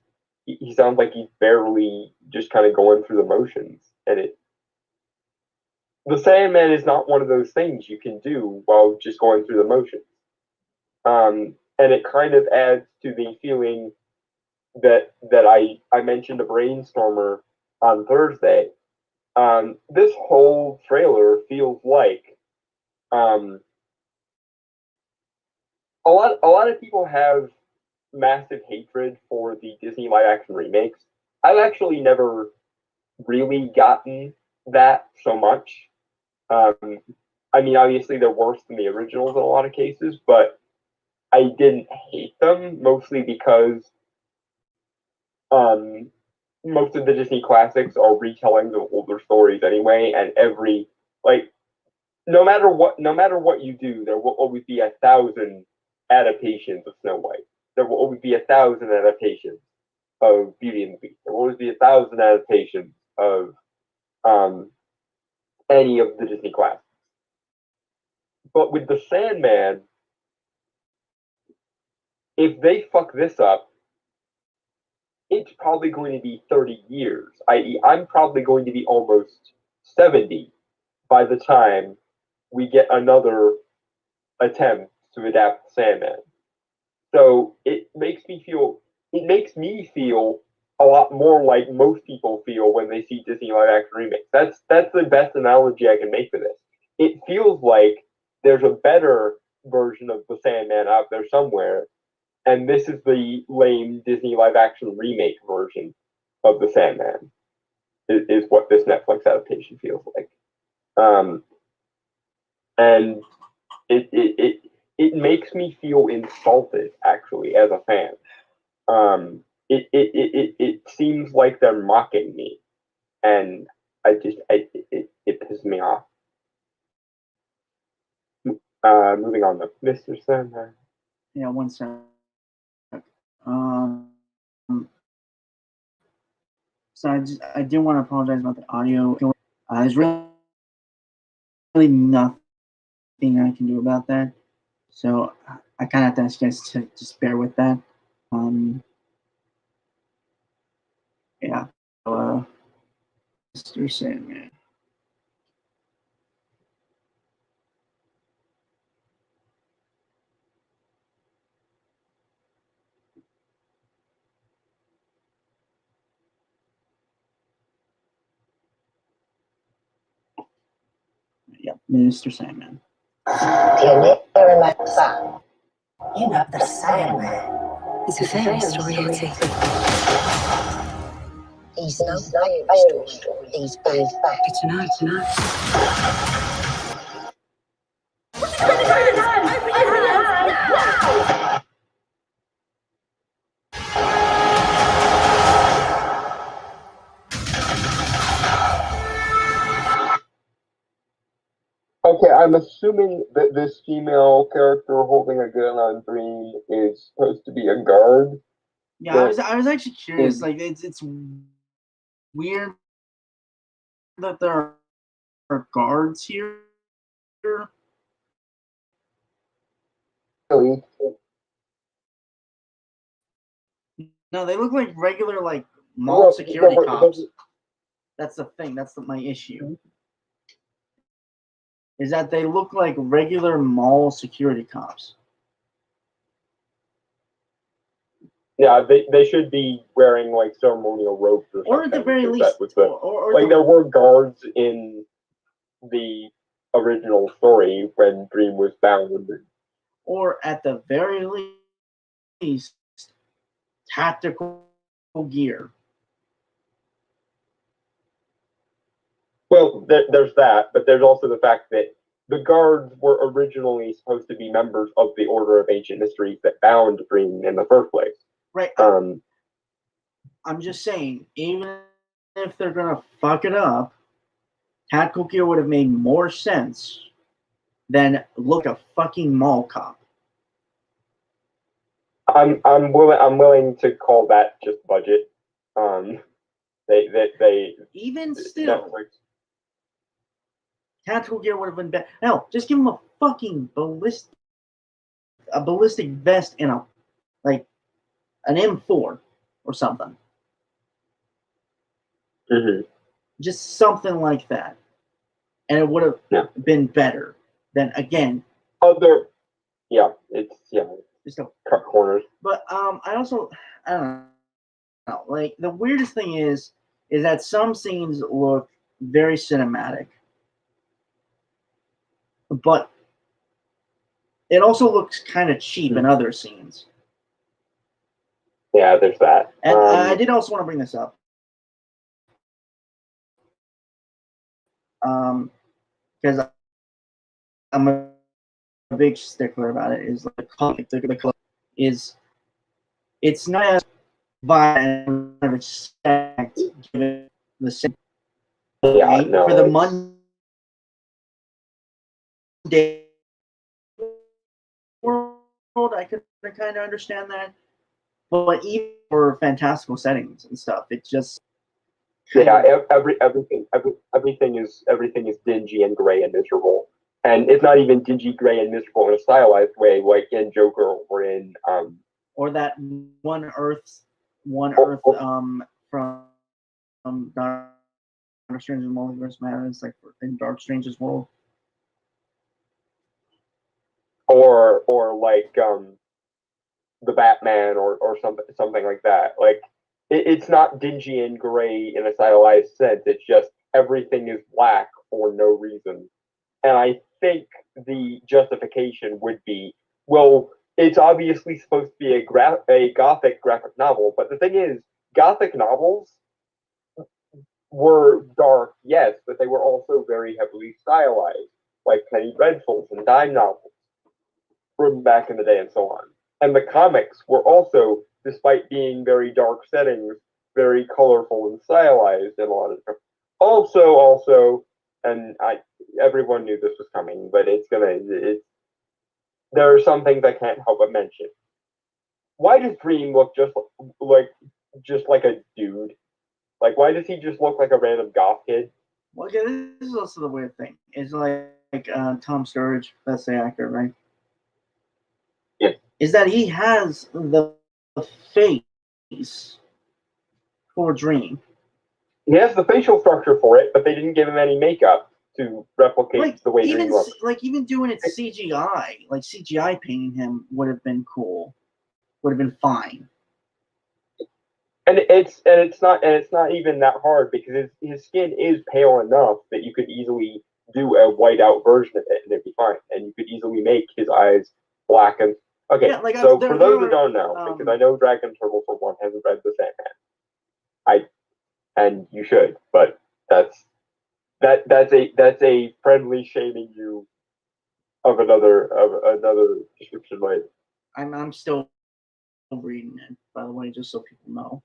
Speaker 2: barely just kind of going through the motions. And the Sandman is not one of those things you can do while just going through the motions. And it kind of adds to the feeling that I mentioned a Brainstormer on Thursday. This whole trailer feels like a lot of people have massive hatred for the Disney live action remakes. I've actually never really gotten that so much. I mean, obviously they're worse than the originals in a lot of cases, but I didn't hate them, mostly because most of the Disney classics are retellings of older stories anyway, and no matter what you do, there will always be 1,000 adaptations of Snow White. There will always be 1,000 adaptations of Beauty and the Beast. There will always be 1,000 adaptations of any of the Disney classics. But with the Sandman, if they fuck this up, it's probably going to be 30 years. I.e., I'm probably going to be almost 70 by the time we get another attempt to adapt Sandman. So it makes me feel a lot more like most people feel when they see Disney live action remakes. That's the best analogy I can make for this. It feels like there's a better version of the Sandman out there somewhere, and this is the lame Disney live action remake version of the Sandman. Is what this Netflix adaptation feels like. And it makes me feel insulted, actually, as a fan. It seems like they're mocking me, and it pisses me off. Moving on to Mr. Sandman.
Speaker 1: Yeah, one sec. So I did want to apologize about the audio. There's really nothing I can do about that. So I kind of have to ask you guys to just bear with that. Yeah. Mr. Sandman. Yeah, Mr. Sandman.
Speaker 3: You know, the Sandman.
Speaker 4: It's a fairy story, Etty.
Speaker 3: He's no fairy story. He's back.
Speaker 4: It's tonight.
Speaker 2: Okay, I'm assuming that this female character holding a gun on Dream is supposed to be a guard.
Speaker 1: Yeah, I was actually curious. Like, it's weird that there are guards here.
Speaker 2: Really?
Speaker 1: No, they look like regular, like, mall security cops. That's the thing. That's my issue. Is that they look like regular mall security cops.
Speaker 2: Yeah, they should be wearing like ceremonial robes or something.
Speaker 1: Or at the very least,
Speaker 2: there were guards in the original story when Dream was bound.
Speaker 1: Or at the very least, tactical gear.
Speaker 2: Well, there's that, but there's also the fact that the guards were originally supposed to be members of the Order of Ancient Mysteries that bound Dream in the first place.
Speaker 1: Right. I'm just saying, even if they're gonna fuck it up, tactical gear would have made more sense than look a fucking mall cop.
Speaker 2: I'm willing to call that just budget. They
Speaker 1: even still. Netflix. Tactical gear would have been better. Hell, just give him a fucking ballistic vest and an M4 or something.
Speaker 2: Mm-hmm.
Speaker 1: Just something like that, and it would have been better than again.
Speaker 2: Just cut corners.
Speaker 1: But I don't know. Like, the weirdest thing is that some scenes look very cinematic. But it also looks kind of cheap in other scenes.
Speaker 2: Yeah, there's that.
Speaker 1: And I did also want to bring this up. Because I'm a big stickler about it. Is the color is it's not as violent as expect given the same.
Speaker 2: Yeah, no,
Speaker 1: for the Monday world, I could kind of understand that, but even for fantastical settings and stuff, it just
Speaker 2: everything is dingy and gray and miserable, and it's not even dingy, gray, and miserable in a stylized way, like in Joker or in
Speaker 1: or that one Earth from Doctor Strange's Multiverse Madness, like in Dark Strange's world.
Speaker 2: Or like the Batman or something like that. Like it's not dingy and gray in a stylized sense. It's just everything is black for no reason. And I think the justification would be, well, it's obviously supposed to be a gothic graphic novel, but the thing is, gothic novels were dark, yes, but they were also very heavily stylized, like Penny Dreadfuls and dime novels from back in the day and so on. And the comics were also, despite being very dark settings, very colorful and stylized in a lot of them. Also, and everyone knew this was coming, but there are some things I can't help but mention. Why does Dream look just like a dude? Like, why does he just look like a random goth kid?
Speaker 1: Well, okay, this is also the weird thing. It's like Tom Sturridge, that's the actor, right?
Speaker 2: Yeah.
Speaker 1: Is that he has the face for Dream.
Speaker 2: He has the facial structure for it, but they didn't give him any makeup to replicate the way Dream looks.
Speaker 1: Even doing it CGI, like CGI painting him would have been cool. Would have been fine.
Speaker 2: And it's not even that hard because his skin is pale enough that you could easily do a white out version of it and it'd be fine. And you could easily make his eyes black and okay. Yeah, so for those who don't know, because I know Dragon Turtle for one hasn't read the Sandman, and you should, but that's a friendly shaming you of another description later.
Speaker 1: I'm still reading it, by the way, just so people know.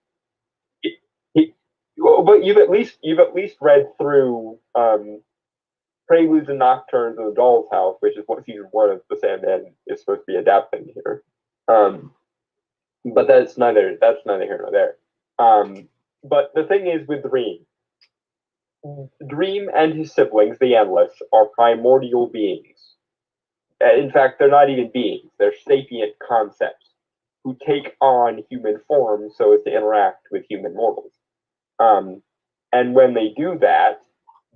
Speaker 2: But you've at least read through Preludes and Nocturnes of the Doll's House, which is what season 1 of The Sandman is supposed to be adapting here. But that's neither here nor there. But the thing is with Dream and his siblings, the Endless, are primordial beings. In fact, they're not even beings. They're sapient concepts who take on human form so as to interact with human mortals. And when they do that,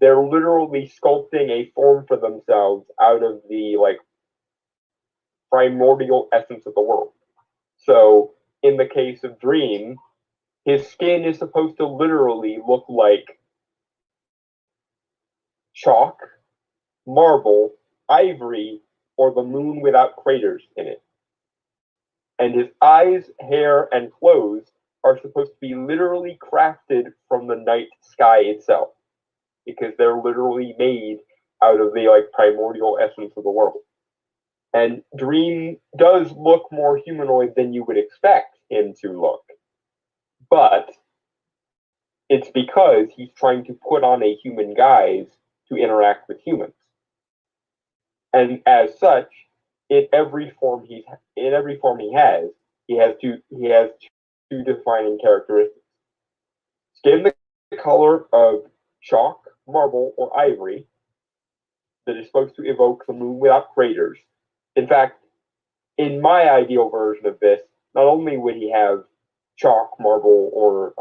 Speaker 2: they're literally sculpting a form for themselves out of the primordial essence of the world. So in the case of Dream, his skin is supposed to literally look like chalk, marble, ivory, or the moon without craters in it. And his eyes, hair, and clothes are supposed to be literally crafted from the night sky itself, because they're literally made out of the primordial essence of the world. And Dream does look more humanoid than you would expect him to look, but it's because he's trying to put on a human guise to interact with humans. And as such, in every form he has two defining characteristics. Skin the color of chalk, marble, or ivory that is supposed to evoke the moon without craters. In fact, in my ideal version of this, not only would he have chalk, marble, or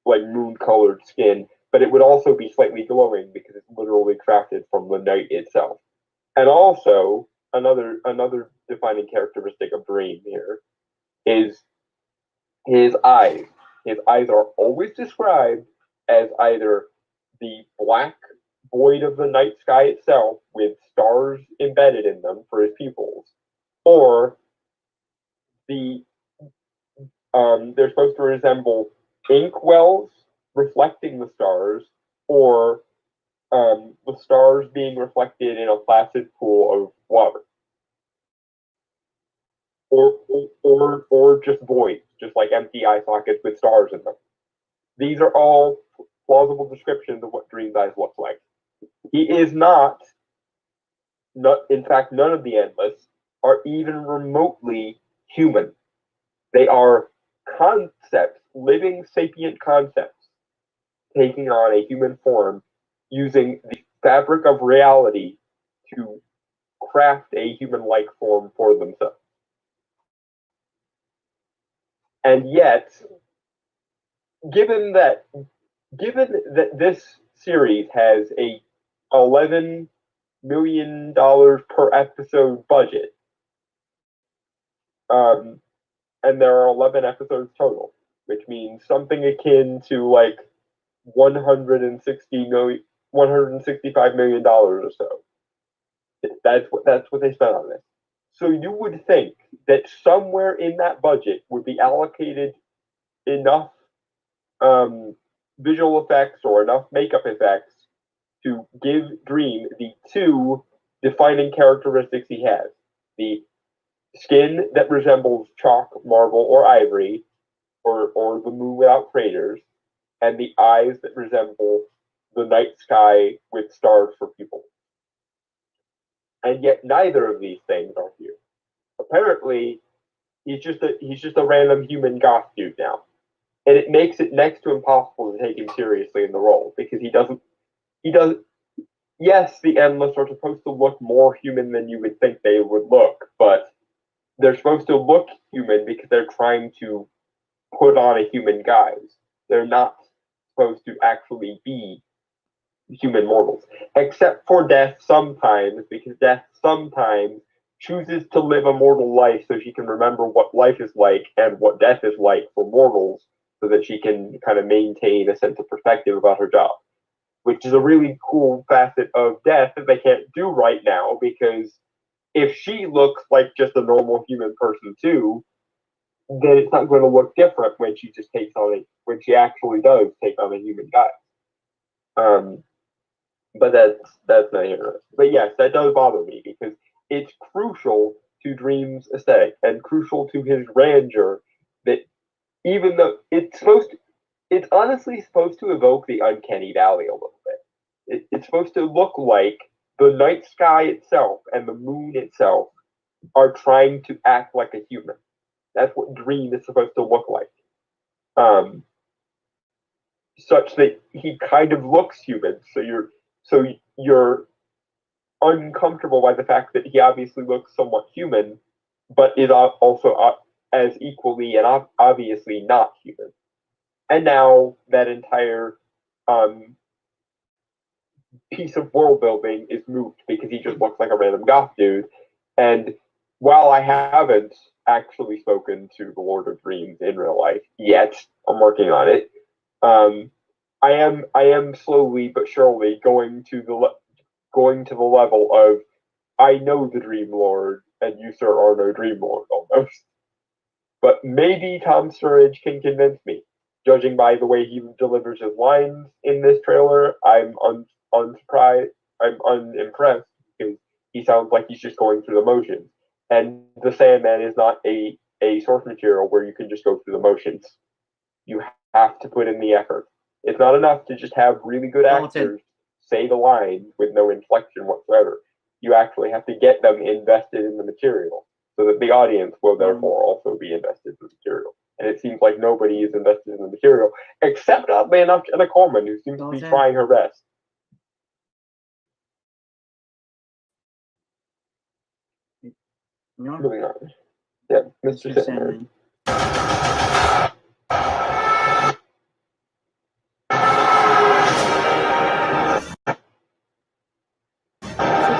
Speaker 2: moon-colored skin, but it would also be slightly glowing because it's literally crafted from the night itself. And also, another defining characteristic of Dream here is his eyes. His eyes are always described as either the black void of the night sky itself with stars embedded in them for his pupils, or they're supposed to resemble ink wells reflecting the stars, or the stars being reflected in a placid pool of water, or just voids, just like empty eye sockets with stars in them. These are all plausible descriptions of what Dream's eyes look like. He is not, in fact, none of the Endless are even remotely human. They are concepts, living sapient concepts, taking on a human form, using the fabric of reality to craft a human-like form for themselves. And yet, given that this series has a $11 million per episode budget, and there are 11 episodes total, which means something akin to $165 million or so. That's what they spent on this. So you would think that somewhere in that budget would be allocated enough visual effects or enough makeup effects to give Dream the two defining characteristics he has: the skin that resembles chalk, marble, or ivory, or the moon without craters, and the eyes that resemble the night sky with stars for pupils. And yet neither of these things are here. Apparently, he's just a random human goth dude now. And it makes it next to impossible to take him seriously in the role, because he doesn't yes, the Endless are supposed to look more human than you would think they would look, but they're supposed to look human because they're trying to put on a human guise. They're not supposed to actually be human mortals, except for Death sometimes, because Death sometimes chooses to live a mortal life so she can remember what life is like and what death is like for mortals, so that she can kind of maintain a sense of perspective about her job, which is a really cool facet of Death that they can't do right now, because if she looks like just a normal human person too, then it's not going to look different when she actually does take on a human guise. But that's not here. But yes, that does bother me, because it's crucial to Dream's aesthetic and crucial to his grandeur, that even though it's honestly supposed to evoke the uncanny valley a little bit. It's supposed to look like the night sky itself and the moon itself are trying to act like a human. That's what Dream is supposed to look like. Such that he kind of looks human. So you're uncomfortable by the fact that he obviously looks somewhat human, but is also as equally and obviously not human. And now that entire piece of world building is moot because he just looks like a random goth dude. And while I haven't actually spoken to the Lord of Dreams in real life yet, I'm working on it. I am slowly but surely going to the level of I know the Dream Lord and you, sir, are no Dream Lord almost. But maybe Tom Sturridge can convince me. Judging by the way he delivers his lines in this trailer, I'm unsurprised. I'm unimpressed because he sounds like he's just going through the motions. And the Sandman is not a source material where you can just go through the motions. You have to put in the effort. It's not enough to just have really good actors say the lines with no inflection whatsoever. You actually have to get them invested in the material so that the audience will therefore also be invested in the material. And it seems like nobody is invested in the material, except oddly enough, Jenna Coleman, who seems to be trying her best. Moving on. Yeah, Mr. Sandman.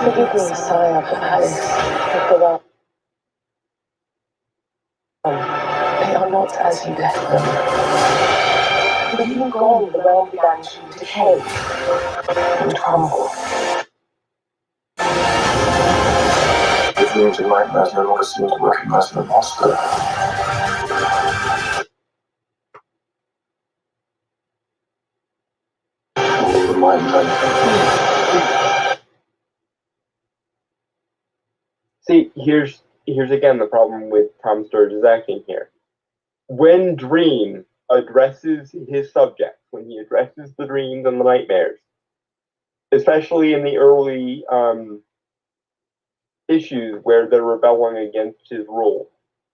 Speaker 3: Forgive me, sire, perhaps they are not as you left them. With you gone, the realm began to decay and crumble. The dreams and nightmares no longer seem to recognize the monster. All the mind
Speaker 2: See, here's again the problem with Tom Sturridge's acting here. When Dream addresses his subject, when he addresses the dreams and the nightmares, especially in the early issues where they're rebelling against his rule,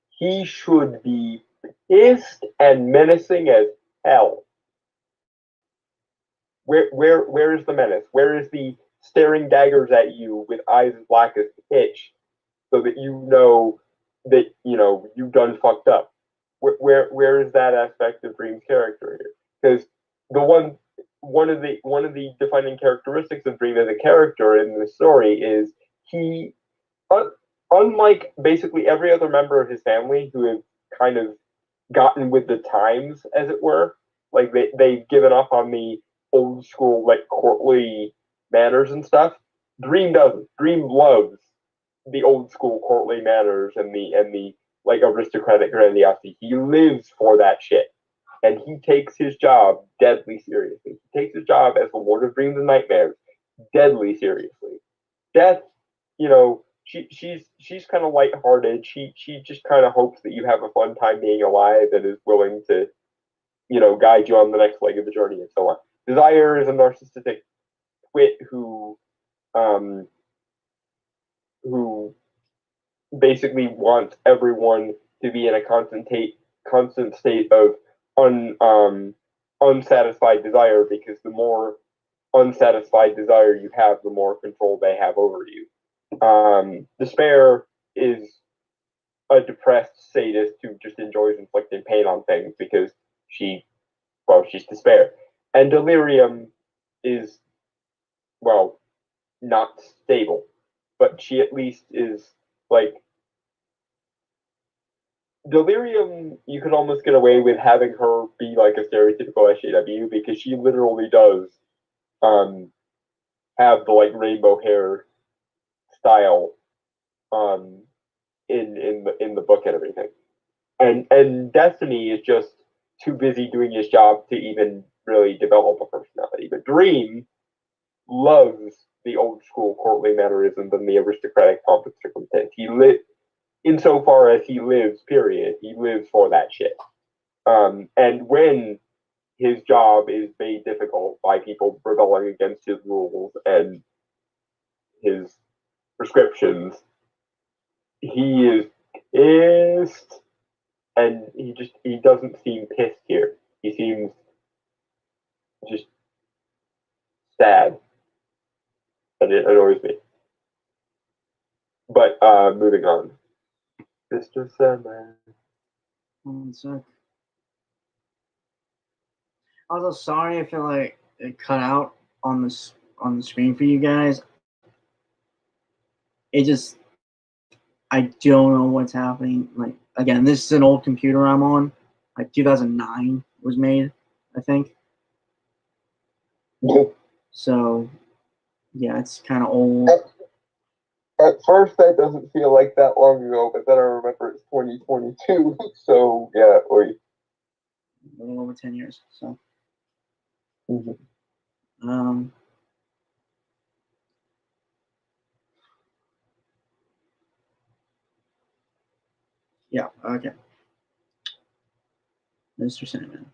Speaker 2: he should be pissed and menacing as hell. Where is the menace? Where is the staring daggers at you with eyes as black as pitch, so that you know that you've done fucked up? Where is that aspect of Dream's character here? Because one of the defining characteristics of Dream as a character in the story is he, unlike basically every other member of his family who have kind of gotten with the times, as it were, like they've given up on the old school like courtly manners and stuff. Dream doesn't. Dream loves the old school courtly manners and the like aristocratic grandiosity. He lives for that shit. And he takes his job deadly seriously. He takes his job as the Lord of Dreams and Nightmares deadly seriously. Death, she's kind of lighthearted. She just kind of hopes that you have a fun time being alive and is willing to, guide you on the next leg of the journey and so on. Desire is a narcissistic twit who basically wants everyone to be in a constant state of unsatisfied desire, because the more unsatisfied desire you have, the more control they have over you. Despair is a depressed sadist who just enjoys inflicting pain on things because she's despair. And delirium is, not stable, but she at least is like Delirium. You could almost get away with having her be like a stereotypical SJW because she literally does have the like rainbow hair style in the book and everything. And Destiny is just too busy doing his job to even really develop a personality. But Dream loves the old school courtly mannerisms and the aristocratic pomp and circumstance. Insofar as he lives, period, he lives for that shit. And when his job is made difficult by people rebelling against his rules and his prescriptions, he is pissed, and he doesn't seem pissed here. He seems just sad, and it annoys me. But moving on, Mr. Sandman.
Speaker 1: 1 sec. Also, sorry if it cut out on the screen for you guys. It just, I don't know what's happening. Like, again, this is an old computer I'm on. Like 2009 was made, I think. So, yeah, it's kind of old.
Speaker 2: At first, that doesn't feel like that long ago, but then I remember it's 2022. So, yeah,
Speaker 1: A little over 10 years. So, yeah, okay. Mr. Sandman.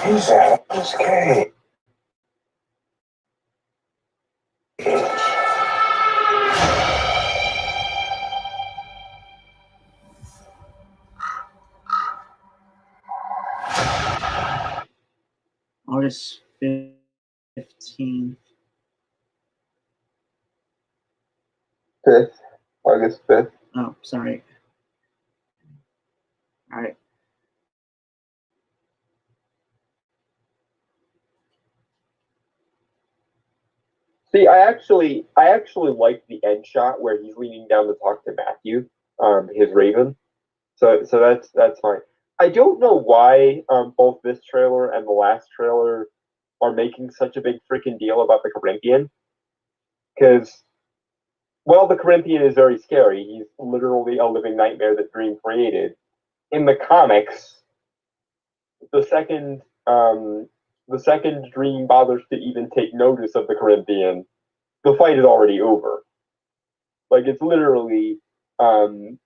Speaker 3: He's at his cage.
Speaker 1: August 15th.
Speaker 2: 5th. August 5th.
Speaker 1: Oh, sorry. All right.
Speaker 2: See, I actually like the end shot where he's leaning down to talk to Matthew, his Raven. So that's fine. I don't know why both this trailer and the last trailer are making such a big freaking deal about the Corinthian. Because, well, the Corinthian is very scary. He's literally a living nightmare that Dream created. In the comics, the second Dream bothers to even take notice of the Corinthian, the fight is already over. Like, it's literally, the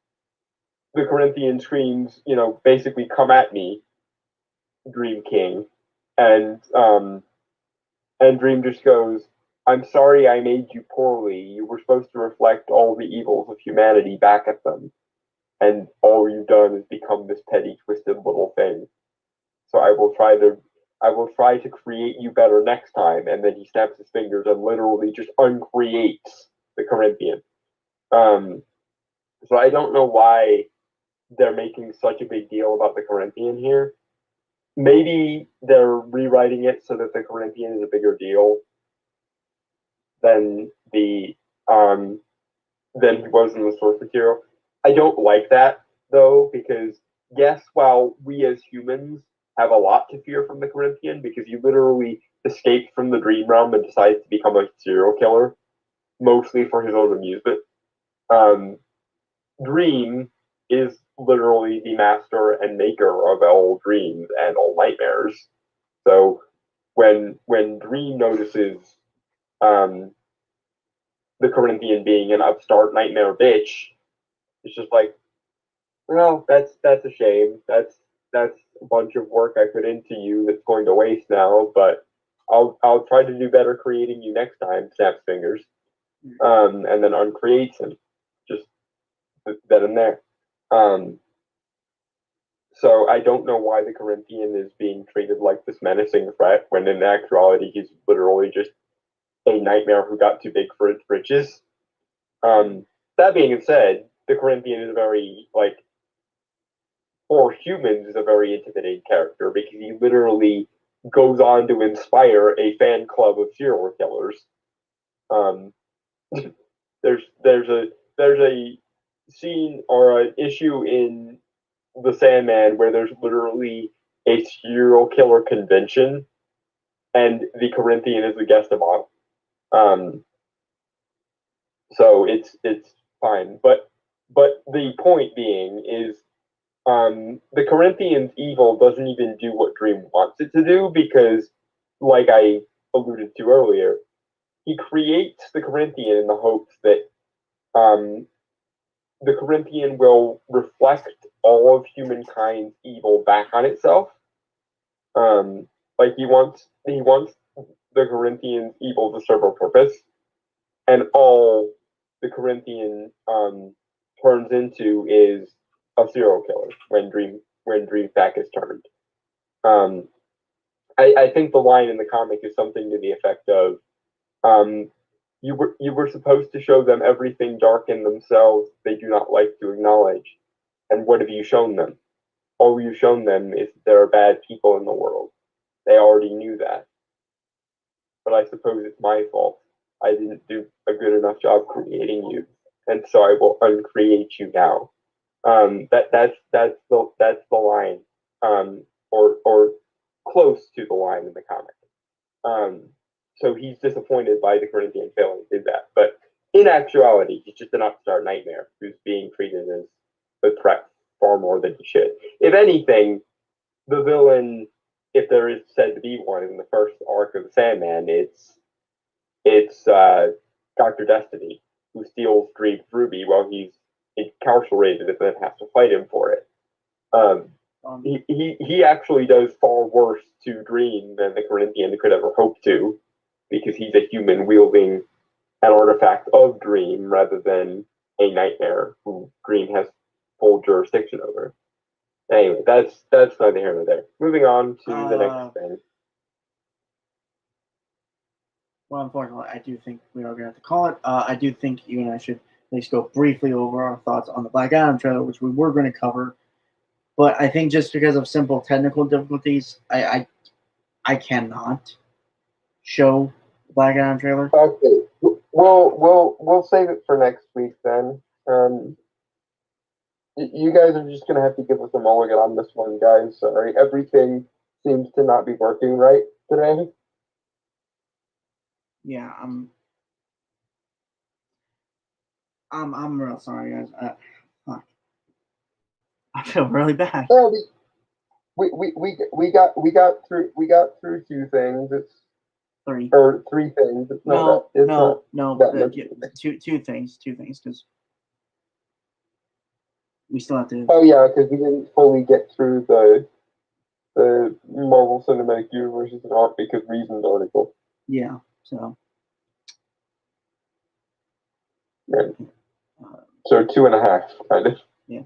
Speaker 2: Corinthian screams, basically, come at me, Dream King. And Dream just goes, I'm sorry I made you poorly. You were supposed to reflect all the evils of humanity back at them. And all you've done is become this petty, twisted little thing. So I will try to create you better next time. And then he snaps his fingers and literally just uncreates the Corinthian. So I don't know why they're making such a big deal about the Corinthian here. Maybe they're rewriting it so that the Corinthian is a bigger deal than he was in the source material. I don't like that though, because yes, while we as humans have a lot to fear from the Corinthian, because he literally escaped from the dream realm and decides to become a serial killer, mostly for his own amusement. Dream is literally the master and maker of all dreams and all nightmares. So when Dream notices the Corinthian being an upstart nightmare bitch, it's just like, well, that's a shame. That's a bunch of work I put into you that's going to waste now, but I'll try to do better creating you next time, snaps fingers. And then uncreates him. Just then and there. So I don't know why the Corinthian is being treated like this menacing threat when in actuality he's literally just a nightmare who got too big for its britches. That being said, the Corinthian is for humans, is a very intimidating character because he literally goes on to inspire a fan club of serial killers. There's a scene or an issue in The Sandman where there's literally a serial killer convention, and the Corinthian is the guest of honor. So it's fine, but the point being is, the Corinthian's evil doesn't even do what Dream wants it to do, because like I alluded to earlier, he creates the Corinthian in the hopes that the Corinthian will reflect all of humankind's evil back on itself. Like he wants the Corinthian's evil to serve a purpose, and all the Corinthian turns into is a serial killer when Dreamstack is turned. I think the line in the comic is something to the effect of, you were supposed to show them everything dark in themselves they do not like to acknowledge, and what have you shown them? All you've shown them is there are bad people in the world. They already knew that. But I suppose it's my fault. I didn't do a good enough job creating you, and so I will uncreate you now. That's the line, or close to the line in the comic. So he's disappointed by the Corinthian failing to do that, but in actuality, he's just an upstart nightmare who's being treated as a threat far more than he should. If anything, the villain, if there is said to be one in the first arc of the Sandman, it's Dr. Destiny, who steals Dream's ruby while he's incarcerated and then has to fight him for it. He actually does far worse to Dream than the Corinthian could ever hope to, because he's a human wielding an artifact of Dream rather than a nightmare who Dream has full jurisdiction over. Anyway, that's neither here nor there. Moving on to the next thing.
Speaker 1: Well, unfortunately, I do think we are going to have to call it. I do think you and I should at least go briefly over our thoughts on the Black Adam trailer, which we were going to cover. But I think just because of simple technical difficulties, I cannot show the Black Adam trailer.
Speaker 2: Okay, we'll save it for next week then. You guys are just gonna have to give us a mulligan on this one, guys. Sorry, everything seems to not be working right today.
Speaker 1: Yeah, I'm real sorry, guys. Fuck. I feel really bad.
Speaker 2: Yeah, we got through two things. It's three things. It's
Speaker 1: no, two things, because we still have to.
Speaker 2: Oh yeah, because we didn't fully get through the Marvel Cinematic Universe is not because reasons article.
Speaker 1: Yeah, so.
Speaker 2: Right. So 2.5, kind of.
Speaker 1: Yeah.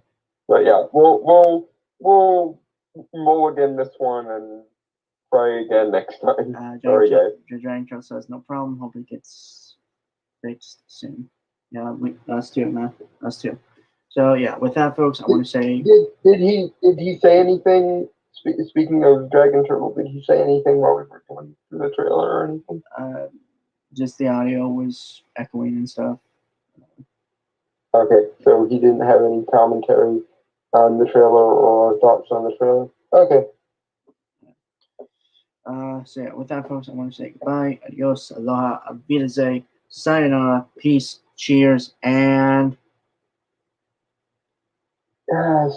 Speaker 2: But yeah, we'll mulligan this one and try again next time. Sorry, guys.
Speaker 1: Dragon Trail says no problem. Hope it gets fixed soon. Yeah, us too, man. Us too. So yeah, with that, folks, I want to say.
Speaker 2: Did he say anything? Speaking of Dragon Turtle, did he say anything while we were going through the trailer or anything?
Speaker 1: Just the audio was echoing and stuff.
Speaker 2: Okay, so he didn't have any commentary on the trailer or thoughts on the trailer. Okay.
Speaker 1: So yeah, with that, folks, I want to say goodbye, adios, aloha, avidazay, sayonara, peace, cheers, and.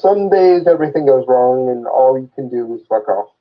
Speaker 2: Some days everything goes wrong and all you can do is fuck off.